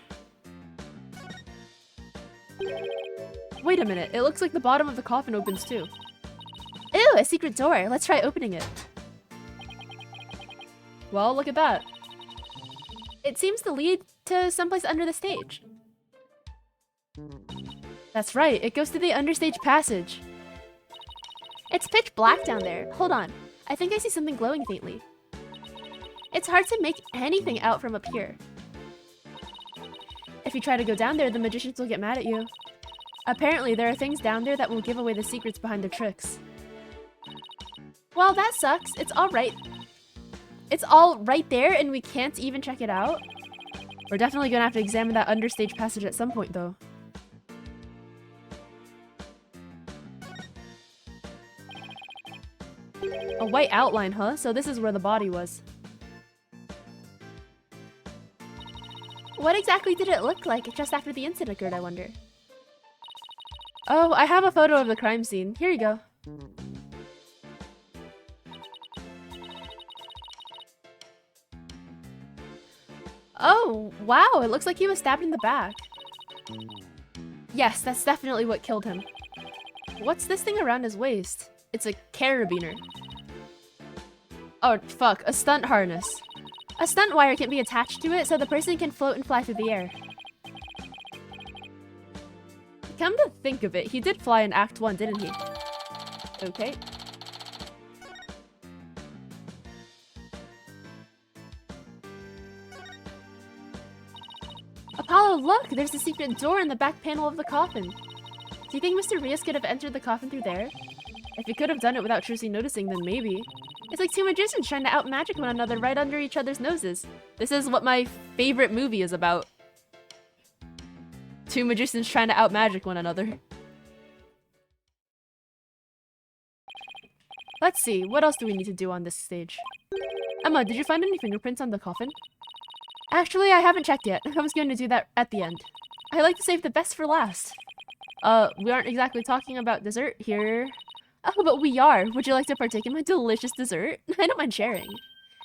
Wait a minute, it looks like the bottom of the coffin opens too. Ew, a secret door. Let's try opening it. Well, look at that. It seems to lead to someplace under the stage. That's right, it goes to the understage passage. It's pitch black down there. Hold on. I think I see something glowing faintly. It's hard to make anything out from up here. If you try to go down there, the magicians will get mad at you. Apparently, there are things down there that will give away the secrets behind their tricks. Well, that sucks. It's all right. It's all right there and we can't even check it out? We're definitely gonna have to examine that understage passage at some point, though. A white outline, huh? So this is where the body was. What exactly did it look like just after the incident occurred, I wonder? Oh, I have a photo of the crime scene. Here you go. Oh, wow, it looks like he was stabbed in the back. Yes, that's definitely what killed him. What's this thing around his waist? It's a carabiner. Oh, fuck, a stunt harness. A stunt wire can be attached to it so the person can float and fly through the air. Come to think of it, he did fly in Act 1, didn't he? Okay. Apollo, look! There's a secret door in the back panel of the coffin. Do you think Mr. Rias could have entered the coffin through there? If he could have done it without Trucy noticing, then maybe. It's like two magicians trying to out-magic one another right under each other's noses. This is what my favorite movie is about. Two magicians trying to out-magic one another. Let's see, what else do we need to do on this stage? Emma, did you find any fingerprints on the coffin? Actually, I haven't checked yet. I was going to do that at the end. I like to save the best for last. We aren't exactly talking about dessert here. Oh, but we are. Would you like to partake in my delicious dessert? I don't mind sharing.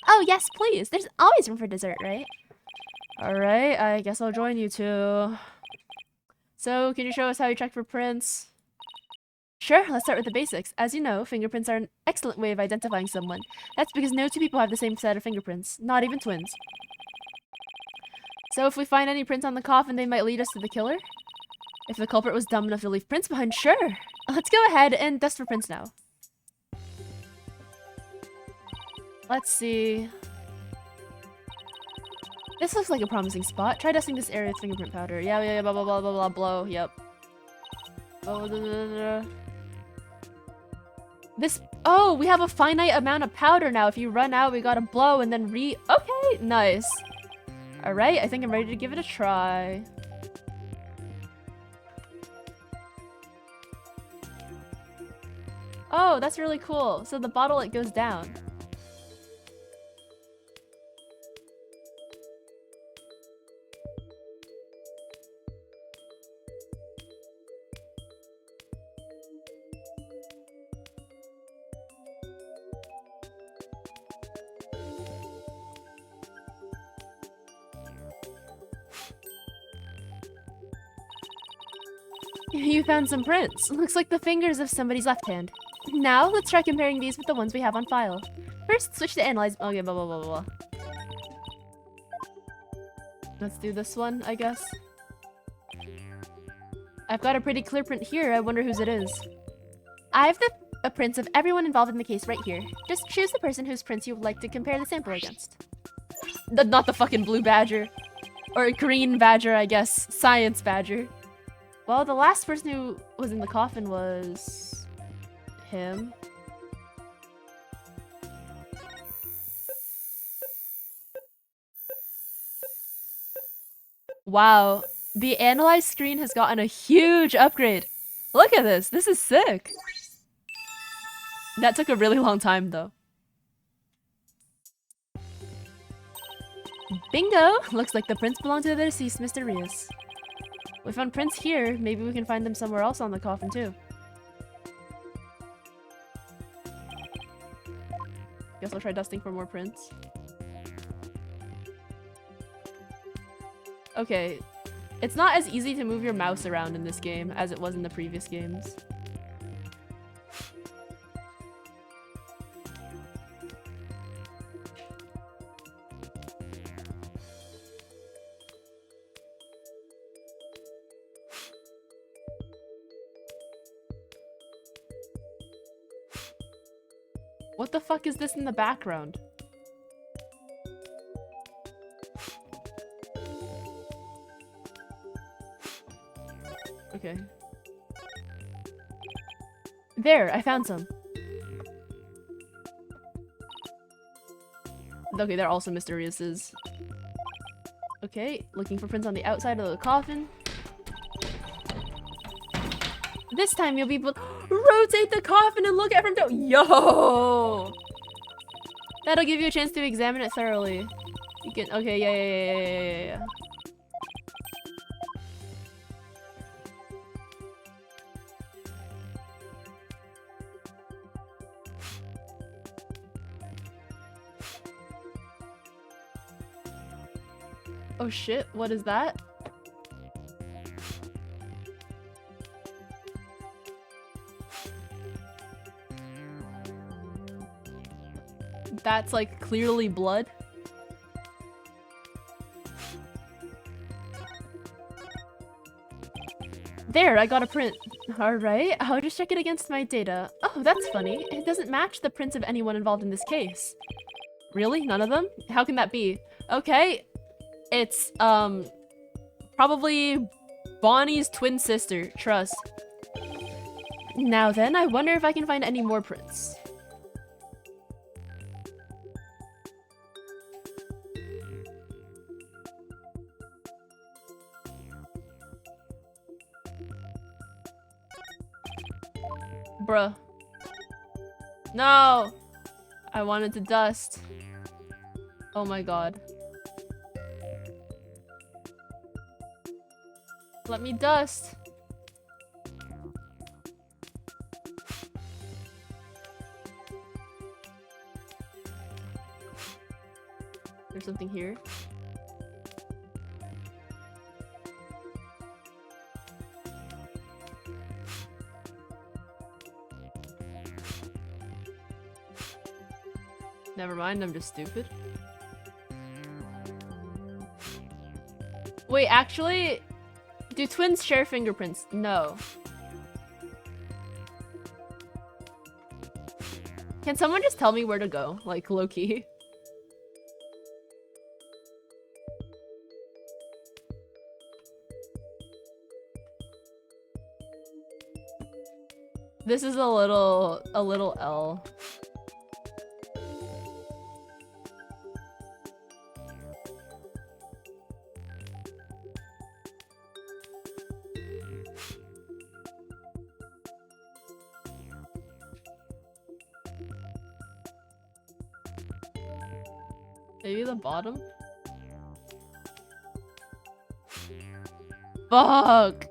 Oh, yes, please. There's always room for dessert, right? Alright, I guess I'll join you two. So, can you show us how you check for prints? Sure, let's start with the basics. As you know, fingerprints are an excellent way of identifying someone. That's because no two people have the same set of fingerprints, not even twins. So if we find any prints on the coffin, they might lead us to the killer? If the culprit was dumb enough to leave prints behind, sure. Let's go ahead and dust for prints now. Let's see. This looks like a promising spot. Try dusting this area with fingerprint powder. Yeah, blah, blah, blah, blah, blah, blow. Yep. Blah, blah, blah, blah, blah. This... Oh, we have a finite amount of powder now. If you run out, we gotta blow and then Okay, nice. Alright, I think I'm ready to give it a try. Oh, that's really cool. So the bottle, it goes down. You found some prints. Looks like the fingers of somebody's left hand. Now, let's try comparing these with the ones we have on file. First, switch to analyze. Okay, blah, blah, blah, blah. Let's do this one, I guess. I've got a pretty clear print here. I wonder whose it is. I have the prints of everyone involved in the case right here. Just choose the person whose prints you would like to compare the sample against. Not the fucking blue badger. Or green badger, I guess. Science badger. Well, the last person who was in the coffin was... him. Wow. The analyze screen has gotten a huge upgrade. Look at this. This is sick. That took a really long time, though. Bingo! Looks like the prints belong to the deceased Mr. Rios. We found prints here. Maybe we can find them somewhere else on the coffin, too. Guess I'll try dusting for more prints. Okay. It's not as easy to move your mouse around in this game as it was in the previous games. What the fuck is this in the background? Okay. There, I found some. Okay, they're also Mysteriouses. Okay, looking for prints on the outside of the coffin. This time you'll be able to rotate the coffin and look at it from down. Yo! That'll give you a chance to examine it thoroughly. You can. Okay, yeah. Oh shit, what is that? That's like clearly blood. There, I got a print. Alright, I'll just check it against my data. Oh, that's funny. It doesn't match the prints of anyone involved in this case. Really? None of them? How can that be? Okay. It's, probably Bonnie's twin sister. Trust. Now then, I wonder if I can find any more prints. Bruh. No! I wanted to dust. Oh my god. Let me dust. There's something here. Never mind, I'm just stupid. Wait, actually, do twins share fingerprints? No. Can someone just tell me where to go? Like, low-key. This is a little L. Maybe the bottom? Fuck!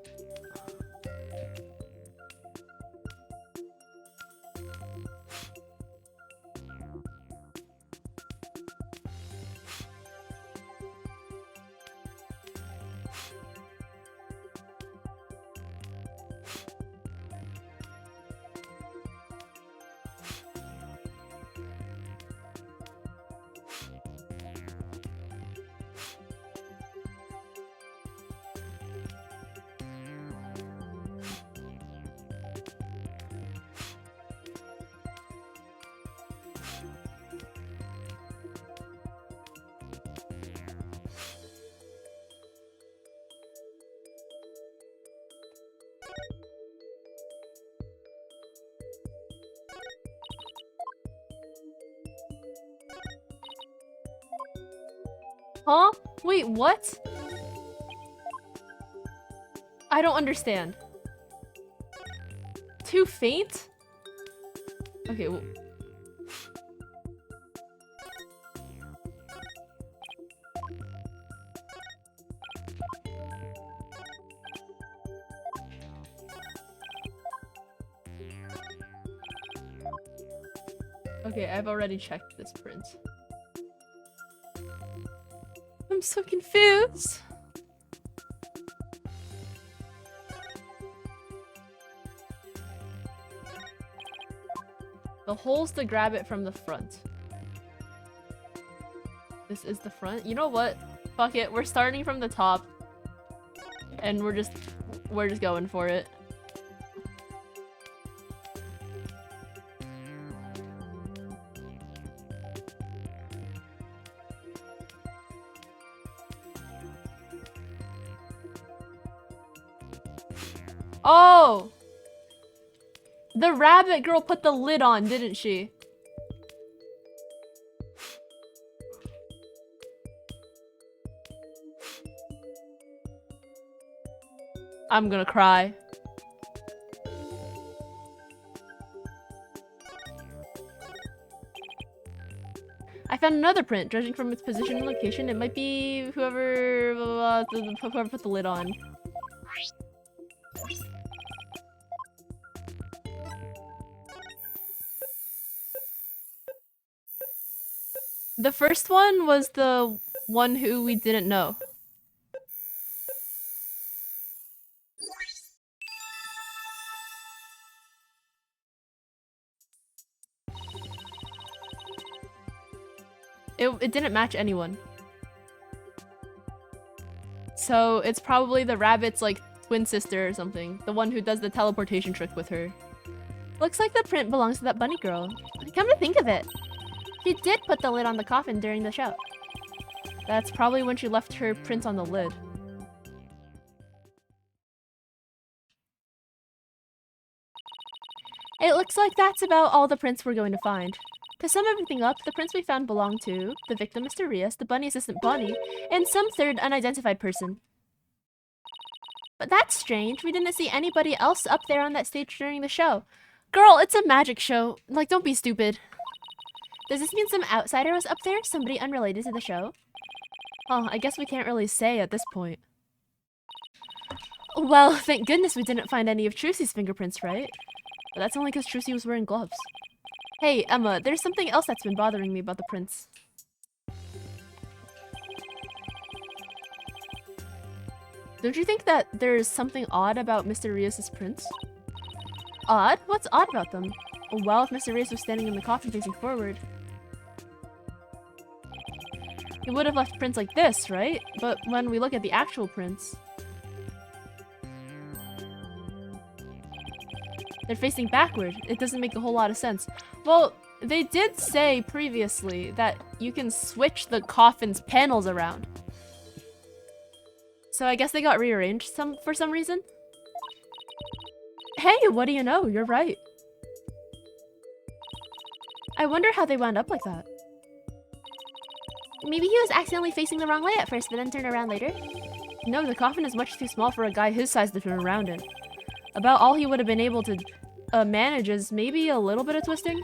Huh? Wait, what? I don't understand. Too faint? Okay, well... Okay, I've already checked this print. I'm so confused. The hole's to grab it from the front. This is the front. You know what? Fuck it. We're starting from the top. And we're just going for it. Oh! The rabbit girl put the lid on, didn't she? I'm gonna cry. I found another print. Judging from its position and location, it might be whoever put the lid on. The first one was the one who we didn't know. It didn't match anyone. So it's probably the rabbit's like twin sister or something. The one who does the teleportation trick with her. Looks like the print belongs to that bunny girl. Come to think of it, she did put the lid on the coffin during the show. That's probably when she left her print on the lid. It looks like that's about all the prints we're going to find. To sum everything up, the prints we found belong to the victim, Mr. Rias, the bunny assistant Bonnie, and some third unidentified person. But that's strange. We didn't see anybody else up there on that stage during the show. Girl, it's a magic show. Like, don't be stupid. Does this mean some outsider was up there? Somebody unrelated to the show? Oh, I guess we can't really say at this point. Well, thank goodness we didn't find any of Trucy's fingerprints, right? But that's only because Trucy was wearing gloves. Hey, Emma, there's something else that's been bothering me about the prints. Don't you think that there's something odd about Mr. Rias' prints? Odd? What's odd about them? Well, if Mr. Rias was standing in the coffin facing forward. He would have left prints like this, right? But when we look at the actual prints, they're facing backward. It doesn't make a whole lot of sense. Well, they did say previously that you can switch the coffin's panels around. So I guess they got rearranged for some reason. Hey, what do you know? You're right. I wonder how they wound up like that. Maybe he was accidentally facing the wrong way at first, but then turned around later? No, the coffin is much too small for a guy his size to turn around in. About all he would have been able to manage is maybe a little bit of twisting.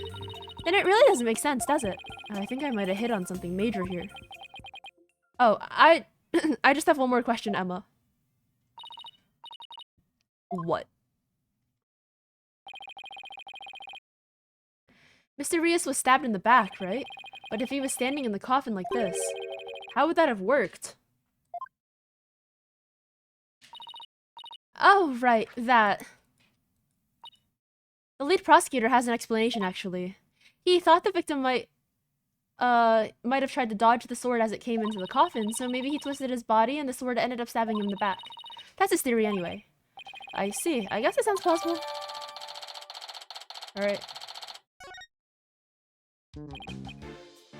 Then it really doesn't make sense, does it? I think I might have hit on something major here. Oh, I just have one more question, Emma. What? Mr. Rias was stabbed in the back, right? But if he was standing in the coffin like this, how would that have worked? Oh, right, that. The lead prosecutor has an explanation, actually. He thought the victim might have tried to dodge the sword as it came into the coffin, so maybe he twisted his body and the sword ended up stabbing him in the back. That's his theory anyway. I see. I guess it sounds plausible. Alright.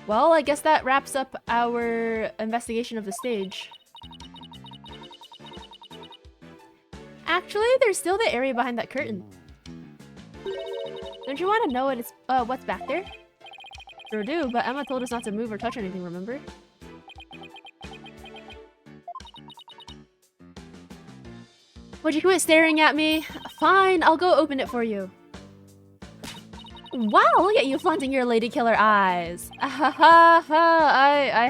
Well, I guess that wraps up our investigation of the stage. Actually, there's still the area behind that curtain. Don't you want to know what's back there? Sure do, but Emma told us not to move or touch anything, remember? Would you quit staring at me? Fine, I'll go open it for you. Wow, look at you flaunting your lady killer eyes. I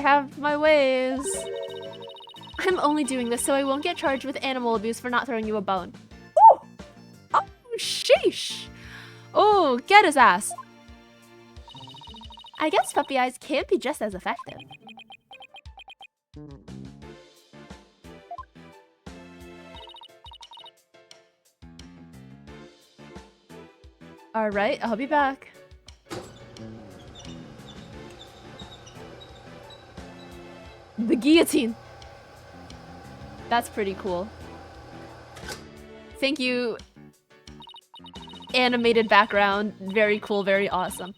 have my ways. I'm only doing this so I won't get charged with animal abuse for not throwing you a bone. Ooh! Oh, sheesh! Oh, get his ass. I guess puppy eyes can't be just as effective. Alright, I'll be back. The guillotine! That's pretty cool. Thank you. Animated background. Very cool, very awesome.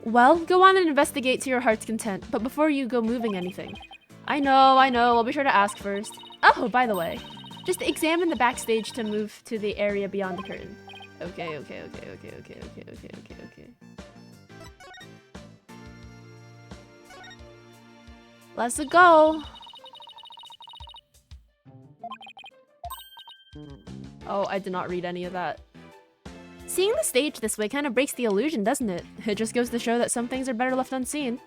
Well, go on and investigate to your heart's content, but before you go moving anything. I know, I'll be sure to ask first. Oh, by the way, just examine the backstage to move to the area beyond the curtain. Okay. Let's go. Oh, I did not read any of that. Seeing the stage this way kind of breaks the illusion, doesn't it? It just goes to show that some things are better left unseen.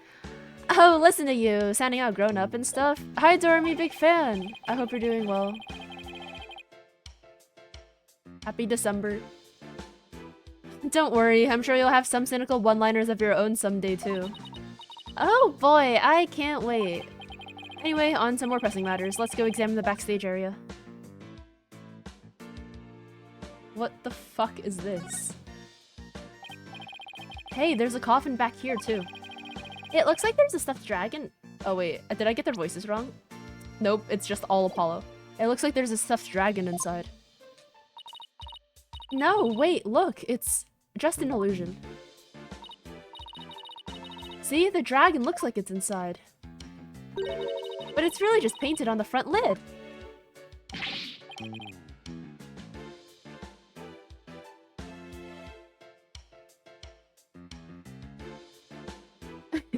Oh, listen to you, sounding all grown up and stuff. Hi, Dormy, big fan. I hope you're doing well. Happy December. Don't worry, I'm sure you'll have some cynical one-liners of your own someday too. Oh boy, I can't wait. Anyway, on to more pressing matters. Let's go examine the backstage area. What the fuck is this? Hey, there's a coffin back here too. It looks like there's a stuffed dragon. Oh wait, did I get their voices wrong? Nope, it's just all Apollo. It looks like there's a stuffed dragon inside. No, wait, look, it's just an illusion. See, the dragon looks like it's inside. But it's really just painted on the front lid.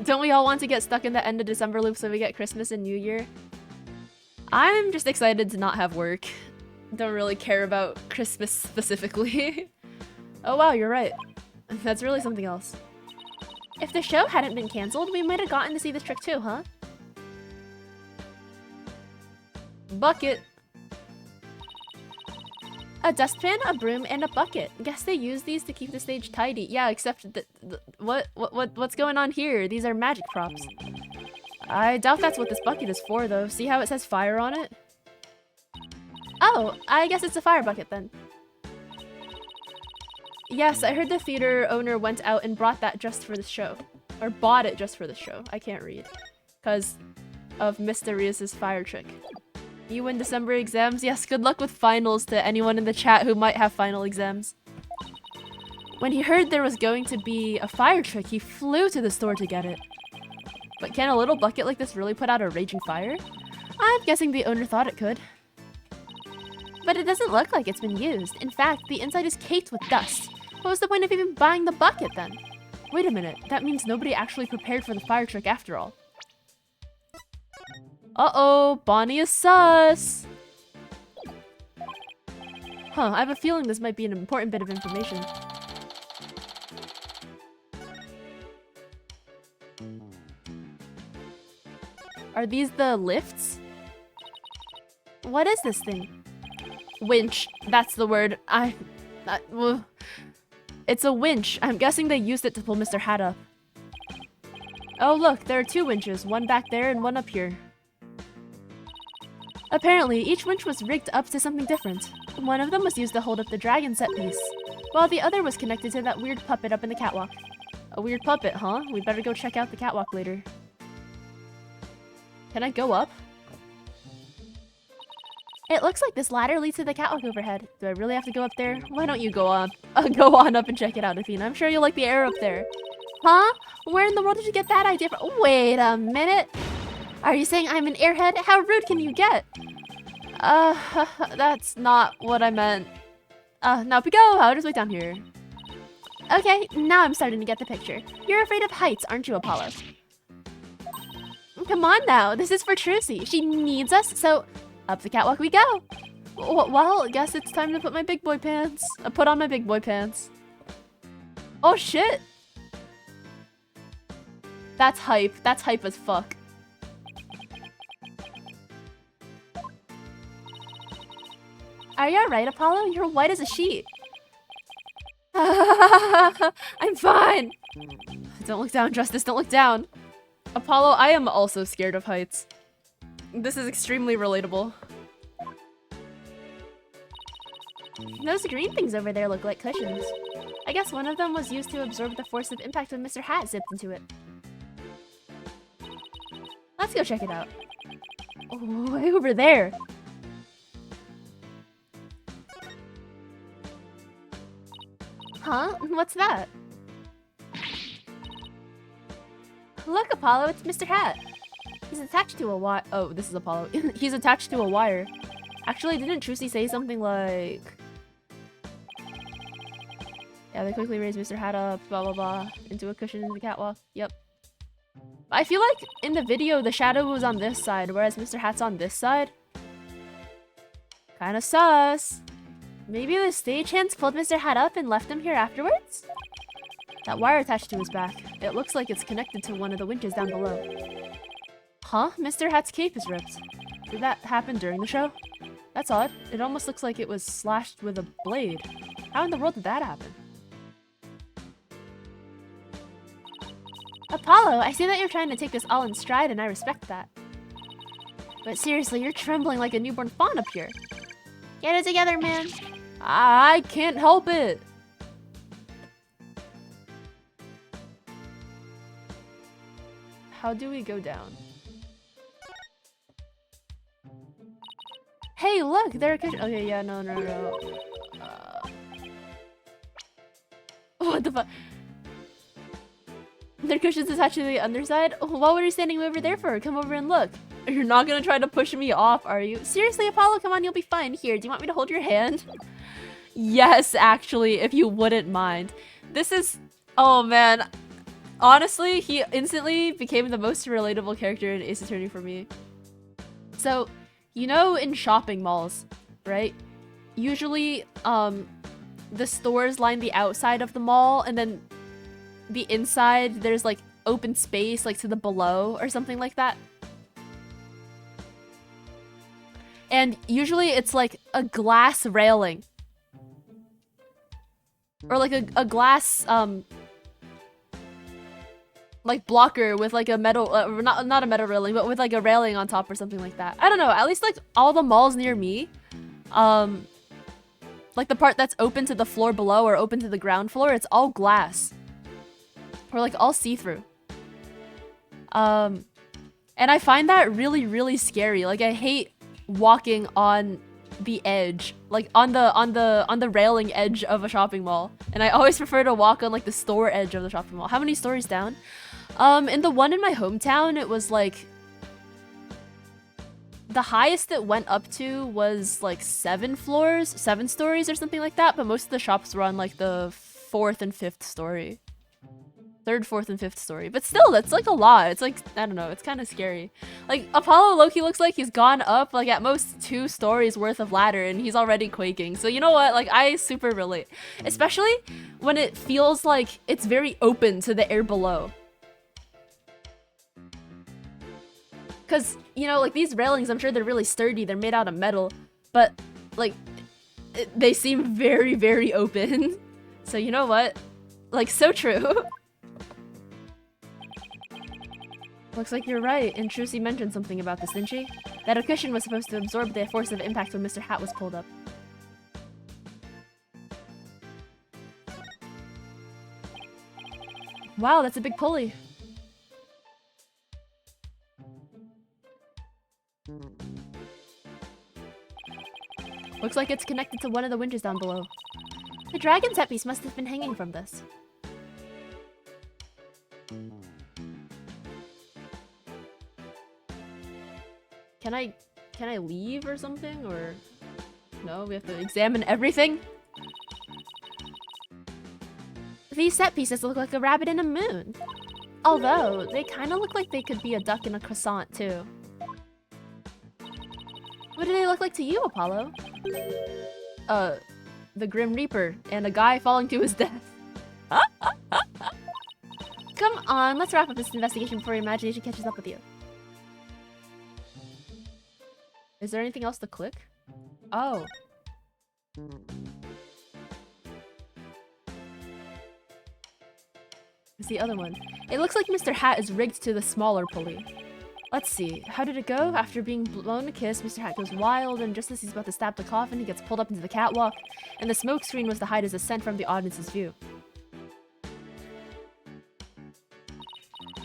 Don't we all want to get stuck in the end of December loop so we get Christmas and New Year? I'm just excited to not have work. Don't really care about Christmas specifically. Oh wow, you're right. That's really something else. If the show hadn't been cancelled, we might have gotten to see this trick too, huh? Bucket. A dustpan, a broom, and a bucket. Guess they use these to keep the stage tidy. Yeah, except what's going on here? These are magic props. I doubt that's what this bucket is for though. See how it says fire on it? Oh, I guess it's a fire bucket then. Yes, I heard the theater owner went out and brought that just for the show. Or bought it just for the show. I can't read. Because of Mysterious' fire trick. You win December exams? Yes, good luck with finals to anyone in the chat who might have final exams. When he heard there was going to be a fire trick, he flew to the store to get it. But can a little bucket like this really put out a raging fire? I'm guessing the owner thought it could. But it doesn't look like it's been used. In fact, the inside is caked with dust. What was the point of even buying the bucket then? Wait a minute, that means nobody actually prepared for the fire trick after all. Uh-oh, Bonnie is sus! Huh, I have a feeling this might be an important bit of information. Are these the lifts? What is this thing? Winch. That's the word. It's a winch. I'm guessing they used it to pull Mr. Hat up. Oh look, there are 2 winches. One back there and one up here. Apparently, each winch was rigged up to something different. One of them was used to hold up the dragon set piece, while the other was connected to that weird puppet up in the catwalk. A weird puppet, huh? We better go check out the catwalk later. Can I go up? It looks like this ladder leads to the catwalk overhead. Do I really have to go up there? Why don't you go on? Go on up and check it out, Athena. I'm sure you'll like the air up there. Huh? Where in the world did you get that idea from? Wait a minute. Are you saying I'm an airhead? How rude can you get? That's not what I meant. Now we go. How does way down here? Okay, now I'm starting to get the picture. You're afraid of heights, aren't you, Apollo? Come on now, this is for Trucy. She needs us, so up the catwalk we go. Well, I guess it's time to put my big boy pants. Put on my big boy pants. Oh shit! That's hype. That's hype as fuck. Are you alright, Apollo? You're white as a sheet. I'm fine! Don't look down, Justice. Don't look down. Apollo, I am also scared of heights. This is extremely relatable. Those green things over there look like cushions. I guess one of them was used to absorb the force of impact when Mr. Hat zipped into it. Let's go check it out. Oh, way over there. Huh? What's that? Look, Apollo, it's Mr. Hat. He's attached to a wire. Oh, this is Apollo. He's attached to a wire. Actually, didn't Trucy say something like... Yeah, they quickly raised Mr. Hat up, blah blah blah, into a cushion in the catwalk. Yep. I feel like in the video, the shadow was on this side, whereas Mr. Hat's on this side. Kinda sus. Maybe the stagehands pulled Mr. Hat up and left him here afterwards? That wire attached to his back. It looks like it's connected to one of the winches down below. Huh? Mr. Hat's cape is ripped. Did that happen during the show? That's odd. It almost looks like it was slashed with a blade. How in the world did that happen? Apollo, I see that you're trying to take this all in stride, and I respect that. But seriously, you're trembling like a newborn fawn up here. Get it together, man. I can't help it. How do we go down? Hey, look, there are cushions. Okay, yeah, no. What the fuck? There are cushions attached to the underside? What were you standing over there for? Come over and look. You're not gonna try to push me off, are you? Seriously, Apollo, come on, you'll be fine. Here, do you want me to hold your hand? Yes, actually, if you wouldn't mind. This is... Oh, man. Honestly, he instantly became the most relatable character in Ace Attorney for me. So, you know in shopping malls, right? Usually, the stores line the outside of the mall, and then the inside, there's like open space, like to the below or something like that. And usually it's like a glass railing. Or like a glass, like blocker with like a metal, not a metal railing, but with like a railing on top or something like that. I don't know, at least like all the malls near me, like the part that's open to the floor below or open to the ground floor, it's all glass. Or like all see-through. And I find that really, really scary. Like I hate walking on the edge, like on the railing edge of a shopping mall. And I always prefer to walk on like the store edge of the shopping mall. How many stories down? In the one in my hometown, it was like the highest it went up to was like 7 stories or something like that, but most of the shops were on like the 4th and 5th story. 3rd, 4th, and 5th story. But still, that's like a lot. It's like, I don't know, it's kind of scary. Like, Apollo Loki looks like he's gone up like at most 2 stories worth of ladder and he's already quaking. So you know what? Like, I super relate. Especially when it feels like it's very open to the air below. Because, you know, like these railings, I'm sure they're really sturdy. They're made out of metal. But, like, they seem very, very open. So you know what? Like, so true. Looks like you're right, and Trucy mentioned something about this, didn't she? That a cushion was supposed to absorb the force of impact when Mr. Hat was pulled up. Wow, that's a big pulley. Looks like it's connected to one of the winches down below. The dragon's headpiece must have been hanging from this. Can I leave or something? Or no, we have to examine everything? These set pieces look like a rabbit and a moon. Although, they kind of look like they could be a duck and a croissant, too. What do they look like to you, Apollo? The Grim Reaper and a guy falling to his death. Come on, let's wrap up this investigation before your imagination catches up with you. Is there anything else to click? Oh. It's the other one. It looks like Mr. Hat is rigged to the smaller pulley. Let's see. How did it go? After being blown a kiss, Mr. Hat goes wild, and just as he's about to stab the coffin, he gets pulled up into the catwalk, and the smoke screen was to hide his ascent from the audience's view.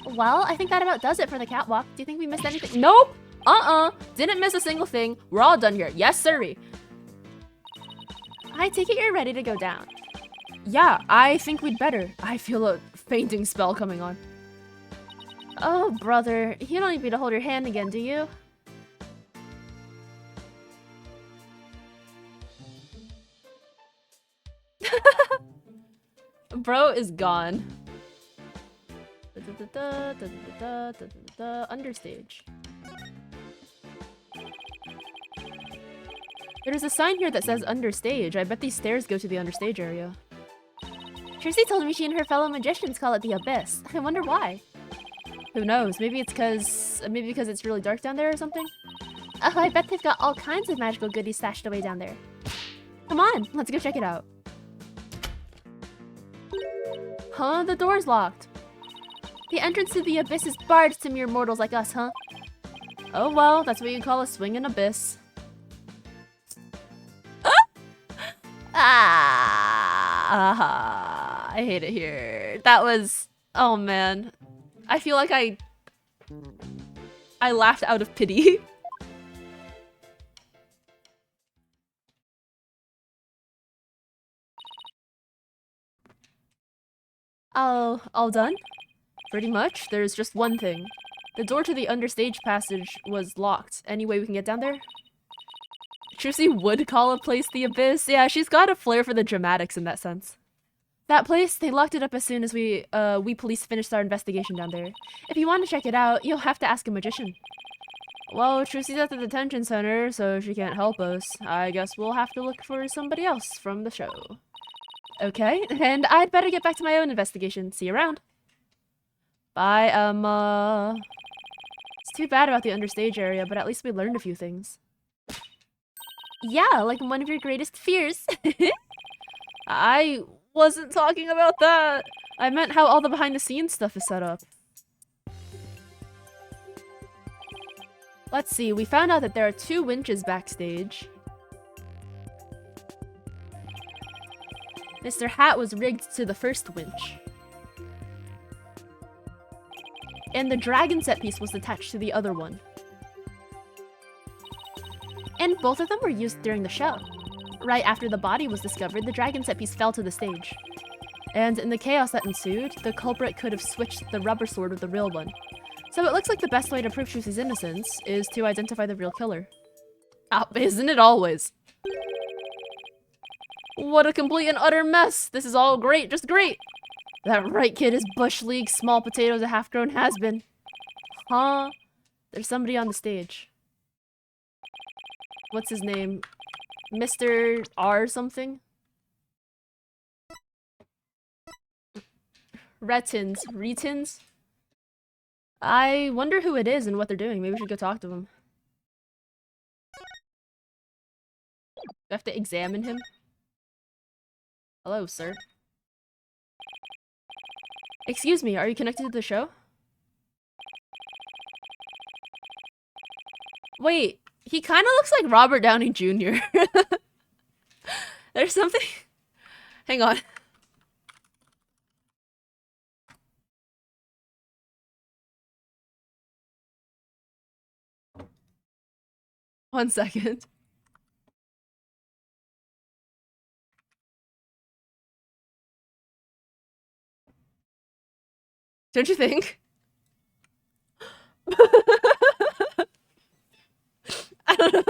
Well, I think that about does it for the catwalk. Do you think we missed anything? Nope! Didn't miss a single thing. We're all done here. Yes, sirree. I take it you're ready to go down. Yeah, I think we'd better. I feel a fainting spell coming on. Oh, brother. You don't need me to hold your hand again, do you? Bro is gone. Understage. There's a sign here that says understage. I bet these stairs go to the understage area. Trixie told me she and her fellow magicians call it the abyss. I wonder why. Who knows? Maybe it's because it's really dark down there or something? Oh, I bet they've got all kinds of magical goodies stashed away down there. Come on, let's go check it out. Huh? The door's locked. The entrance to the abyss is barred to mere mortals like us, huh? Oh well, that's what you call a swinging abyss. I hate it here. That was... Oh man. I feel like I laughed out of pity. All done? Pretty much. There's just one thing. The door to the understage passage was locked. Any way we can get down there? Trucy would call a place the abyss. Yeah, she's got a flair for the dramatics in that sense. That place, they locked it up as soon as we police finished our investigation down there. If you want to check it out, you'll have to ask a magician. Well, Trucy's at the detention center, so she can't help us. I guess we'll have to look for somebody else from the show. Okay, and I'd better get back to my own investigation. See you around. Bye, Emma. It's too bad about the understage area, but at least we learned a few things. Yeah, like one of your greatest fears. I wasn't talking about that. I meant how all the behind-the-scenes stuff is set up. Let's see, we found out that there are 2 winches backstage. Mr. Hat was rigged to the first winch. and the dragon set piece was attached to the other one. And both of them were used during the show. Right after the body was discovered, the dragon set piece fell to the stage. And in the chaos that ensued, the culprit could have switched the rubber sword with the real one. So it looks like the best way to prove Shusi's innocence is to identify the real killer. Ah, isn't it always? What a complete and utter mess! This is all great, just great! That right kid is Bush League, small potatoes, a half-grown has-been. Huh? There's somebody on the stage. What's his name? Mr. R something? Retins? I wonder who it is and what they're doing. Maybe we should go talk to him. Do I have to examine him? Hello, sir. Excuse me, are you connected to the show? Wait, he kind of looks like Robert Downey Jr. There's something... Hang on. One second. Don't you think? I don't know.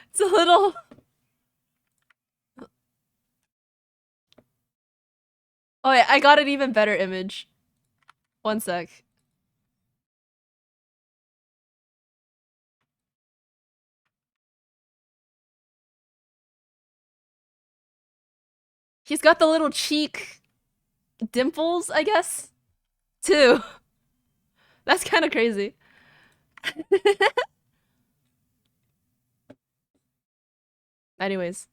It's a little... Oh yeah, I got an even better image. One sec. He's got the little cheek dimples, I guess, too. That's kind of crazy. Anyways.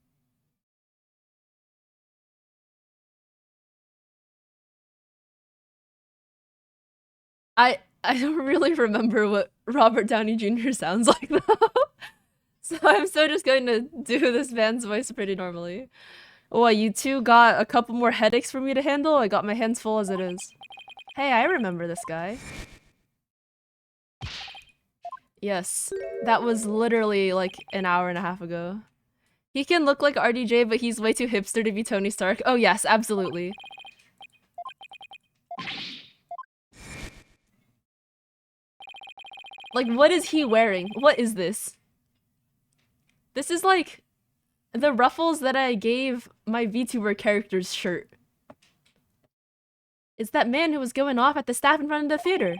I don't really remember what Robert Downey Jr. sounds like though. So I'm still just going to do this man's voice pretty normally. Oh, you two got a couple more headaches for me to handle? I got my hands full as it is. Hey, I remember this guy. Yes, that was literally like an hour and a half ago. He can look like RDJ, but he's way too hipster to be Tony Stark. Oh yes, absolutely. Like, what is he wearing? What is this? This is like the ruffles that I gave my VTuber character's shirt. It's that man who was going off at the staff in front of the theater.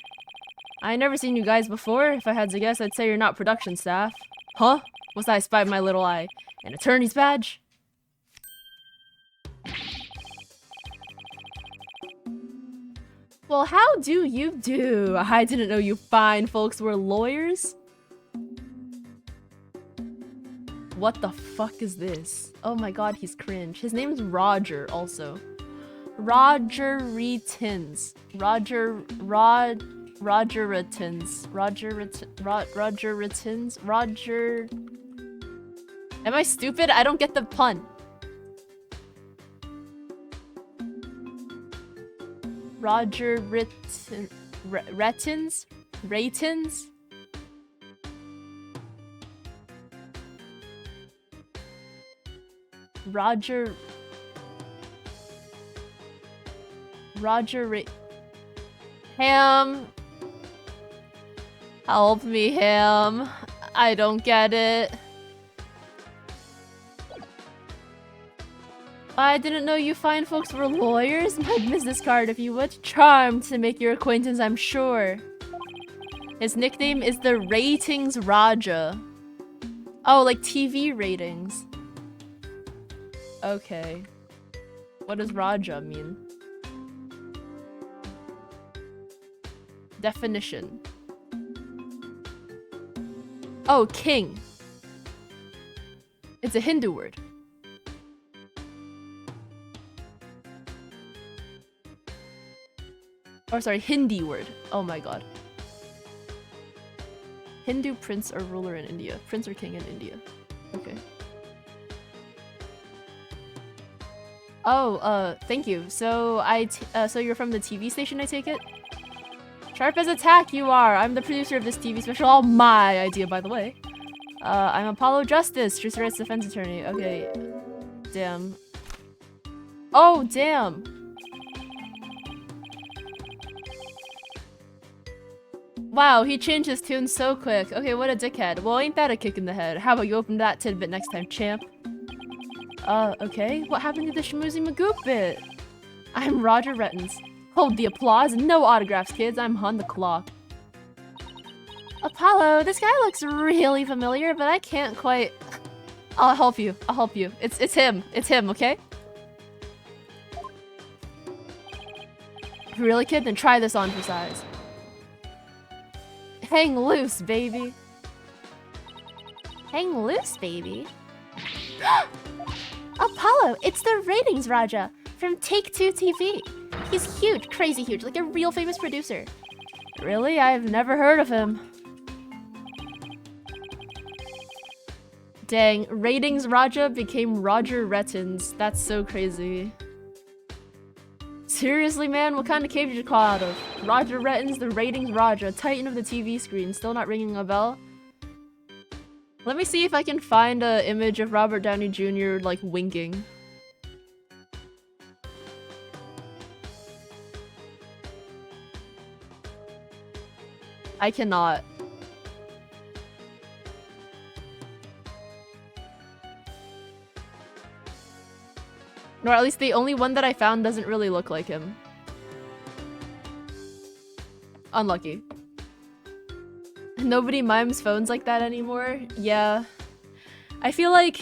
I never seen you guys before. If I had to guess, I'd say you're not production staff. Huh? Was I spied my little eye? An attorney's badge? Well, how do you do? I didn't know you fine folks were lawyers. What the fuck is this? Oh my god, he's cringe. His name's Roger, also. Roger Retins. Roger Retins. Roger Retins. Roger... Am I stupid? I don't get the pun. Roger Retins? Ratins? Roger Ham. Help me, Ham. I don't get it. I didn't know you fine folks were lawyers. My business card, if you would. Charmed to make your acquaintance, I'm sure. His nickname is the Ratings Raja. Oh, like TV ratings. Okay. What does Raja mean? Definition. Oh, king. It's a Hindu word. Or sorry, Hindi word. Oh my god. Hindu prince or ruler in India. Prince or king in India. Okay. Oh, thank you. So so you're from the TV station, I take it? Sharp as a tack, you are. I'm the producer of this TV special. All my idea, by the way. I'm Apollo Justice, Truth Rights defense attorney. Okay. Damn. Oh, damn. Wow, he changed his tune so quick. Okay, what a dickhead. Well, ain't that a kick in the head? How about you open that tidbit next time, champ? Okay. What happened to the Schmoozy Magoo bit? I'm Roger Rettens. Hold the applause. No autographs, kids. I'm Hun the Clock. Apollo, this guy looks really familiar, but I can't quite... I'll help you. I'll help you. It's him. It's him, okay? Really, kid? Then try this on for size. Hang loose, baby. Hang loose, baby. Apollo, it's the Ratings Raja from Take-Two TV. He's huge, crazy huge, like a real famous producer. Really? I've never heard of him. Dang, Ratings Raja became Roger Rettens. That's so crazy. Seriously, man? What kind of cave did you call out of? Roger Rettens, the Ratings Raja, Titan of the TV screen. Still not ringing a bell? Let me see if I can find an image of Robert Downey Jr. like winking. I cannot. Or at least the only one that I found doesn't really look like him. Unlucky. Nobody mimes phones like that anymore? Yeah. I feel like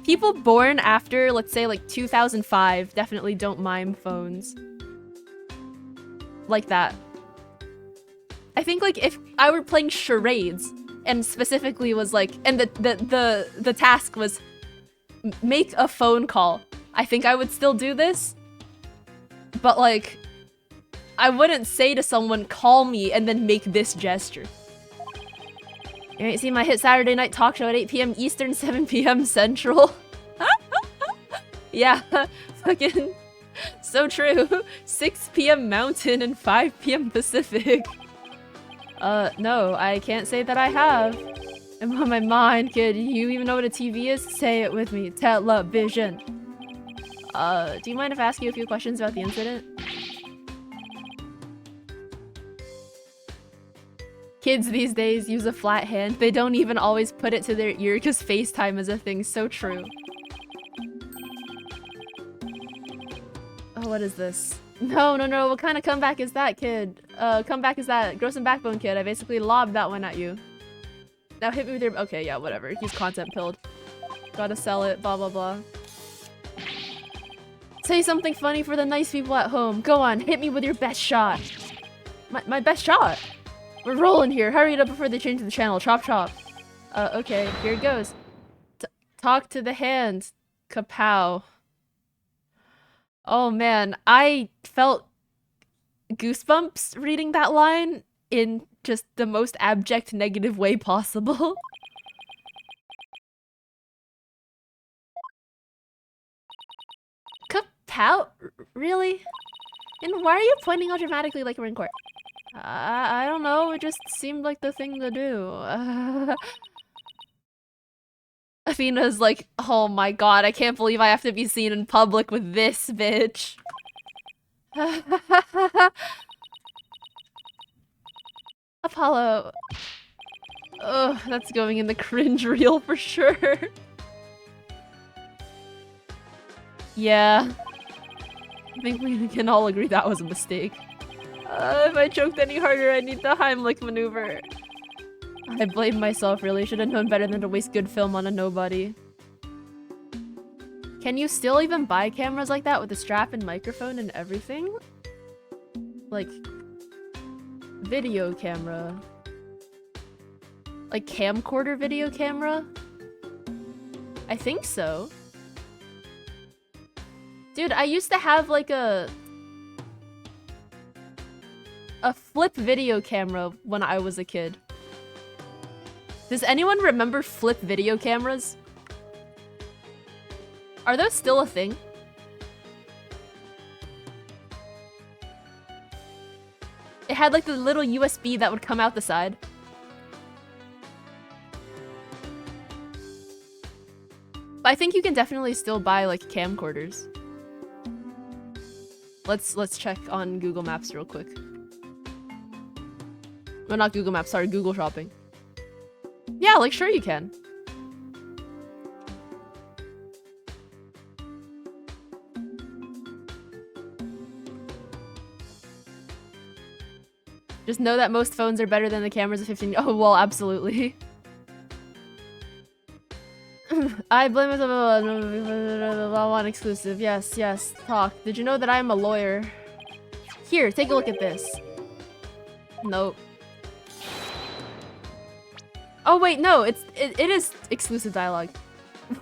people born after, let's say, like 2005 definitely don't mime phones. Like that. I think like if I were playing charades and specifically was like, and the task was make a phone call, I think I would still do this. But like, I wouldn't say to someone, call me, and then make this gesture. You ain't seen my hit Saturday night talk show at 8 p.m. Eastern, 7 p.m. Central. Yeah, fucking so true. 6 p.m. Mountain and 5 p.m. Pacific. No, I can't say that I have. I'm on my mind, kid. You even know what a TV is? Say it with me. Television. Do you mind if I ask you a few questions about the incident? Kids these days use a flat hand. They don't even always put it to their ear because FaceTime is a thing. So true. Oh, what is this? No. What kind of comeback is that, kid? Comeback is that? Grow some backbone, kid. I basically lobbed that one at you. Now hit me with your- okay, yeah, whatever. He's content pilled. Gotta sell it, blah blah blah. Say something funny for the nice people at home. Go on, hit me with your best shot. My best shot? We're rolling here. Hurry it up before they change the channel. Chop chop. Okay, here it goes. Talk to the hand. Kapow. Oh man, I felt goosebumps reading that line in just the most abject negative way possible. Kapow? Really? And why are you pointing all dramatically like we're in court? I don't know, it just seemed like the thing to do. Athena's like, oh my god, I can't believe I have to be seen in public with this bitch. Apollo. Ugh, that's going in the cringe reel for sure. Yeah. I think we can all agree that was a mistake. If I choked any harder, I need the Heimlich maneuver. I blame myself, really. Should have known better than to waste good film on a nobody. Can you still even buy cameras like that with a strap and microphone and everything? Like, video camera. Like camcorder video camera? I think so. Dude, I used to have like a flip video camera when I was a kid. Does anyone remember flip video cameras? Are those still a thing? had like the little USB that would come out the side. But I think you can definitely still buy like camcorders. Let's check on Google Maps real quick. Well, not Google Maps, sorry, Google Shopping. Yeah, like sure you can. Just know that most phones are better than the cameras of 15. Oh, well, absolutely. I blame it on one exclusive. Yes, yes. Talk. Did you know that I am a lawyer? Here, take a look at this. Nope. Oh wait, no, it is exclusive dialogue.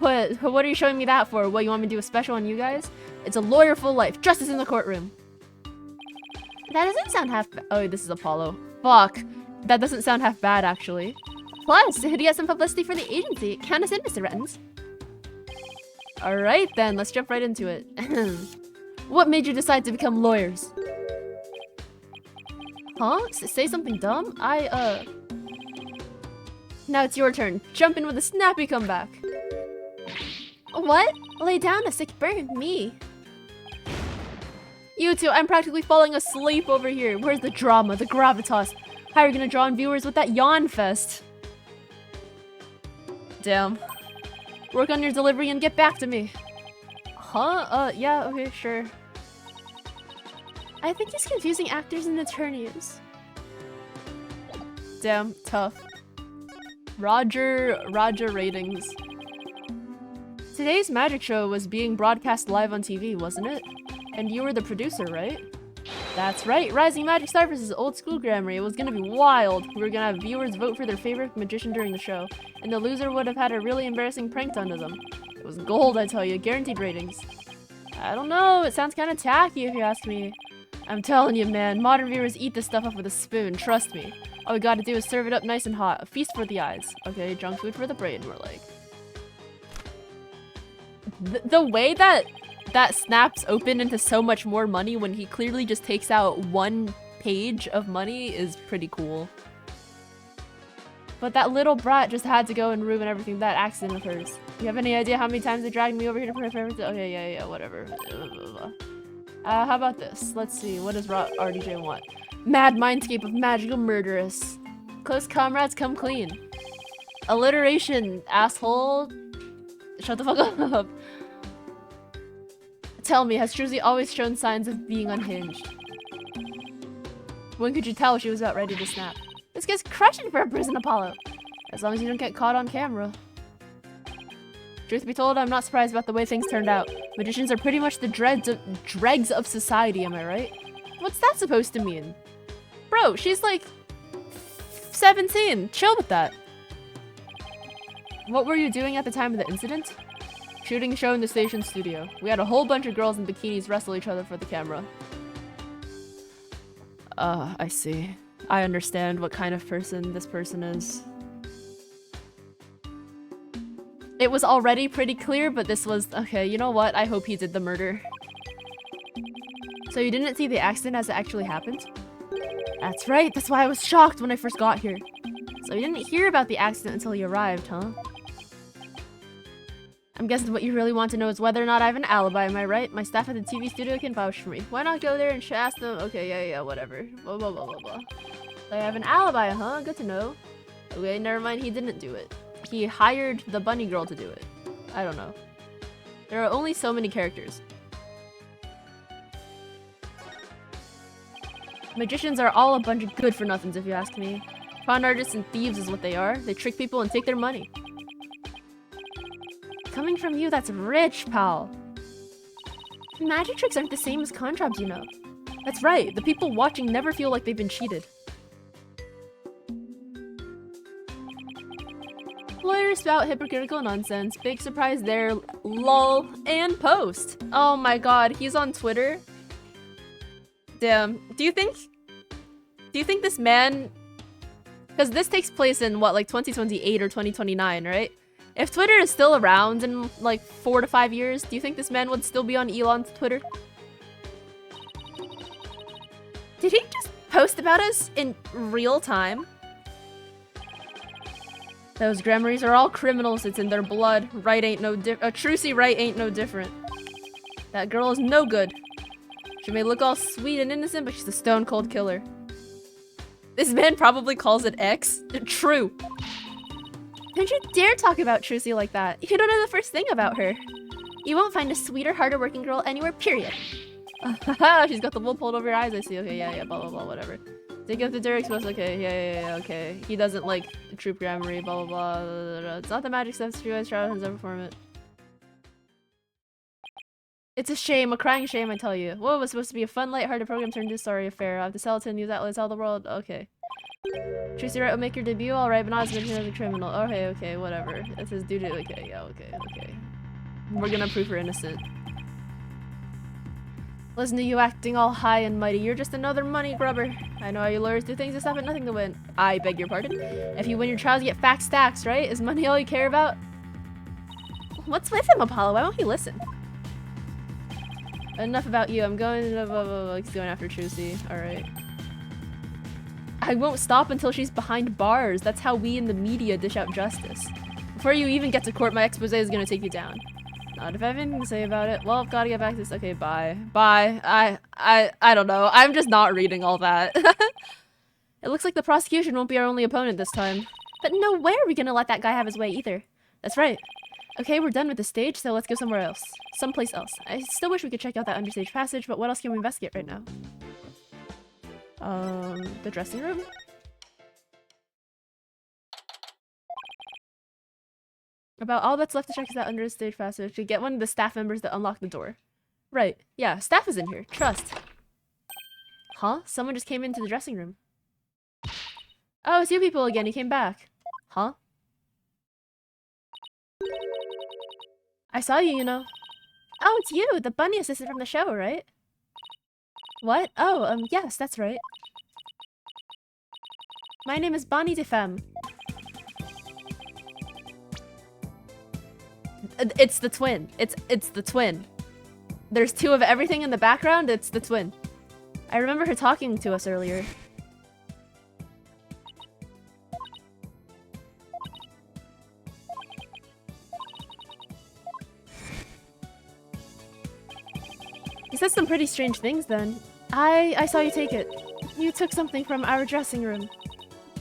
What are you showing me that for? What, you want me to do a special on you guys? It's a lawyer for life. Justice in the courtroom. That doesn't sound half bad. Oh, this is Apollo. Fuck. That doesn't sound half bad, actually. Plus, to get some publicity for the agency. Count us in, Mr. Rettens. Alright then, let's jump right into it. What made you decide to become lawyers? Huh? Say something dumb? Now it's your turn. Jump in with a snappy comeback. What? Lay down a sick burn. Me. You two, I'm practically falling asleep over here. Where's the drama, the gravitas? How are you gonna draw in viewers with that yawn fest? Damn. Work on your delivery and get back to me. Huh? Yeah, okay, sure. I think he's confusing actors and attorneys. Damn, tough. Roger ratings. Today's magic show was being broadcast live on TV, wasn't it? And you were the producer, right? That's right, Rising Magic Star vs. Old School Grammar. It was gonna be wild. We were gonna have viewers vote for their favorite magician during the show, and the loser would have had a really embarrassing prank done to them. It was gold, I tell you, guaranteed ratings. I don't know, it sounds kinda tacky if you ask me. I'm telling you, man, modern viewers eat this stuff up with a spoon, trust me. All we gotta do is serve it up nice and hot. A feast for the eyes. Okay, junk food for the brain, we're like. The way that snaps open into so much more money when he clearly just takes out one page of money is pretty cool. But that little brat just had to go and ruin everything, that accident of hers. You have any idea how many times they dragged me over here to pray for everything? Okay, yeah, whatever. How about this? Let's see, what does RDJ want? Mad mindscape of magical murderous. Close comrades come clean. Alliteration, asshole. Shut the fuck up. Tell me, has Truzy always shown signs of being unhinged? When could you tell she was about ready to snap? This guy's crushing for a prison Apollo. As long as you don't get caught on camera. Truth be told, I'm not surprised about the way things turned out. Magicians are pretty much the dregs of society, am I right? What's that supposed to mean? Bro, she's like 17. Chill with that. What were you doing at the time of the incident? Shooting a show in the station studio. We had a whole bunch of girls in bikinis wrestle each other for the camera. I see. I understand what kind of person this person is. It was already pretty clear, but this was... Okay, you know what? I hope he did the murder. So you didn't see the accident as it actually happened? That's right, that's why I was shocked when I first got here. So you didn't hear about the accident until you arrived, huh? I'm guessing what you really want to know is whether or not I have an alibi, am I right? My staff at the TV studio can vouch for me. Why not go there and ask them? Okay, yeah, whatever. Blah, blah, blah, blah, blah. So I have an alibi, huh? Good to know. Okay, never mind, he didn't do it. He hired the bunny girl to do it. I don't know. There are only so many characters. Magicians are all a bunch of good-for-nothings, if you ask me. Con artists and thieves is what they are. They trick people and take their money. Coming from you, that's rich, pal. Magic tricks aren't the same as con jobs, you know. That's right. The people watching never feel like they've been cheated. Lawyers spout hypocritical nonsense. Big surprise there. Lol. And post. Oh my god, he's on Twitter. Damn. Do you think this man... Because this takes place in, what, like 2028 or 2029, right? If Twitter is still around in, like, 4 to 5 years, do you think this man would still be on Elon's Twitter? Did he just post about us in real time. Those Gremories are all criminals. It's in their blood. Right ain't no Trucy Wright ain't no different. That girl is no good. She may look all sweet and innocent, but she's a stone cold killer. This man probably calls it X. True. Don't you dare talk about Trucy like that. You don't know the first thing about her. You won't find a sweeter, harder working girl anywhere, period. She's got the wool pulled over her eyes, I see. Okay, yeah, blah, blah, blah, whatever. Take up the Derek's West, okay, yeah, okay. He doesn't like Troop Grammary, blah, blah, blah. It's not the magic stuff, True Eyes Shroud has ever perform it. It's a shame, a crying shame, I tell you. What was supposed to be a fun, light-hearted program turned into a sorry affair. I have to sell it to news outlets all the world. Okay. Trucy Wright will make your debut, alright, but not as mentioned as a criminal. Okay, whatever. It says due to. Okay, yeah, okay. We're gonna prove her innocent. Listen to you acting all high and mighty. You're just another money grubber. I know how you lawyers do things that stop at nothing to win. I beg your pardon? If you win your trials, you get fat stacks, right? Is money all you care about? What's with him, Apollo? Why won't he listen? Enough about you. I'm going to... He's going after Trucy. Alright. I won't stop until she's behind bars. That's how we in the media dish out justice. Before you even get to court, my expose is gonna take you down. Not if I have anything to say about it. Well, I've gotta get back to this. Okay, bye. Bye. I don't know. I'm just not reading all that. It looks like the prosecution won't be our only opponent this time. But no way are we gonna let that guy have his way either. That's right. Okay, we're done with the stage, so let's go somewhere else. Someplace else. I still wish we could check out that understage passage, but what else can we investigate right now? The dressing room? About all that's left to check is that understage passage. To get one of the staff members to unlock the door. Right. Yeah, staff is in here. Trust. Huh? Someone just came into the dressing room. Oh, it's you people again. You came back. Huh? I saw you, you know. Oh, it's you, the bunny assistant from the show, right? What? Oh, yes, that's right. My name is Bonnie DeFemme. It's the twin. It's the twin. There's two of everything in the background. It's the twin. I remember her talking to us earlier. You said some pretty strange things then. I saw you take it. You took something from our dressing room.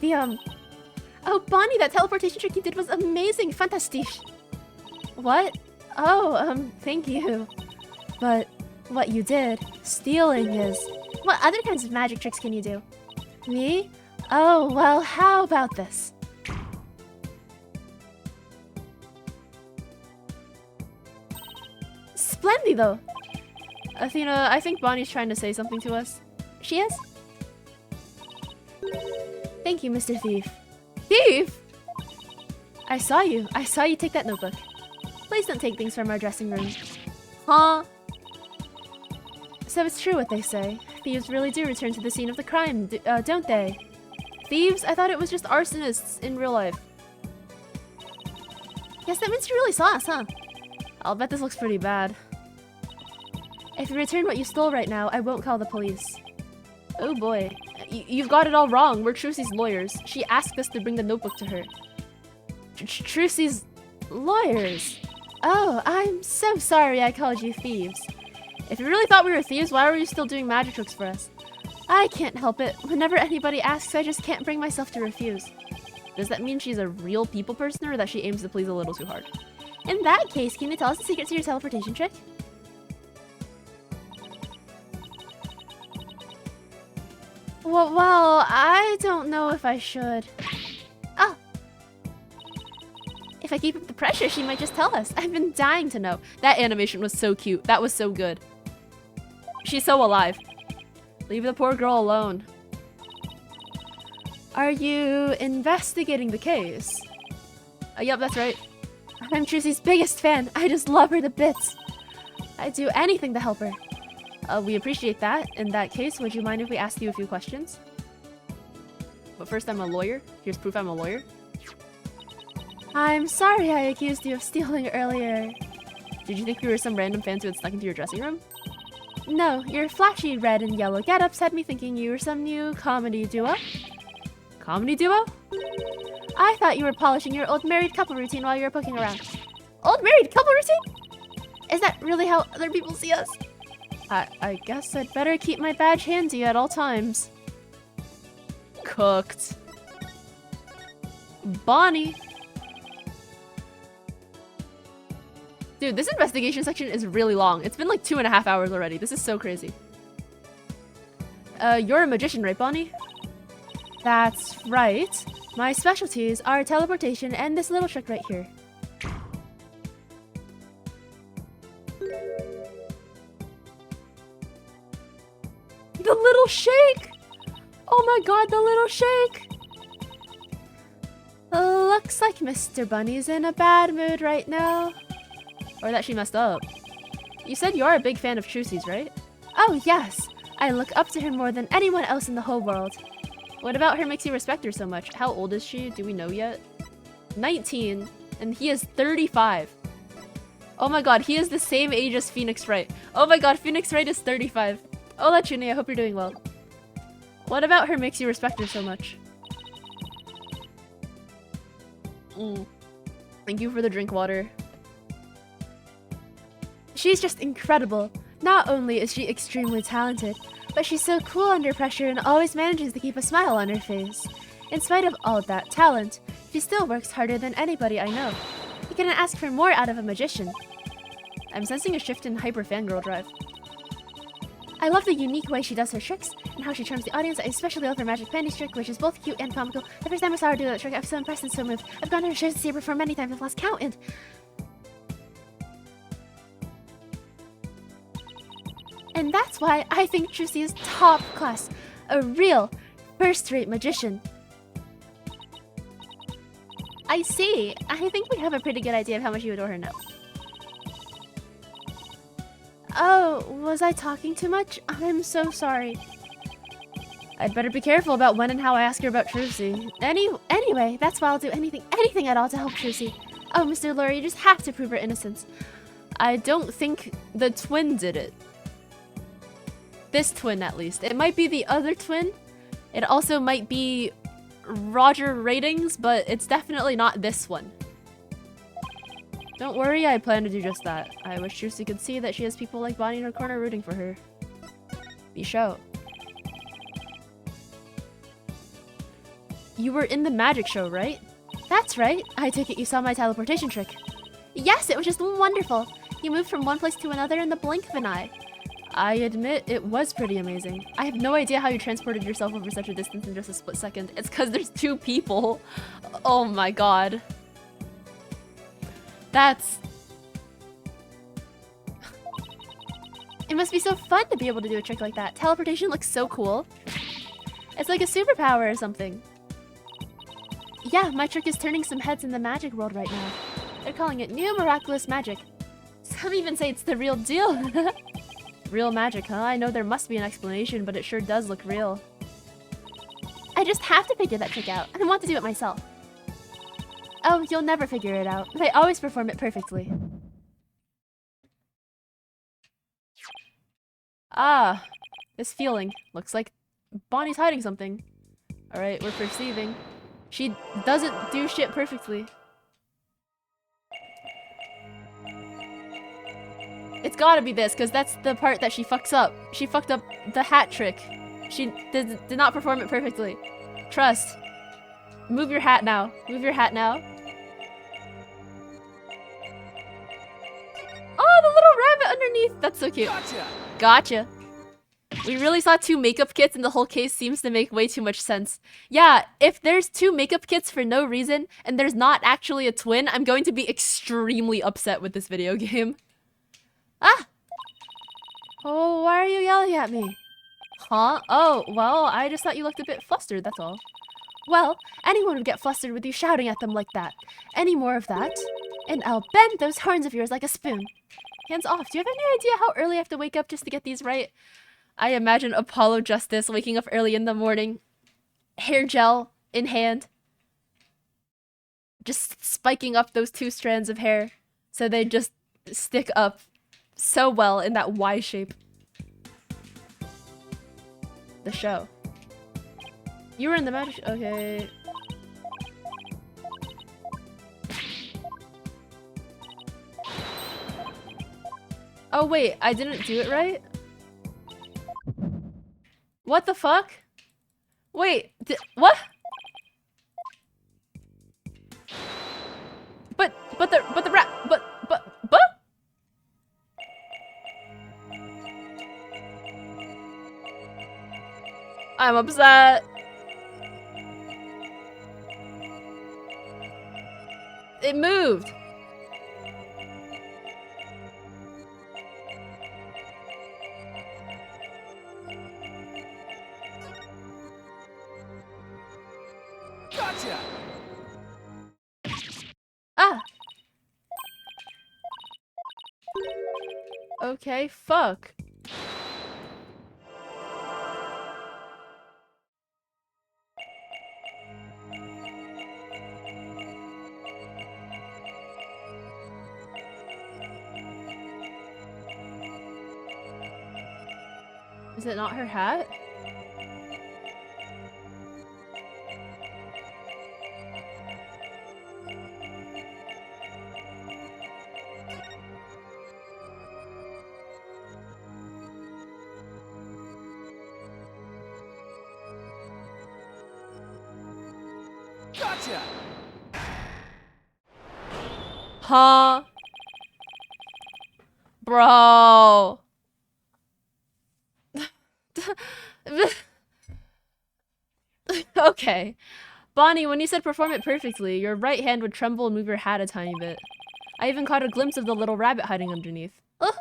Oh, Bonnie, that teleportation trick you did was amazing. Fantastic. What? Oh, thank you. But what you did, stealing is... What other kinds of magic tricks can you do? Me? Oh, well, how about this? Splendido! Athena, I think Bonnie's trying to say something to us. She is? Thank you, Mr. Thief. Thief? I saw you take that notebook. Please don't take things from our dressing room. Huh? So it's true what they say. Thieves really do return to the scene of the crime, don't they? Thieves? I thought it was just arsonists in real life. Yes, that means you really saw us, huh? I'll bet this looks pretty bad. If you return what you stole right now, I won't call the police. Oh boy. You've got it all wrong. We're Trucy's lawyers. She asked us to bring the notebook to her. Trucy's lawyers? Oh, I'm so sorry I called you thieves. If you really thought we were thieves, why were you still doing magic tricks for us? I can't help it. Whenever anybody asks, I just can't bring myself to refuse. Does that mean she's a real people person or that she aims to please a little too hard? In that case, can you tell us the secret to your teleportation trick? Well, I don't know if I should. Oh. If I keep up the pressure, she might just tell us. I've been dying to know. That animation was so cute. That was so good. She's so alive. Leave the poor girl alone. Are you investigating the case? Yep, that's right. I'm Trucy's biggest fan. I just love her to bits. I'd do anything to help her. We appreciate that. In that case, would you mind if we asked you a few questions? But first, I'm a lawyer. Here's proof I'm a lawyer. I'm sorry I accused you of stealing earlier. Did you think we were some random fans who had snuck into your dressing room? No, your flashy red and yellow getups had me thinking you were some new comedy duo. Comedy duo? I thought you were polishing your old married couple routine while you were poking around. Old married couple routine? Is that really how other people see us? I guess I'd better keep my badge handy at all times. Cooked. Bonnie. Dude, this investigation section is really long. It's been like 2.5 hours already. This is so crazy. You're a magician, right, Bonnie? That's right. My specialties are teleportation and this little trick right here. The little shake! Oh my god, the little shake! Looks like Mr. Bunny's in a bad mood right now. Or that she messed up. You said you're a big fan of Trucy's, right? Oh, yes. I look up to her more than anyone else in the whole world. What about her makes you respect her so much? How old is she? Do we know yet? 19, and he is 35. Oh my god, he is the same age as Phoenix Wright. Oh my god, Phoenix Wright is 35. Hola, Chuni, I hope you're doing well. What about her makes you respect her so much? Thank you for the drink water. She's just incredible. Not only is she extremely talented, but she's so cool under pressure and always manages to keep a smile on her face. In spite of all that talent, she still works harder than anybody I know. You couldn't ask for more out of a magician. I'm sensing a shift in hyper fangirl drive. I love the unique way she does her tricks and how she charms the audience. I especially love her magic panties trick, which is both cute and comical. The first time I saw her do that trick, I was so impressed and so moved. I've gone to her shows to see her perform many times, I've lost count, and that's why I think Trucy is top class. A real first-rate magician. I see. I think we have a pretty good idea of how much you adore her now. Oh, was I talking too much? I'm so sorry. I'd better be careful about when and how I ask her about Trucy. Anyway, that's why I'll do anything at all to help Trucy. Oh, Mr. Lure, you just have to prove her innocence. I don't think the twin did it. This twin, at least. It might be the other twin. It also might be Roger Ratings, but it's definitely not this one. Don't worry, I plan to do just that. I wish Trucy could see that she has people like Bonnie in her corner rooting for her. Be show. You were in the magic show, right? That's right. I take it you saw my teleportation trick. Yes, it was just wonderful. You moved from one place to another in the blink of an eye. I admit it was pretty amazing. I have no idea how you transported yourself over such a distance in just a split second. It's because there's 2 people. Oh my god. That's... It must be so fun to be able to do a trick like that. Teleportation looks so cool. It's like a superpower or something. Yeah, my trick is turning some heads in the magic world right now. They're calling it new miraculous magic. Some even say it's the real deal. Real magic, huh? I know there must be an explanation, but it sure does look real. I just have to figure that trick out. I want to do it myself. Oh, you'll never figure it out. I always perform it perfectly. Ah, this feeling. Looks like Bonnie's hiding something. Alright, we're perceiving. She doesn't do shit perfectly. It's gotta be this, because that's the part that she fucks up. She fucked up the hat trick. She did not perform it perfectly. Trust. Move your hat now. Move your hat now. Oh, the little rabbit underneath. That's so cute. Gotcha! Gotcha. We really saw 2 makeup kits and the whole case seems to make way too much sense. Yeah, if there's 2 makeup kits for no reason and there's not actually a twin, I'm going to be extremely upset with this video game. Ah! Oh, why are you yelling at me? Huh? Oh, well, I just thought you looked a bit flustered, that's all. Well, anyone would get flustered with you shouting at them like that. Any more of that, and I'll bend those horns of yours like a spoon. Hands off. Do you have any idea how early I have to wake up just to get these right? I imagine Apollo Justice waking up early in the morning, hair gel in hand, just spiking up those 2 strands of hair so they just stick up so well in that Y shape. the show. You were in the magic. Okay. Oh wait, I didn't do it right? What the fuck? Wait, what? But the rat, but. I'm upset. It moved. Gotcha! Ah. Okay, fuck. Is it not her hat? Gotcha! Huh? Bro. Okay. Bonnie, when you said perform it perfectly, your right hand would tremble and move your hat a tiny bit. I even caught a glimpse of the little rabbit hiding underneath. Ugh.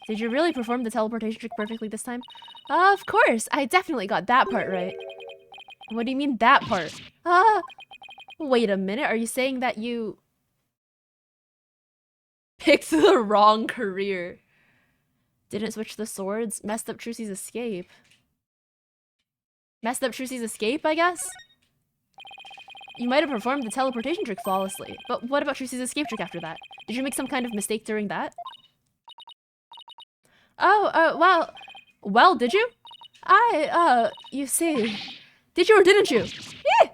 Did you really perform the teleportation trick perfectly this time? Of course! I definitely got that part right. What do you mean that part? Wait a minute, are you saying that you picked the wrong career? Didn't switch the swords? Messed up Trucy's escape. Messed up Trucy's escape, I guess? You might have performed the teleportation trick flawlessly, but what about Trucy's escape trick after that? Did you make some kind of mistake during that? Oh, well, did you? You see. Did you or didn't you? Yeah!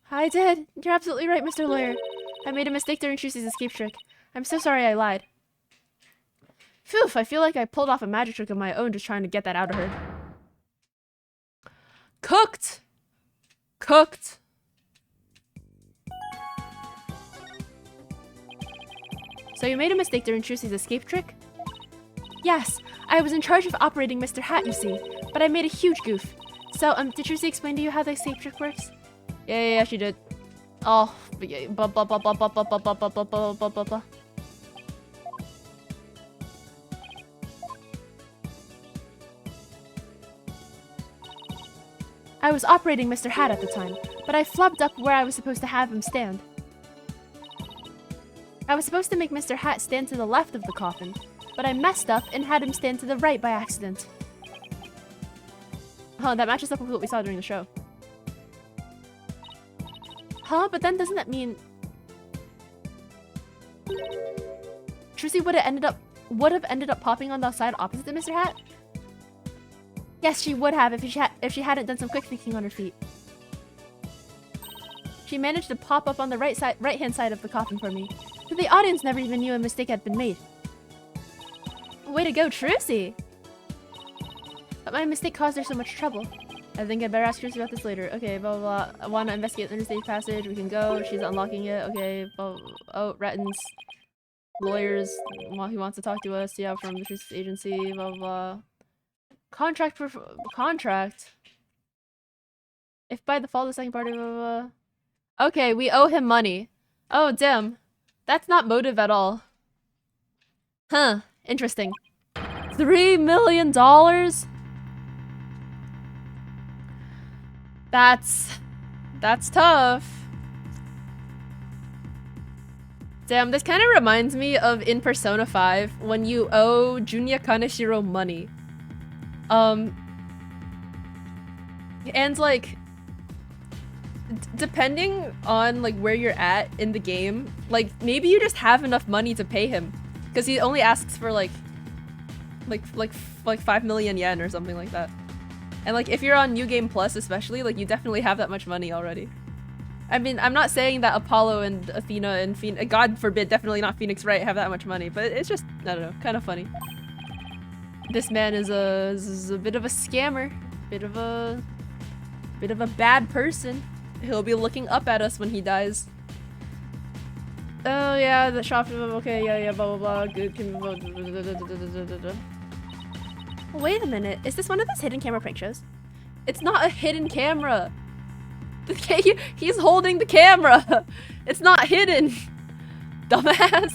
I did. You're absolutely right, Mr. Lawyer. I made a mistake during Trucy's escape trick. I'm so sorry I lied. Phew, I feel like I pulled off a magic trick of my own just trying to get that out of her. Cooked! Cooked! So you made a mistake during Trucy's escape trick? Yes, I was in charge of operating Mr. Hat, you see, but I made a huge goof. So, did Trucy explain to you how the escape trick works? Yeah, she did. Oh, I was operating Mr. Hat at the time, but I flubbed up where I was supposed to have him stand. I was supposed to make Mr. Hat stand to the left of the coffin, but I messed up and had him stand to the right by accident. Huh, that matches up with what we saw during the show. Huh, but then doesn't that mean Trucy would have ended up popping on the side opposite to Mr. Hat? Yes, she would have if she hadn't done some quick thinking on her feet. She managed to pop up on the right-hand side of the coffin for me. So the audience never even knew a mistake had been made. Way to go, Trucy! But my mistake caused her so much trouble. I think I better ask Trucy about this later. Okay, blah, blah, blah. I want to investigate the interstate passage. We can go. She's unlocking it. Okay, blah, blah. Oh, Ratton's lawyers. He wants to talk to us. Yeah, from the Trucy's agency. Blah, blah. Contract. If by default the second party. Blah, blah, blah. Okay, we owe him money. Oh, damn. That's not motive at all. Huh. Interesting. $3 million? That's tough. Damn, this kind of reminds me of in Persona 5 when you owe Junya Kaneshiro money. And like depending on like where you're at in the game, like maybe you just have enough money to pay him because he only asks for like 5 million yen or something like that. And like if you're on New Game Plus especially, like you definitely have that much money already. I mean, I'm not saying that Apollo and Athena and God forbid, definitely not Phoenix Wright have that much money, but it's just, I don't know, kind of funny. This man is a bit of a scammer, bit of a bad person. He'll be looking up at us when he dies. Oh yeah, the shop. Okay, yeah, blah blah blah. Good. Wait a minute, is this one of those hidden camera prank shows? It's not a hidden camera. He's holding the camera. It's not hidden. Dumbass.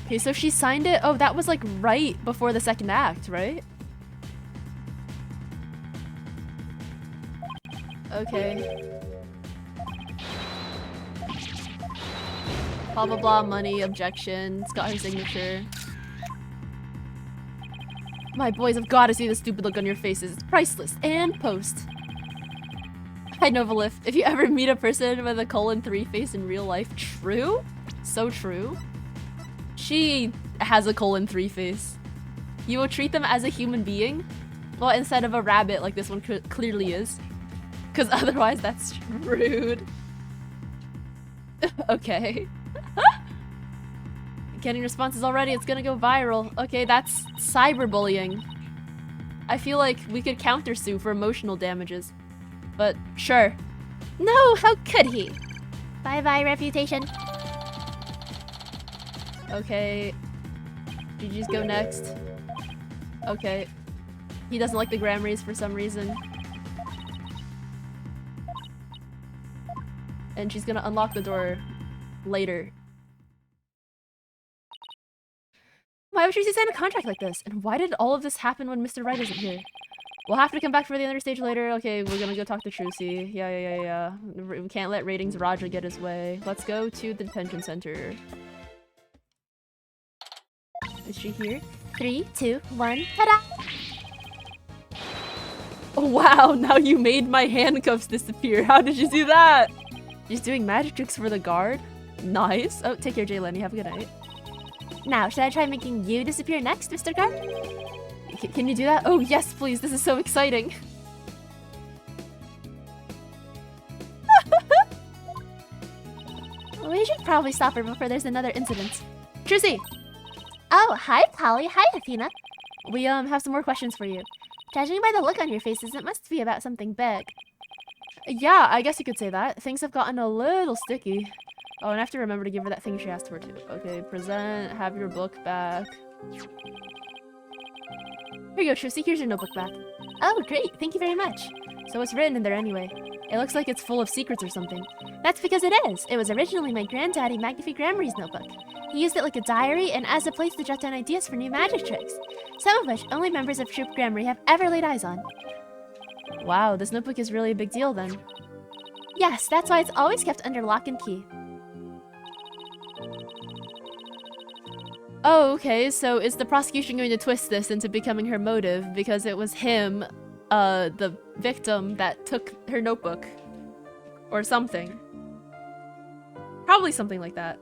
Okay, so she signed it. Oh, that was like right before the second act, right? Okay. Blah blah blah, money, objection. It's got her signature. My boys have got to see the stupid look on your faces. It's priceless. And post. Hi Novalith, if you ever meet a person with a :3 face in real life, true? So true. She has a :3 face. You will treat them as a human being? Well, instead of a rabbit like this one clearly is. Because otherwise that's rude. Okay. Getting responses already, it's gonna go viral. Okay, that's cyberbullying. I feel like we could counter-sue for emotional damages. But sure. No, how could he? Bye-bye, reputation. Okay. GG's go next. Okay. He doesn't like the Grammys for some reason. And she's gonna unlock the door later. Why would she sign a contract like this? And why did all of this happen when Mr. Wright isn't here? We'll have to come back for the other stage later. Okay, we're gonna go talk to Trucy. Yeah. We can't let Ratings Raja get his way. Let's go to the detention center. Is she here? 3, 2, 1, ta-da! Oh wow, now you made my handcuffs disappear. How did you do that? Just doing magic tricks for the guard? Nice. Oh, take care, Jay Lenny. Have a good night. Now, should I try making you disappear next, Mr. Guard? Can you do that? Oh, yes, please. This is so exciting. We should probably stop her before there's another incident. Trucy! Oh, hi, Polly. Hi, Athena. We have some more questions for you. Judging by the look on your faces, it must be about something big. Yeah, I guess you could say that. Things have gotten a little sticky. Oh, and I have to remember to give her that thing she asked for too. Okay, present, have your book back. Here you go, Trucy. Here's your notebook back. Oh, great. Thank you very much. So what's written in there anyway? It looks like it's full of secrets or something. That's because it is. It was originally my granddaddy Magnify Gramarye's notebook. He used it like a diary and as a place to jot down ideas for new magic tricks, some of which only members of Troop Gramarye have ever laid eyes on. Wow, this notebook is really a big deal then. Yes, that's why it's always kept under lock and key. Oh, okay, so is the prosecution going to twist this into becoming her motive because it was him, the victim, that took her notebook? Or something. Probably something like that,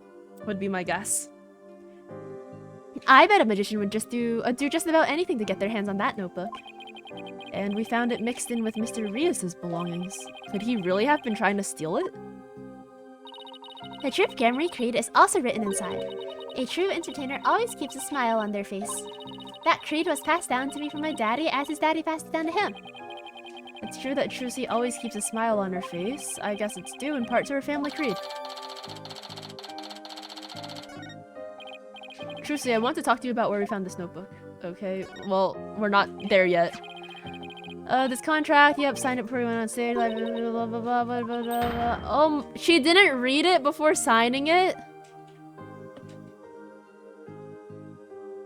would be my guess. I bet a magician would just do just about anything to get their hands on that notebook. And we found it mixed in with Mr. Rias's belongings. Could he really have been trying to steal it? The Troop Gramarye creed is also written inside. A true entertainer always keeps a smile on their face. That creed was passed down to me from my daddy as his daddy passed it down to him. It's true that Trucy always keeps a smile on her face. I guess it's due in part to her family creed. Trucy, I want to talk to you about where we found this notebook. Okay, well, we're not there yet. This contract, yep, signed it before we went on stage, blah, blah, blah, blah, blah, blah, blah. She didn't read it before signing it?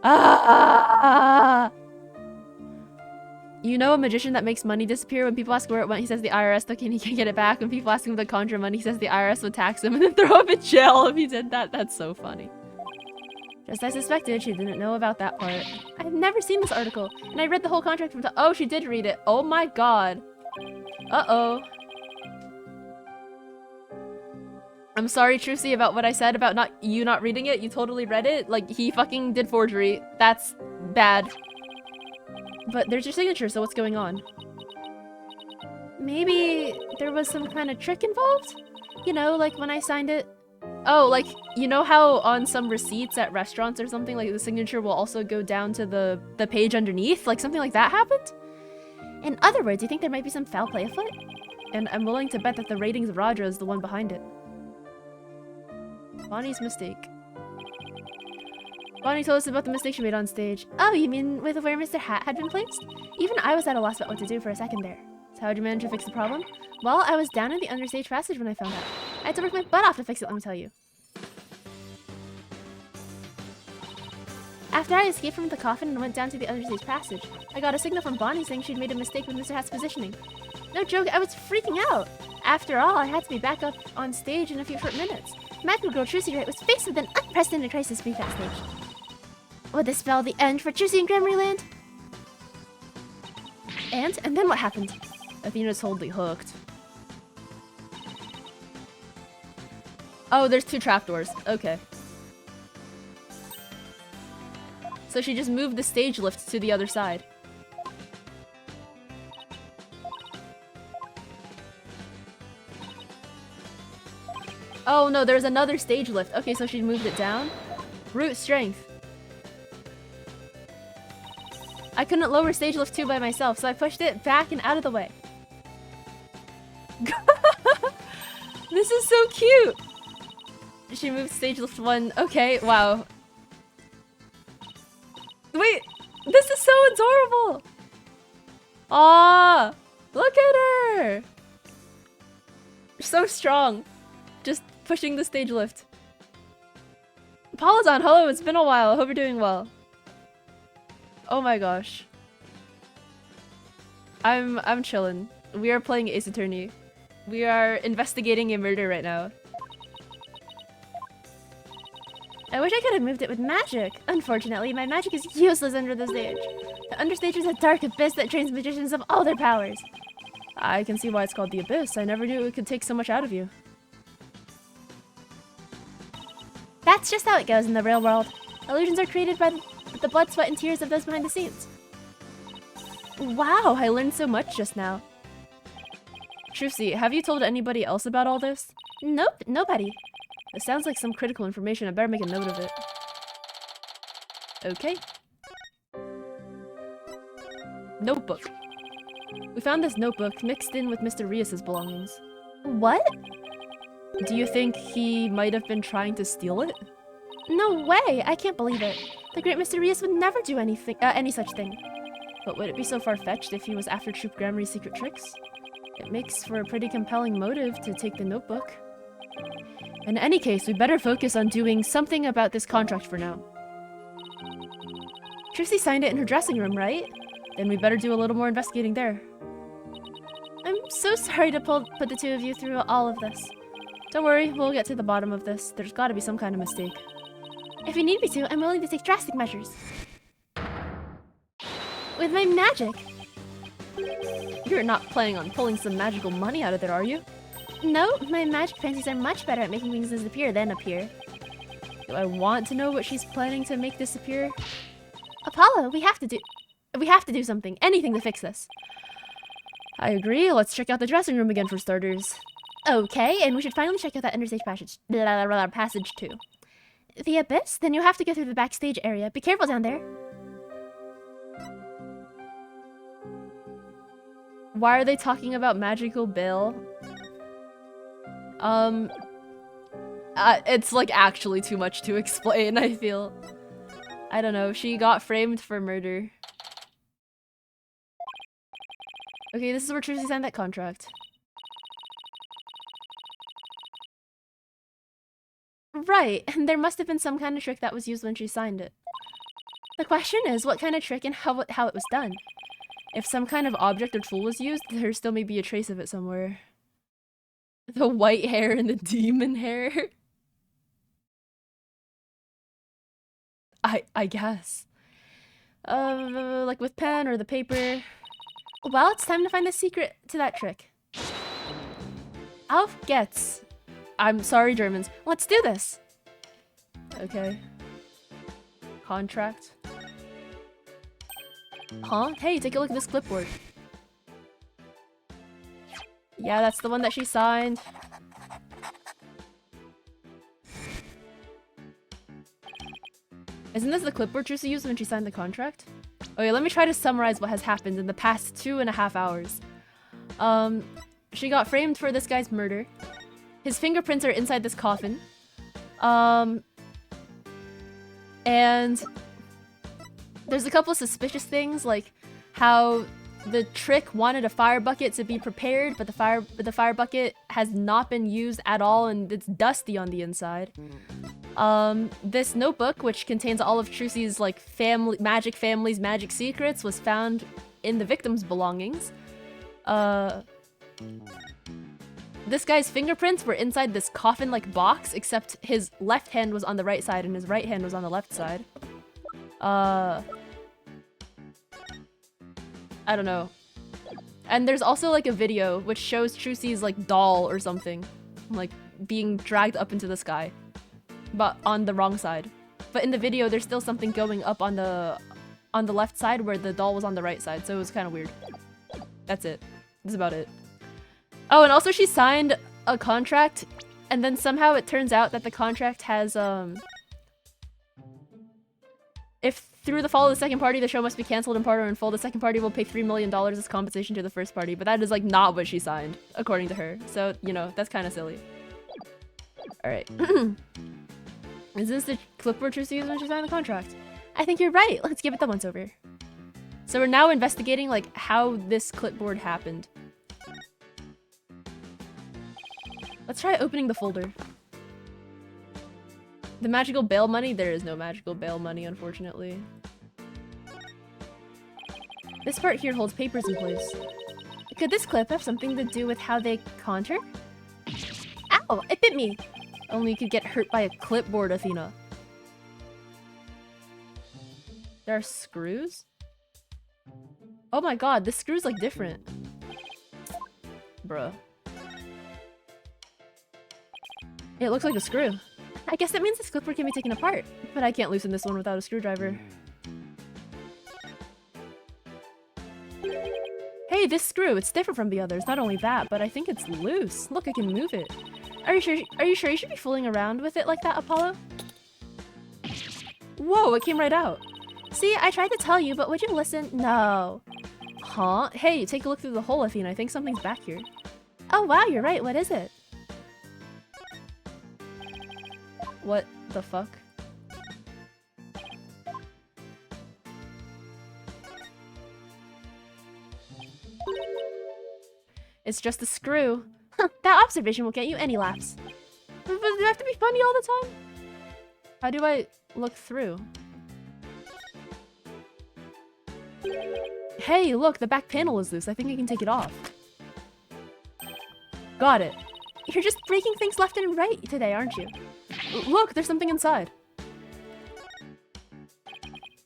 Ah! You know a magician that makes money disappear? When people ask where it went, he says the IRS took it and he can't get it back. When people ask him to conjure money, he says the IRS would tax him and then throw him in jail if he did that. That's so funny. Just as I suspected, she didn't know about that part. I've never seen this article, and I read the whole contract from oh, she did read it. Oh my god. Uh-oh. I'm sorry, Trucy, about what I said about you not reading it. You totally read it. Like, he fucking did forgery. That's bad. But there's your signature, so what's going on? Maybe there was some kind of trick involved? You know, like when I signed it. Oh, like, you know how on some receipts at restaurants or something, like the signature will also go down to the page underneath? Like, something like that happened? In other words, you think there might be some foul play afoot? And I'm willing to bet that the ratings of Raja is the one behind it. Bonnie's mistake. Bonnie told us about the mistake she made on stage. Oh, you mean with where Mr. Hat had been placed? Even I was at a loss about what to do for a second there. So how'd you manage to fix the problem? Well, I was down in the understage passage when I found out. I had to work my butt off to fix it, let me tell you. After I escaped from the coffin and went down to the understage passage, I got a signal from Bonnie saying she'd made a mistake with Mr. Hat's positioning. No joke, I was freaking out. After all, I had to be back up on stage in a few short minutes. Magical Girl Trucy Wright was faced with an unprecedented crisis beneath that stage. Would this spell the end for Trucy and Gramarye Land? And then what happened? Athena's totally hooked. Oh, there's 2 trapdoors. Okay. So she just moved the stage lift to the other side. Oh no, there's another stage lift. Okay, so she moved it down. Root strength. I couldn't lower stage lift 2 by myself, so I pushed it back and out of the way. This is so cute! She moved stage lift 1. Okay, wow. Wait, this is so adorable! Aw, look at her! So strong. Just pushing the stage lift. Paulazon, hello, it's been a while. I hope you're doing well. Oh my gosh. I'm chillin'. We are playing Ace Attorney. We are investigating a murder right now. I wish I could have moved it with magic. Unfortunately, my magic is useless under the stage. The understage is a dark abyss that drains magicians of all their powers. I can see why it's called the Abyss. I never knew it could take so much out of you. That's just how it goes in the real world. Illusions are created by the blood, sweat, and tears of those behind the scenes. Wow, I learned so much just now. Trucy, have you told anybody else about all this? Nope, nobody. It sounds like some critical information. I better make a note of it. Okay. Notebook. We found this notebook mixed in with Mr. Rias's belongings. What? Do you think he might have been trying to steal it? No way! I can't believe it. The great Mr. Rias would never do any such thing. But would it be so far-fetched if he was after Troupe Gramarye's secret tricks? It makes for a pretty compelling motive to take the notebook. In any case, we better focus on doing something about this contract for now. Trucy signed it in her dressing room, right? Then we better do a little more investigating there. I'm so sorry to put the two of you through all of this. Don't worry, we'll get to the bottom of this. There's gotta be some kind of mistake. If you need me to, I'm willing to take drastic measures. With my magic. You're not planning on pulling some magical money out of there, are you? No, my magic fancies are much better at making things disappear than appear. Do I want to know what she's planning to make disappear? Apollo, we have to do something. Anything to fix this. I agree. Let's check out the dressing room again for starters. Okay, and we should finally check out that understage passage too. The abyss? Then you'll have to go through the backstage area. Be careful down there. Why are they talking about magical bail? It's like actually too much to explain, I feel. I don't know. She got framed for murder. Okay, this is where Trucy signed that contract. Right, and there must have been some kind of trick that was used when she signed it. The question is, what kind of trick and how it was done? If some kind of object or tool was used, there still may be a trace of it somewhere. The white hair and the demon hair? I guess. Like with pen or the paper. Well, it's time to find the secret to that trick. Auf geht's. I'm sorry, Germans. Let's do this. Okay. Contract. Huh? Hey, take a look at this clipboard. Yeah, that's the one that she signed. Isn't this the clipboard Trucy used when she signed the contract? Okay, let me try to summarize what has happened in the past 2.5 hours. She got framed for this guy's murder. His fingerprints are inside this coffin. And there's a couple of suspicious things, like how the trick wanted a fire bucket to be prepared, but the fire bucket has not been used at all, and it's dusty on the inside. This notebook, which contains all of Trucy's like magic family's magic secrets, was found in the victim's belongings. This guy's fingerprints were inside this coffin-like box, except his left hand was on the right side and his right hand was on the left side. I don't know. And there's also like a video which shows Trucy's like doll or something, like being dragged up into the sky, but on the wrong side. But in the video, there's still something going up on the left side where the doll was on the right side, so it was kind of weird. That's it. That's about it. Oh, and also she signed a contract, and then somehow it turns out that the contract has, if through the fall of the second party, the show must be cancelled in part or in full, the second party will pay $3 million as compensation to the first party, but that is, like, not what she signed, according to her. So, you know, that's kind of silly. Alright. Is this the clipboard Trucy used when she signed the contract? I think you're right. Let's give it the once-over. So we're now investigating, like, how this clipboard happened. Let's try opening the folder. The magical bail money? There is no magical bail money, unfortunately. This part here holds papers in place. Could this clip have something to do with how they conned her? Ow! It bit me! Only you could get hurt by a clipboard, Athena. There are screws? Oh my god, this screw's like different. Bruh. It looks like a screw. I guess that means this clipboard can be taken apart, but I can't loosen this one without a screwdriver. Hey, this screw, it's different from the others. Not only that, but I think it's loose. Look, I can move it. Are you sure you should be fooling around with it like that, Apollo? Whoa, it came right out. See, I tried to tell you, but would you listen? No. Huh? Hey, take a look through the hole, Athena. I think something's back here. Oh wow, you're right. What is it? What the fuck? It's just a screw. That observation will get you any laughs. But do I have to be funny all the time? How do I look through? Hey, look, the back panel is loose. I think I can take it off. Got it. You're just breaking things left and right today, aren't you? Look, there's something inside.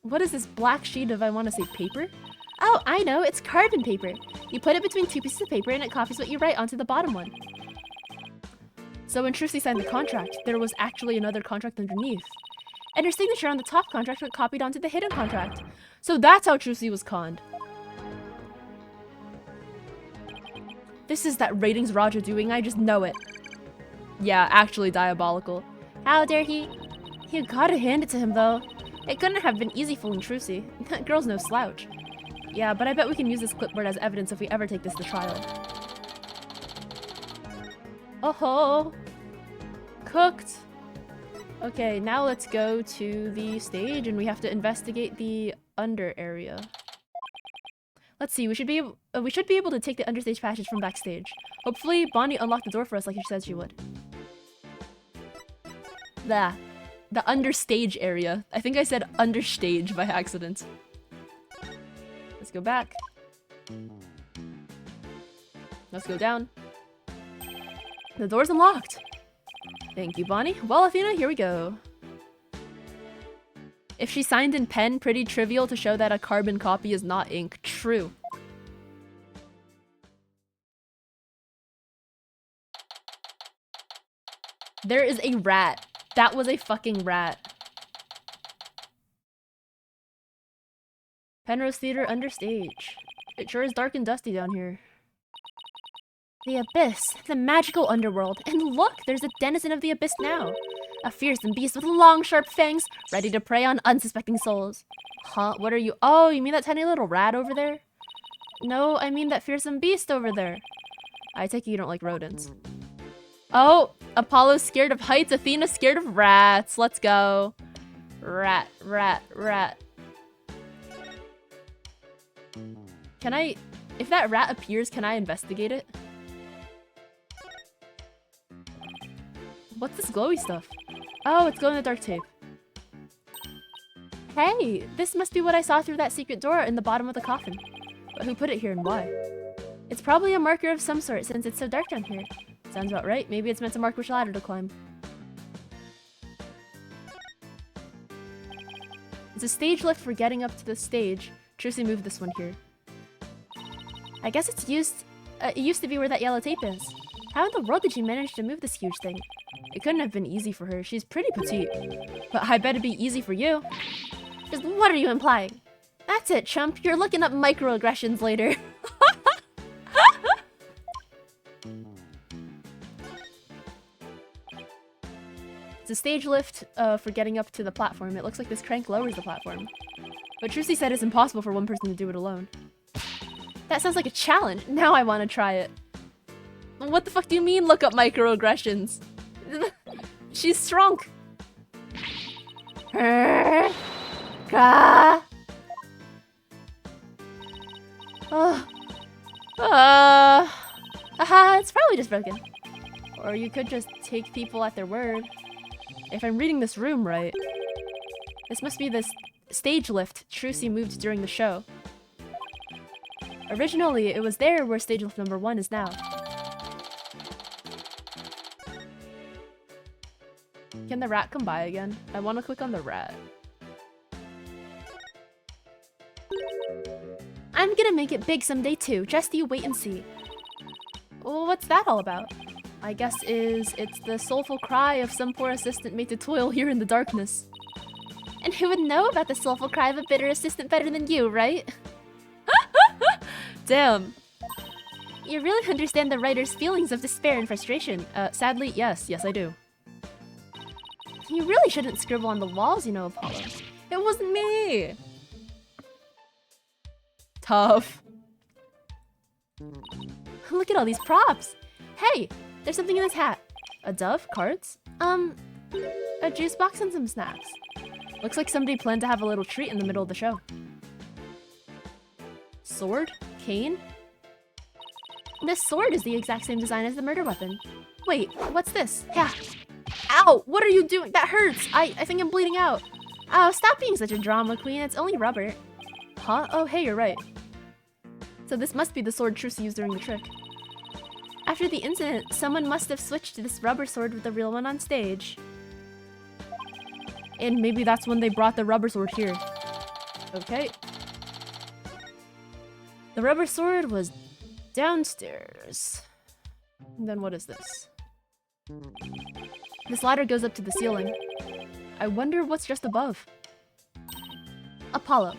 What is this black sheet of, I want to say, paper? Oh, I know, it's carbon paper. You put it between two pieces of paper and it copies what you write onto the bottom one. So when Trucy signed the contract, there was actually another contract underneath. And her signature on the top contract got copied onto the hidden contract. So that's how Trucy was conned. This is that ratings Roger doing, I just know it. Yeah, actually diabolical. How dare he? You gotta hand it to him though. It couldn't have been easy fooling Trucy. That girl's no slouch. Yeah, but I bet we can use this clipboard as evidence if we ever take this to trial. Oh ho! Cooked! Okay, now let's go to the stage and we have to investigate the under area. Let's see, we should be able to take the understage passage from backstage. Hopefully, Bonnie unlocked the door for us like she said she would. The understage area. I think I said understage by accident. Let's go back. Let's go down. The door's unlocked. Thank you, Bonnie. Well, Athena, here we go. If she signed in pen, pretty trivial to show that a carbon copy is not ink. True. There is a rat. That was a fucking rat. Penrose Theater understage. It sure is dark and dusty down here. The Abyss, the magical underworld. And look, there's a denizen of the Abyss now. A fearsome beast with long, sharp fangs, ready to prey on unsuspecting souls. Huh? What are you? Oh, you mean that tiny little rat over there? No, I mean that fearsome beast over there. I take it you don't like rodents. Oh, Apollo's scared of heights, Athena's scared of rats. Let's go. Rat, rat, rat. Can I... If that rat appears, can I investigate it? What's this glowy stuff? Oh, it's glow-in-the-dark tape. Hey, this must be what I saw through that secret door in the bottom of the coffin. But who put it here and why? It's probably a marker of some sort since it's so dark down here. Sounds about right. Maybe it's meant to mark which ladder to climb. It's a stage lift for getting up to the stage. Trucy moved this one here. I guess it's used... it used to be where that yellow tape is. How in the world did she manage to move this huge thing? It couldn't have been easy for her. She's pretty petite. But I bet it'd be easy for you. Just what are you implying? That's it, chump. You're looking up microaggressions later. It's a stage lift for getting up to the platform. It looks like this crank lowers the platform. But Trucy said it's impossible for one person to do it alone. That sounds like a challenge. Now I want to try it. What the fuck do you mean look up microaggressions? She's shrunk. Oh. It's probably just broken. Or you could just take people at their word. If I'm reading this room right, this must be the stage lift Trucy moved during the show. Originally, it was there where stage lift number 1 is now. Can the rat come by again? I want to click on the rat. I'm gonna make it big someday too, just you wait and see. Well, what's that all about? I guess it's the soulful cry of some poor assistant made to toil here in the darkness. And who would know about the soulful cry of a bitter assistant better than you, right? Damn. You really understand the writer's feelings of despair and frustration. Sadly, yes, I do. You really shouldn't scribble on the walls, you know, Apollo. It wasn't me! Tough. Look at all these props! Hey, there's something in this hat. A dove? Cards? A juice box and some snacks. Looks like somebody planned to have a little treat in the middle of the show. Sword? Cane? This sword is the exact same design as the murder weapon. Wait, what's this? Yeah. Ow! What are you doing? That hurts! I think I'm bleeding out. Oh, stop being such a drama queen. It's only rubber. Huh? Oh, hey, you're right. So this must be the sword Trucy used during the trick. After the incident, someone must have switched to this rubber sword with the real one on stage. And maybe that's when they brought the rubber sword here. Okay. The rubber sword was downstairs. And then what is this? This ladder goes up to the ceiling. I wonder what's just above. Apollo.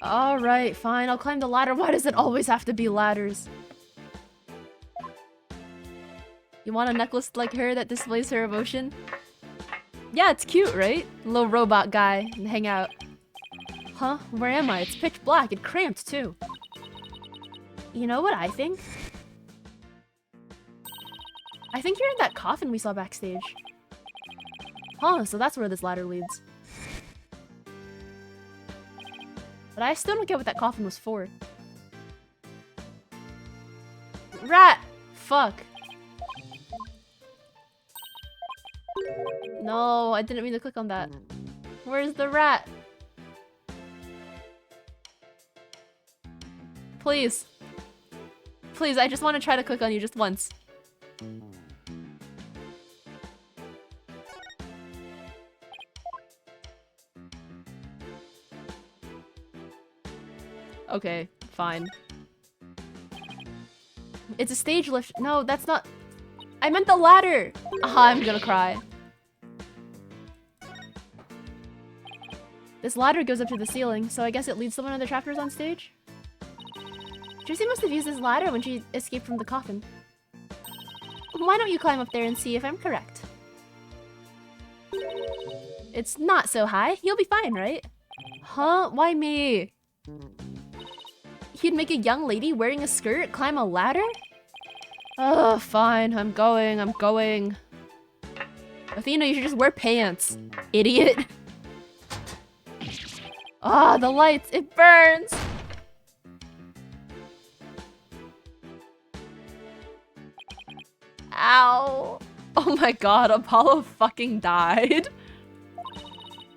Alright, fine, I'll climb the ladder. Why does it always have to be ladders? You want a necklace like her that displays her emotion? Yeah, it's cute, right? Little robot guy and hang out. Huh? Where am I? It's pitch black and cramped, too. You know what I think? I think you're in that coffin we saw backstage. Huh, so that's where this ladder leads. But I still don't get what that coffin was for. Rat! Fuck. No, I didn't mean to click on that. Where's the rat? Please. Please, I just want to try to click on you just once. Okay, fine. It's a stage lift. No, that's not... I meant the ladder. I'm gonna cry. This ladder goes up to the ceiling, so I guess it leads to one of the chapters on stage. Juicy must have used this ladder when she escaped from the coffin. Why don't you climb up there and see if I'm correct? It's not so high. You'll be fine, right? Huh? Why me? You'd make a young lady wearing a skirt climb a ladder? Oh, fine. I'm going. Athena, you should just wear pants. Idiot. Ah, the lights. It burns. Ow. Oh my god, Apollo fucking died.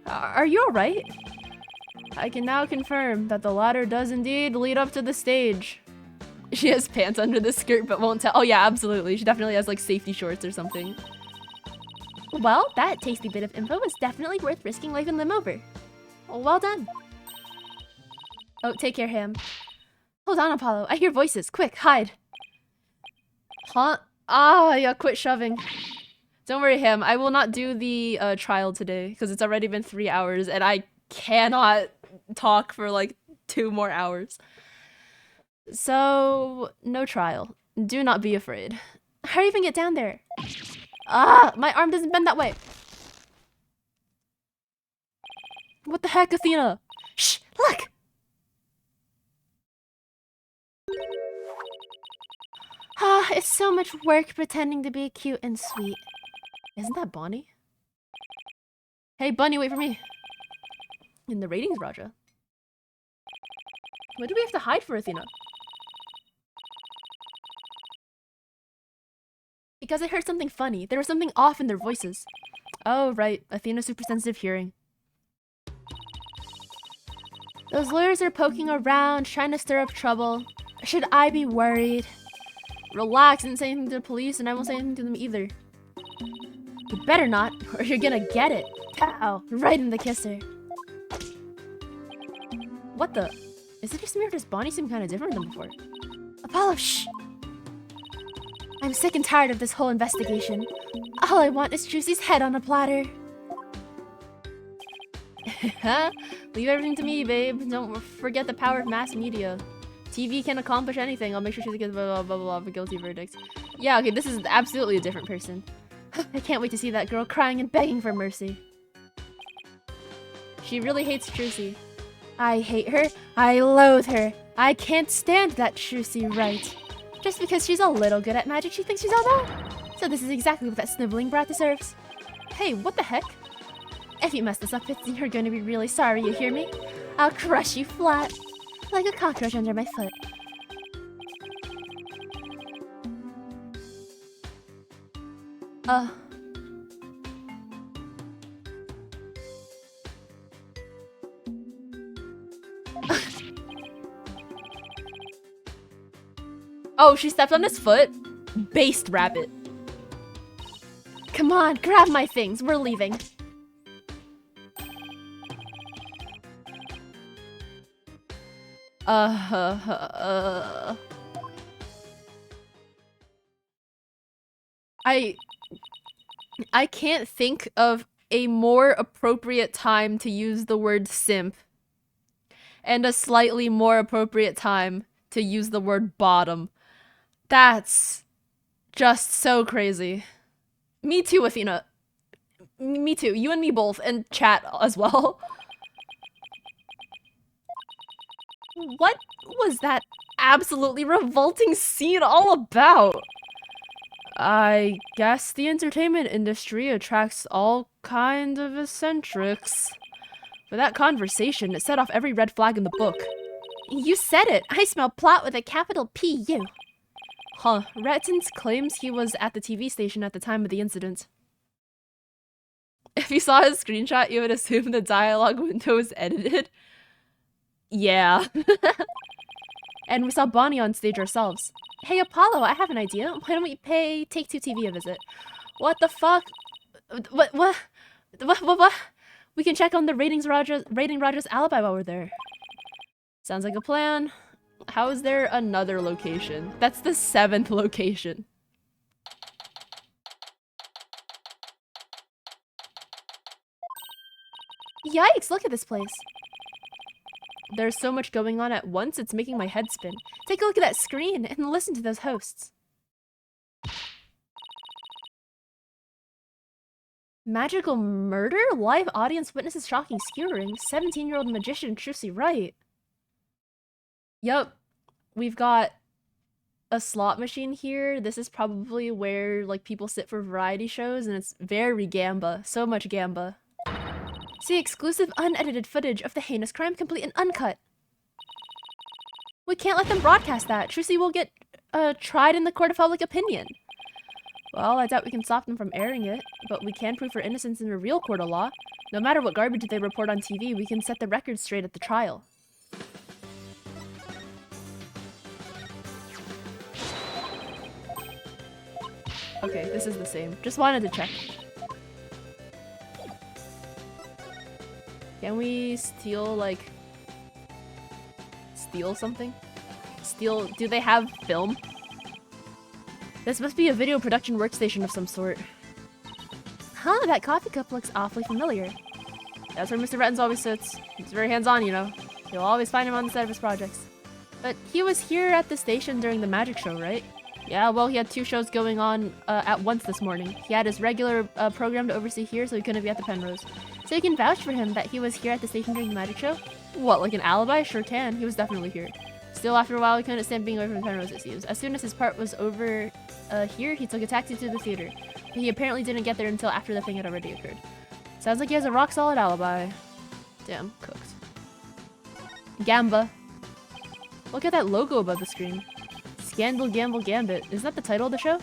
Are you alright? I can now confirm that the ladder does indeed lead up to the stage. She has pants under the skirt but won't tell. Oh yeah, absolutely. She definitely has like safety shorts or something. Well, that tasty bit of info was definitely worth risking life and limb over. Well done. Oh, take care, Ham. Hold on, Apollo. I hear voices. Quick, hide. Huh? Ah, yeah, quit shoving. Don't worry, Ham. I will not do the trial today because it's already been 3 hours and I cannot talk for like 2 more hours. So, no trial. Do not be afraid. How do you even get down there? Ah, my arm doesn't bend that way. What the heck, Athena? Shh, look! Ah, it's so much work pretending to be cute and sweet. Isn't that Bonnie? Hey, Bunny, wait for me. In the ratings, Raja. What do we have to hide for, Athena? Because I heard something funny. There was something off in their voices. Oh, right. Athena's super sensitive hearing. Those lawyers are poking around, trying to stir up trouble. Should I be worried? Relax, I didn't say anything to the police, and I won't say anything to them either. You better not, or you're gonna get it. Ow, right in the kisser. What the? Is it just me or does Bonnie seem kind of different than before? Apollo, shh! I'm sick and tired of this whole investigation. All I want is Juicy's head on a platter. Leave everything to me, babe. Don't forget the power of mass media. TV can accomplish anything. I'll make sure she gets blah, blah, blah, blah, blah, guilty verdicts. Yeah, okay, this is absolutely a different person. I can't wait to see that girl crying and begging for mercy. She really hates Juicy. I hate her. I loathe her. I can't stand that Juicy right. Just because she's a little good at magic, she thinks she's all that. So this is exactly what that sniveling brat deserves. Hey, what the heck? If you mess this up, you're gonna be really sorry, you hear me? I'll crush you flat. Like a cockroach under my foot. Oh, she stepped on his foot? Based rabbit. Come on, grab my things. We're leaving. I can't think of a more appropriate time to use the word simp and a slightly more appropriate time to use the word bottom. That's just so crazy. Me too, Athena. Me too. You and me both, and chat as well. What was that absolutely revolting scene all about? I guess the entertainment industry attracts all kind of eccentrics. For that conversation, it set off every red flag in the book. You said it! I smell plot with a capital P-U. Huh. Rettins claims he was at the TV station at the time of the incident. If you saw his screenshot, you would assume the dialogue window was edited. Yeah. And we saw Bonnie on stage ourselves. Hey Apollo, I have an idea. Why don't we pay Take-Two TV a visit? What the fuck? What? We can check on the Rating Rogers alibi while we're there. Sounds like a plan. How is there another location? That's the 7th location. Yikes, look at this place. There's so much going on at once, it's making my head spin. Take a look at that screen and listen to those hosts. Magical murder? Live audience witnesses shocking skewering. 17-year-old magician Trucy Wright. Yup. We've got a slot machine here. This is probably where like people sit for variety shows, and it's very gamba. So much gamba. See exclusive unedited footage of the heinous crime, complete and uncut. We can't let them broadcast that. Trucy will get tried in the court of public opinion. Well, I doubt we can stop them from airing it, but we can prove her innocence in a real court of law. No matter what garbage they report on TV, we can set the record straight at the trial. Okay, this is the same. Just wanted to check. Can we steal, like... steal something? Steal... do they have film? This must be a video production workstation of some sort. Huh, that coffee cup looks awfully familiar. That's where Mr. Retten's always sits. He's very hands-on, you know. You'll always find him on the set of his projects. But he was here at the station during the magic show, right? Yeah, well, he had 2 shows going on at once this morning. He had his regular program to oversee here, so he couldn't be at the Penrose. So you can vouch for him that he was here at the station during the magic show? What, like an alibi? Sure can. He was definitely here. Still, after a while, he couldn't stand being away from the Penrose, it seems. As soon as his part was over here, he took a taxi to the theater. But he apparently didn't get there until after the thing had already occurred. Sounds like he has a rock-solid alibi. Damn, cooked. Gamba. Look at that logo above the screen. Scandal, Gamble, Gambit. Isn't that the title of the show?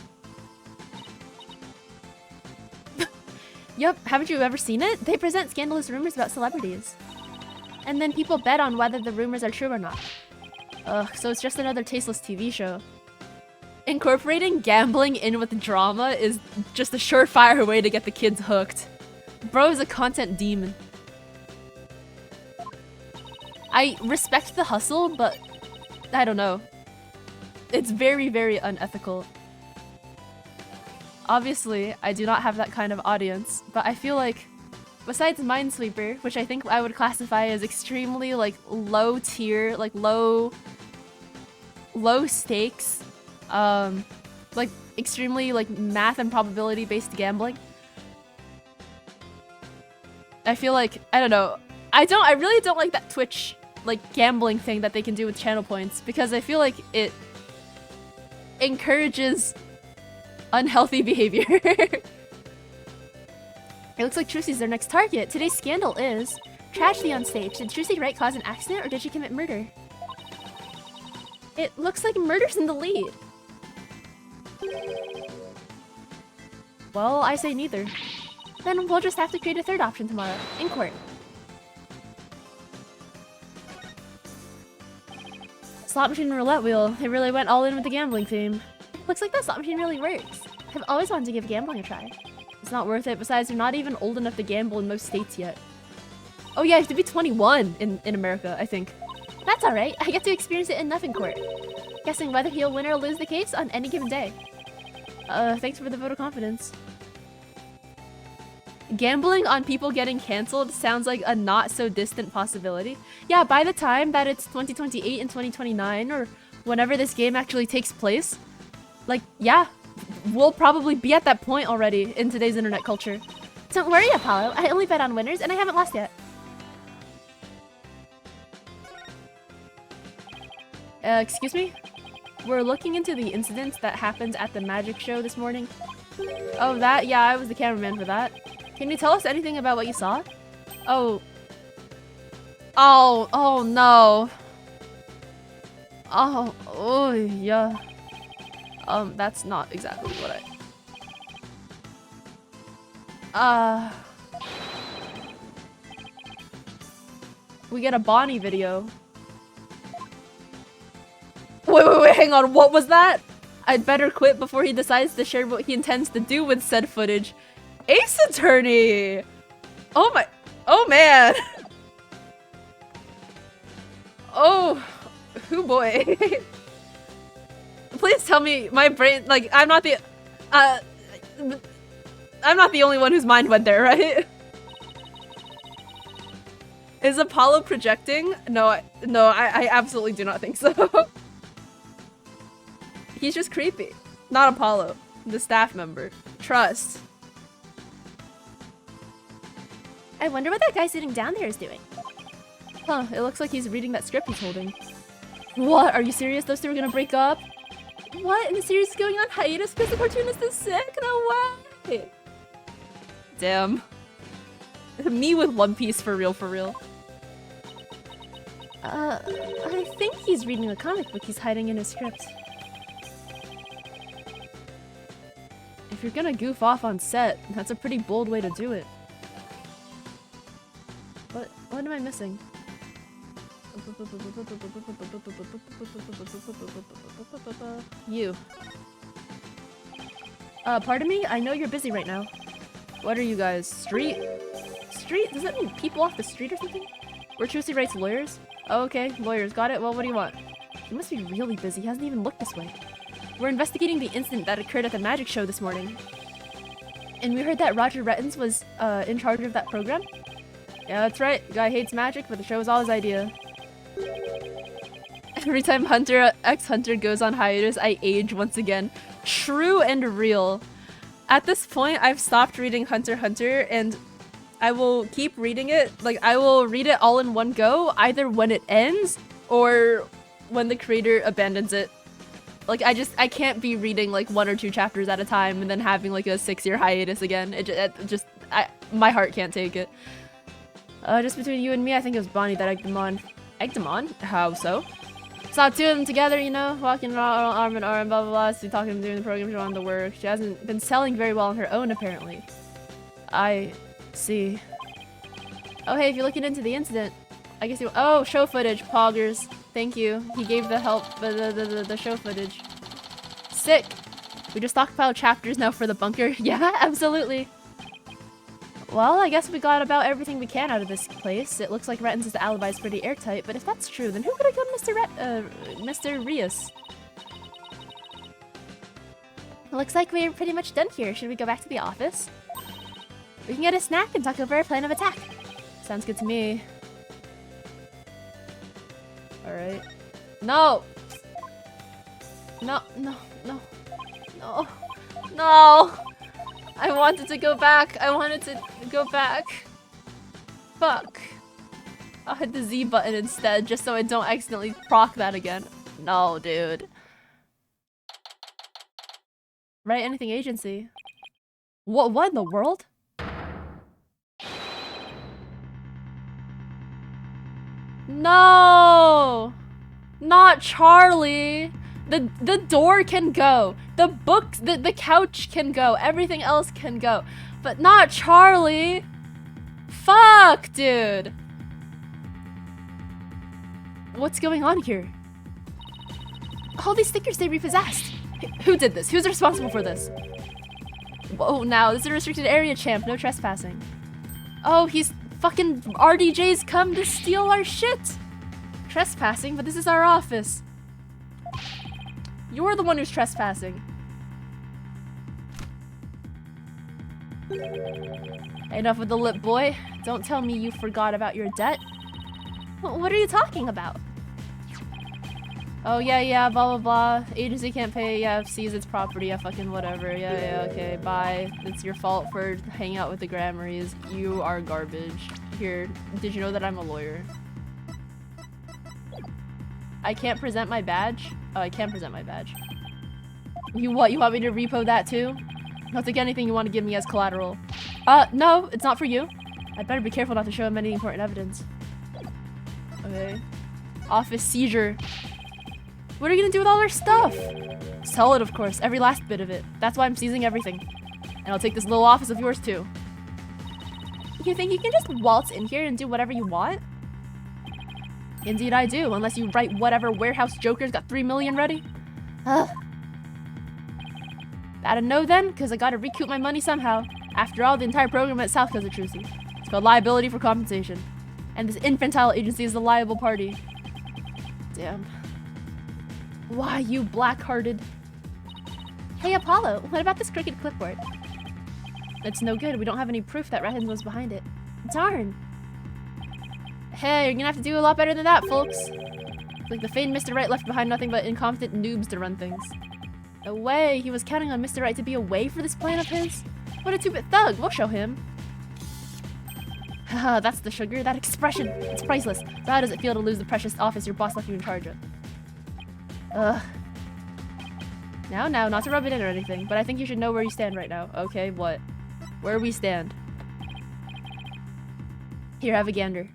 Yup, haven't you ever seen it? They present scandalous rumors about celebrities. And then people bet on whether the rumors are true or not. Ugh, so it's just another tasteless TV show. Incorporating gambling in with drama is just a surefire way to get the kids hooked. Bro is a content demon. I respect the hustle, but I don't know. It's very, very unethical. Obviously, I do not have that kind of audience, but I feel like besides Minesweeper, which I think I would classify as extremely like low tier, like low stakes, like extremely like math and probability based gambling. I feel like, I don't know, I really don't like that Twitch like gambling thing that they can do with channel points, because I feel like it encourages unhealthy behavior. It looks like Trucy's their next target. Today's scandal is tragedy on stage. Did Trucy Wright cause an accident or did she commit murder? It looks like murder's in the lead. Well, I say neither. Then we'll just have to create a third option tomorrow, in court. Slot machine roulette wheel. They really went all in with the gambling theme. Looks like that slot machine really works. I've always wanted to give gambling a try. It's not worth it. Besides, you're not even old enough to gamble in most states yet. Oh yeah, you have to be 21 in America, I think. That's alright. I get to experience it enough in court. Guessing whether he'll win or lose the case on any given day. Thanks for the vote of confidence. Gambling on people getting cancelled sounds like a not so distant possibility. Yeah, by the time that it's 2028 and 2029, or whenever this game actually takes place, like, yeah, we'll probably be at that point already in today's internet culture. Don't worry, Apollo. I only bet on winners and I haven't lost yet. Excuse me? We're looking into the incident that happened at the magic show this morning. Oh, that? Yeah, I was the cameraman for that. Can you tell us anything about what you saw? Oh. Oh no. Oh, yeah. That's not exactly what we get a Bonnie video. Wait, hang on, what was that? I'd better quit before he decides to share what he intends to do with said footage. Ace Attorney! Oh man! Oh boy. Please tell me my brain, like, I'm not the only one whose mind went there, right? Is Apollo projecting? No, I absolutely do not think so. He's just creepy. Not Apollo, the staff member. Trust. I wonder what that guy sitting down there is doing. Huh, it looks like he's reading that script he's holding. What? Are you serious? Those two are gonna break up? What? And the series is going on hiatus because the cartoonist is sick? No way! Damn. Me with One Piece for real, for real. I think he's reading a comic book he's hiding in his script. If you're gonna goof off on set, that's a pretty bold way to do it. What am I missing? You. Pardon me? I know you're busy right now. What are you guys? Street? Street? Does that mean people off the street or something? We're Trucy Wright's lawyers? Oh, okay, lawyers. Got it. Well, what do you want? He must be really busy. He hasn't even looked this way. We're investigating the incident that occurred at the magic show this morning. And we heard that Roger Rettens was in charge of that program? Yeah, that's right. Guy hates magic, but the show was all his idea. Every time Hunter x Hunter goes on hiatus, I age once again. True and real. At this point, I've stopped reading Hunter x Hunter, and I will keep reading it. Like, I will read it all in one go, either when it ends, or when the creator abandons it. Like, I can't be reading, like, 1 or 2 chapters at a time, and then having, like, a 6-year hiatus again. My heart can't take it. Just between you and me, I think it was Bonnie that egged him on. Egged him on? How so? Saw 2 of them together, you know, walking arm in arm, blah blah blah, so talking during the program, she wanted to work. She hasn't been selling very well on her own, apparently. I see. Oh hey, if you're looking into the incident, I guess you— oh, show footage, poggers. Thank you. He gave the help, the show footage. Sick. We just stockpiled chapters now for the bunker. Yeah, absolutely. Well, I guess we got about everything we can out of this place. It looks like Rettens' alibi is pretty airtight, but if that's true, then who could have killed Mr. Rios? Looks like we're pretty much done here. Should we go back to the office? We can get a snack and talk over our plan of attack. Sounds good to me. Alright. No! No, no, no. No. No! I wanted to go back. I wanted to go back. Fuck. I'll hit the Z button instead, just so I don't accidentally proc that again. No, dude. Right, anything agency. What in the world? No! Not Charlie! The door can go. The books, the couch can go. Everything else can go. But not Charlie! Fuck, dude! What's going on here? All these stickers say repossessed. Who did this? Who's responsible for this? Whoa, now, this is a restricted area, champ. No trespassing. Oh, he's fucking RDJ's come to steal our shit! Trespassing? But this is our office. You're the one who's trespassing. Enough with the lip, boy. Don't tell me you forgot about your debt. What are you talking about? Oh, yeah, blah, blah, blah. Agency can't pay, yeah, seize its property, yeah, fucking whatever. Yeah, okay, bye. It's your fault for hanging out with the Grammarys. You are garbage. Here, did you know that I'm a lawyer? I can't present my badge? Oh, I can present my badge. You what? You want me to repo that too? I'll take anything you want to give me as collateral. No, it's not for you. I'd better be careful not to show him any important evidence. Okay. Office seizure. What are you gonna do with all our stuff? Sell it, of course. Every last bit of it. That's why I'm seizing everything. And I'll take this little office of yours too. You think you can just waltz in here and do whatever you want? Indeed I do, unless you write whatever warehouse joker's got 3 million ready. Ugh. Gotta know then, because I gotta recoup my money somehow. After all, the entire program at South Coast of Trucy. It's called liability for compensation. And this infantile agency is the liable party. Damn. Why, you black-hearted? Hey, Apollo, what about this crooked clipboard? It's no good. We don't have any proof that Rettens was behind it. Darn. Hey, you're gonna have to do a lot better than that, folks. It's like the famed Mr. Right left behind nothing but incompetent noobs to run things. No way, he was counting on Mr. Right to be away for this plan of his? What a two-bit thug, we'll show him. Haha, that's the sugar, that expression, it's priceless. So how does it feel to lose the precious office your boss left you in charge of? Ugh. Now, not to rub it in or anything, but I think you should know where you stand right now. Okay, what? Where we stand. Here, have a gander.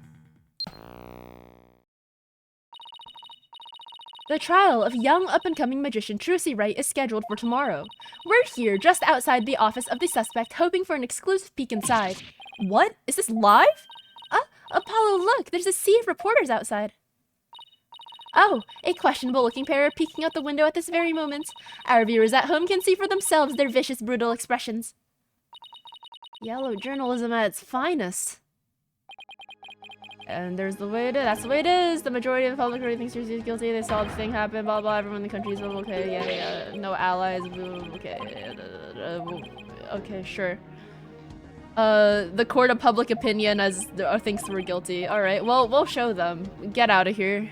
The trial of young up-and-coming magician Trucy Wright is scheduled for tomorrow. We're here just outside the office of the suspect, hoping for an exclusive peek inside. What? Is this live? Apollo, look! There's a sea of reporters outside. Oh, a questionable-looking pair are peeking out the window at this very moment. Our viewers at home can see for themselves their vicious, brutal expressions. Yellow journalism at its finest. And there's the way it is. That's the way it is. The majority of the public already thinks Trucy is guilty. They saw the thing happen. Blah blah. Everyone in the country is okay. Yeah. No allies. Okay. Okay. Sure. The court of public opinion thinks we're guilty. All right. Well, we'll show them. Get out of here.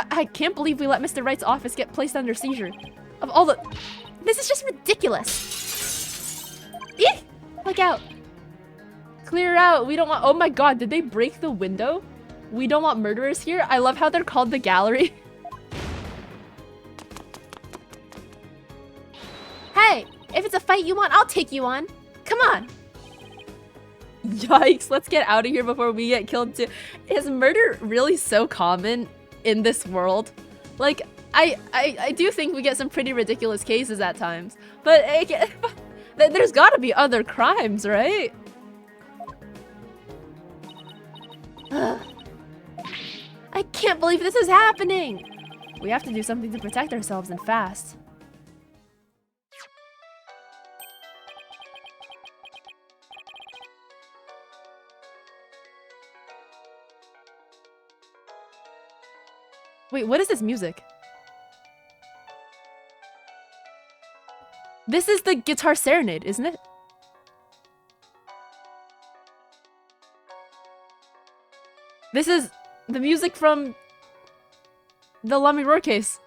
I can't believe we let Mr. Wright's office get placed under seizure. Of all the... This is just ridiculous. Eek! Look out. Clear out. We don't want... Oh my god, did they break the window? We don't want murderers here? I love how they're called the gallery. Hey, if it's a fight you want, I'll take you on. Come on. Yikes, let's get out of here before we get killed too. Is murder really so common in this world? Like, I do think we get some pretty ridiculous cases at times, but there's gotta be other crimes, right? I can't believe this is happening! We have to do something to protect ourselves and fast. Wait, what is this music? This is the Guitar Serenade, isn't it? This is the music from the Lummy Roar case.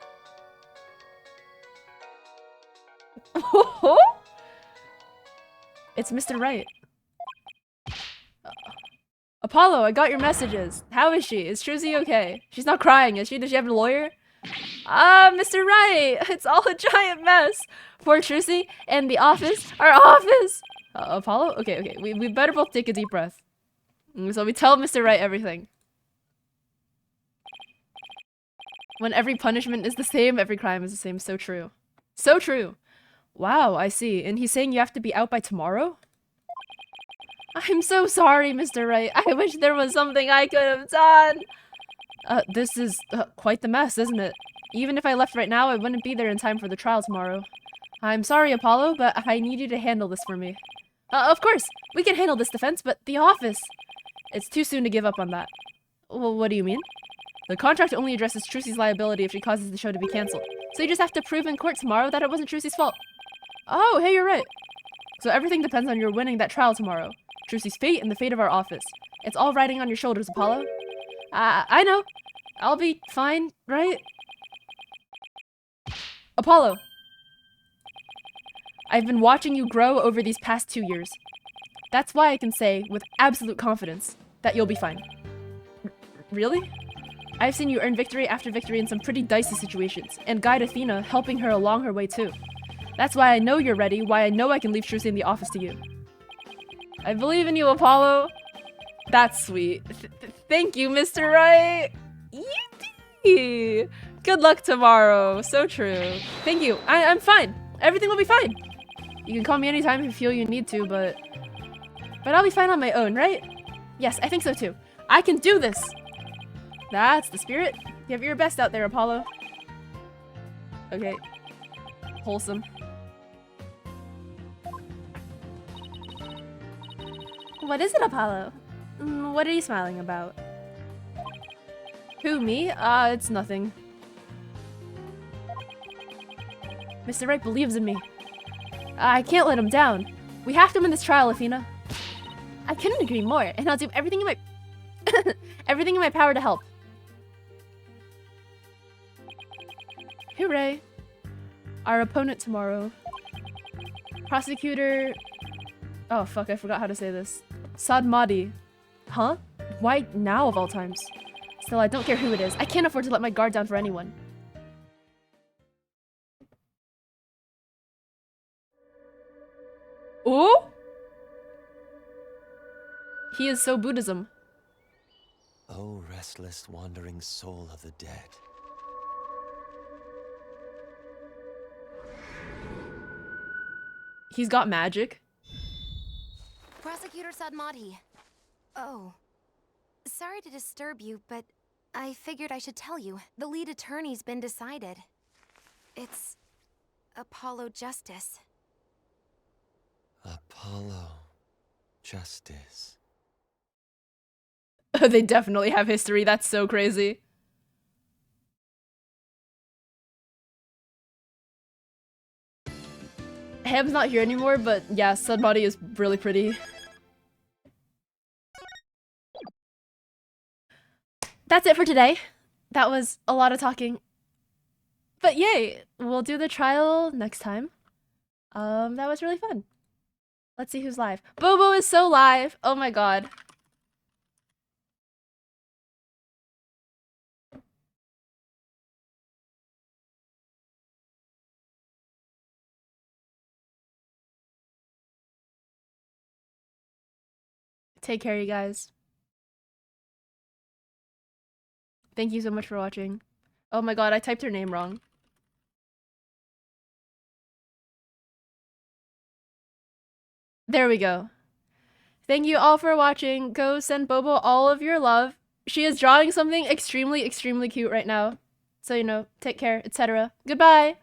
It's Mr. Wright. Apollo, I got your messages. How is she? Is Trucy okay? She's not crying, is she? Does she have a lawyer? Mr. Wright! It's all a giant mess! Poor Trucy and the office. Our office! Apollo? Okay. We better both take a deep breath. So we tell Mr. Wright everything. When every punishment is the same, every crime is the same. So true. So true. Wow, I see. And he's saying you have to be out by tomorrow? I'm so sorry, Mr. Wright. I wish there was something I could have done. This is quite the mess, isn't it? Even if I left right now, I wouldn't be there in time for the trial tomorrow. I'm sorry, Apollo, but I need you to handle this for me. Of course, we can handle this defense, but the office... It's too soon to give up on that. Well, what do you mean? The contract only addresses Trucy's liability if she causes the show to be cancelled. So you just have to prove in court tomorrow that it wasn't Trucy's fault. Oh, hey, you're right. So everything depends on your winning that trial tomorrow. Trucy's fate and the fate of our office. It's all riding on your shoulders, Apollo. I know. I'll be fine, right? Apollo. I've been watching you grow over these past 2 years. That's why I can say, with absolute confidence, that you'll be fine. Really? I've seen you earn victory after victory in some pretty dicey situations, and guide Athena, helping her along her way too. That's why I know you're ready, why I know I can leave Trucy in the office to you. I believe in you, Apollo. That's sweet. Thank you, Mr. Wright. Yippee! Good luck tomorrow. So true. Thank you. I'm fine. Everything will be fine. You can call me anytime if you feel you need to, but I'll be fine on my own, right? Yes, I think so too. I can do this. That's the spirit. Give your best out there, Apollo. Okay. Wholesome. What is it, Apollo? What are you smiling about? Who, me? It's nothing. Mr. Wright believes in me. I can't let him down. We have to win this trial, Athena. I couldn't agree more, and I'll do everything in my everything in my power to help. Hooray! Our opponent tomorrow. Prosecutor... Oh fuck, I forgot how to say this. Sadmadi. Huh? Why now of all times? Still, I don't care who it is. I can't afford to let my guard down for anyone. Ooh? He is so Buddhism. Oh, restless, wandering soul of the dead. He's got magic. Prosecutor Sadmati. Oh. Sorry to disturb you, but I figured I should tell you. The lead attorney's been decided. It's Apollo Justice. Apollo Justice. They definitely have history. That's so crazy. Ham's not here anymore, but yeah, Sadmati is really pretty. That's it for today. That was a lot of talking. But yay! We'll do the trial next time. That was really fun. Let's see who's live. Bobo is so live! Oh my god. Take care, you guys. Thank you so much for watching. Oh my god, I typed her name wrong. There we go. Thank you all for watching. Go send Bobo all of your love. She is drawing something extremely, extremely cute right now. So, you know, take care, etc. Goodbye!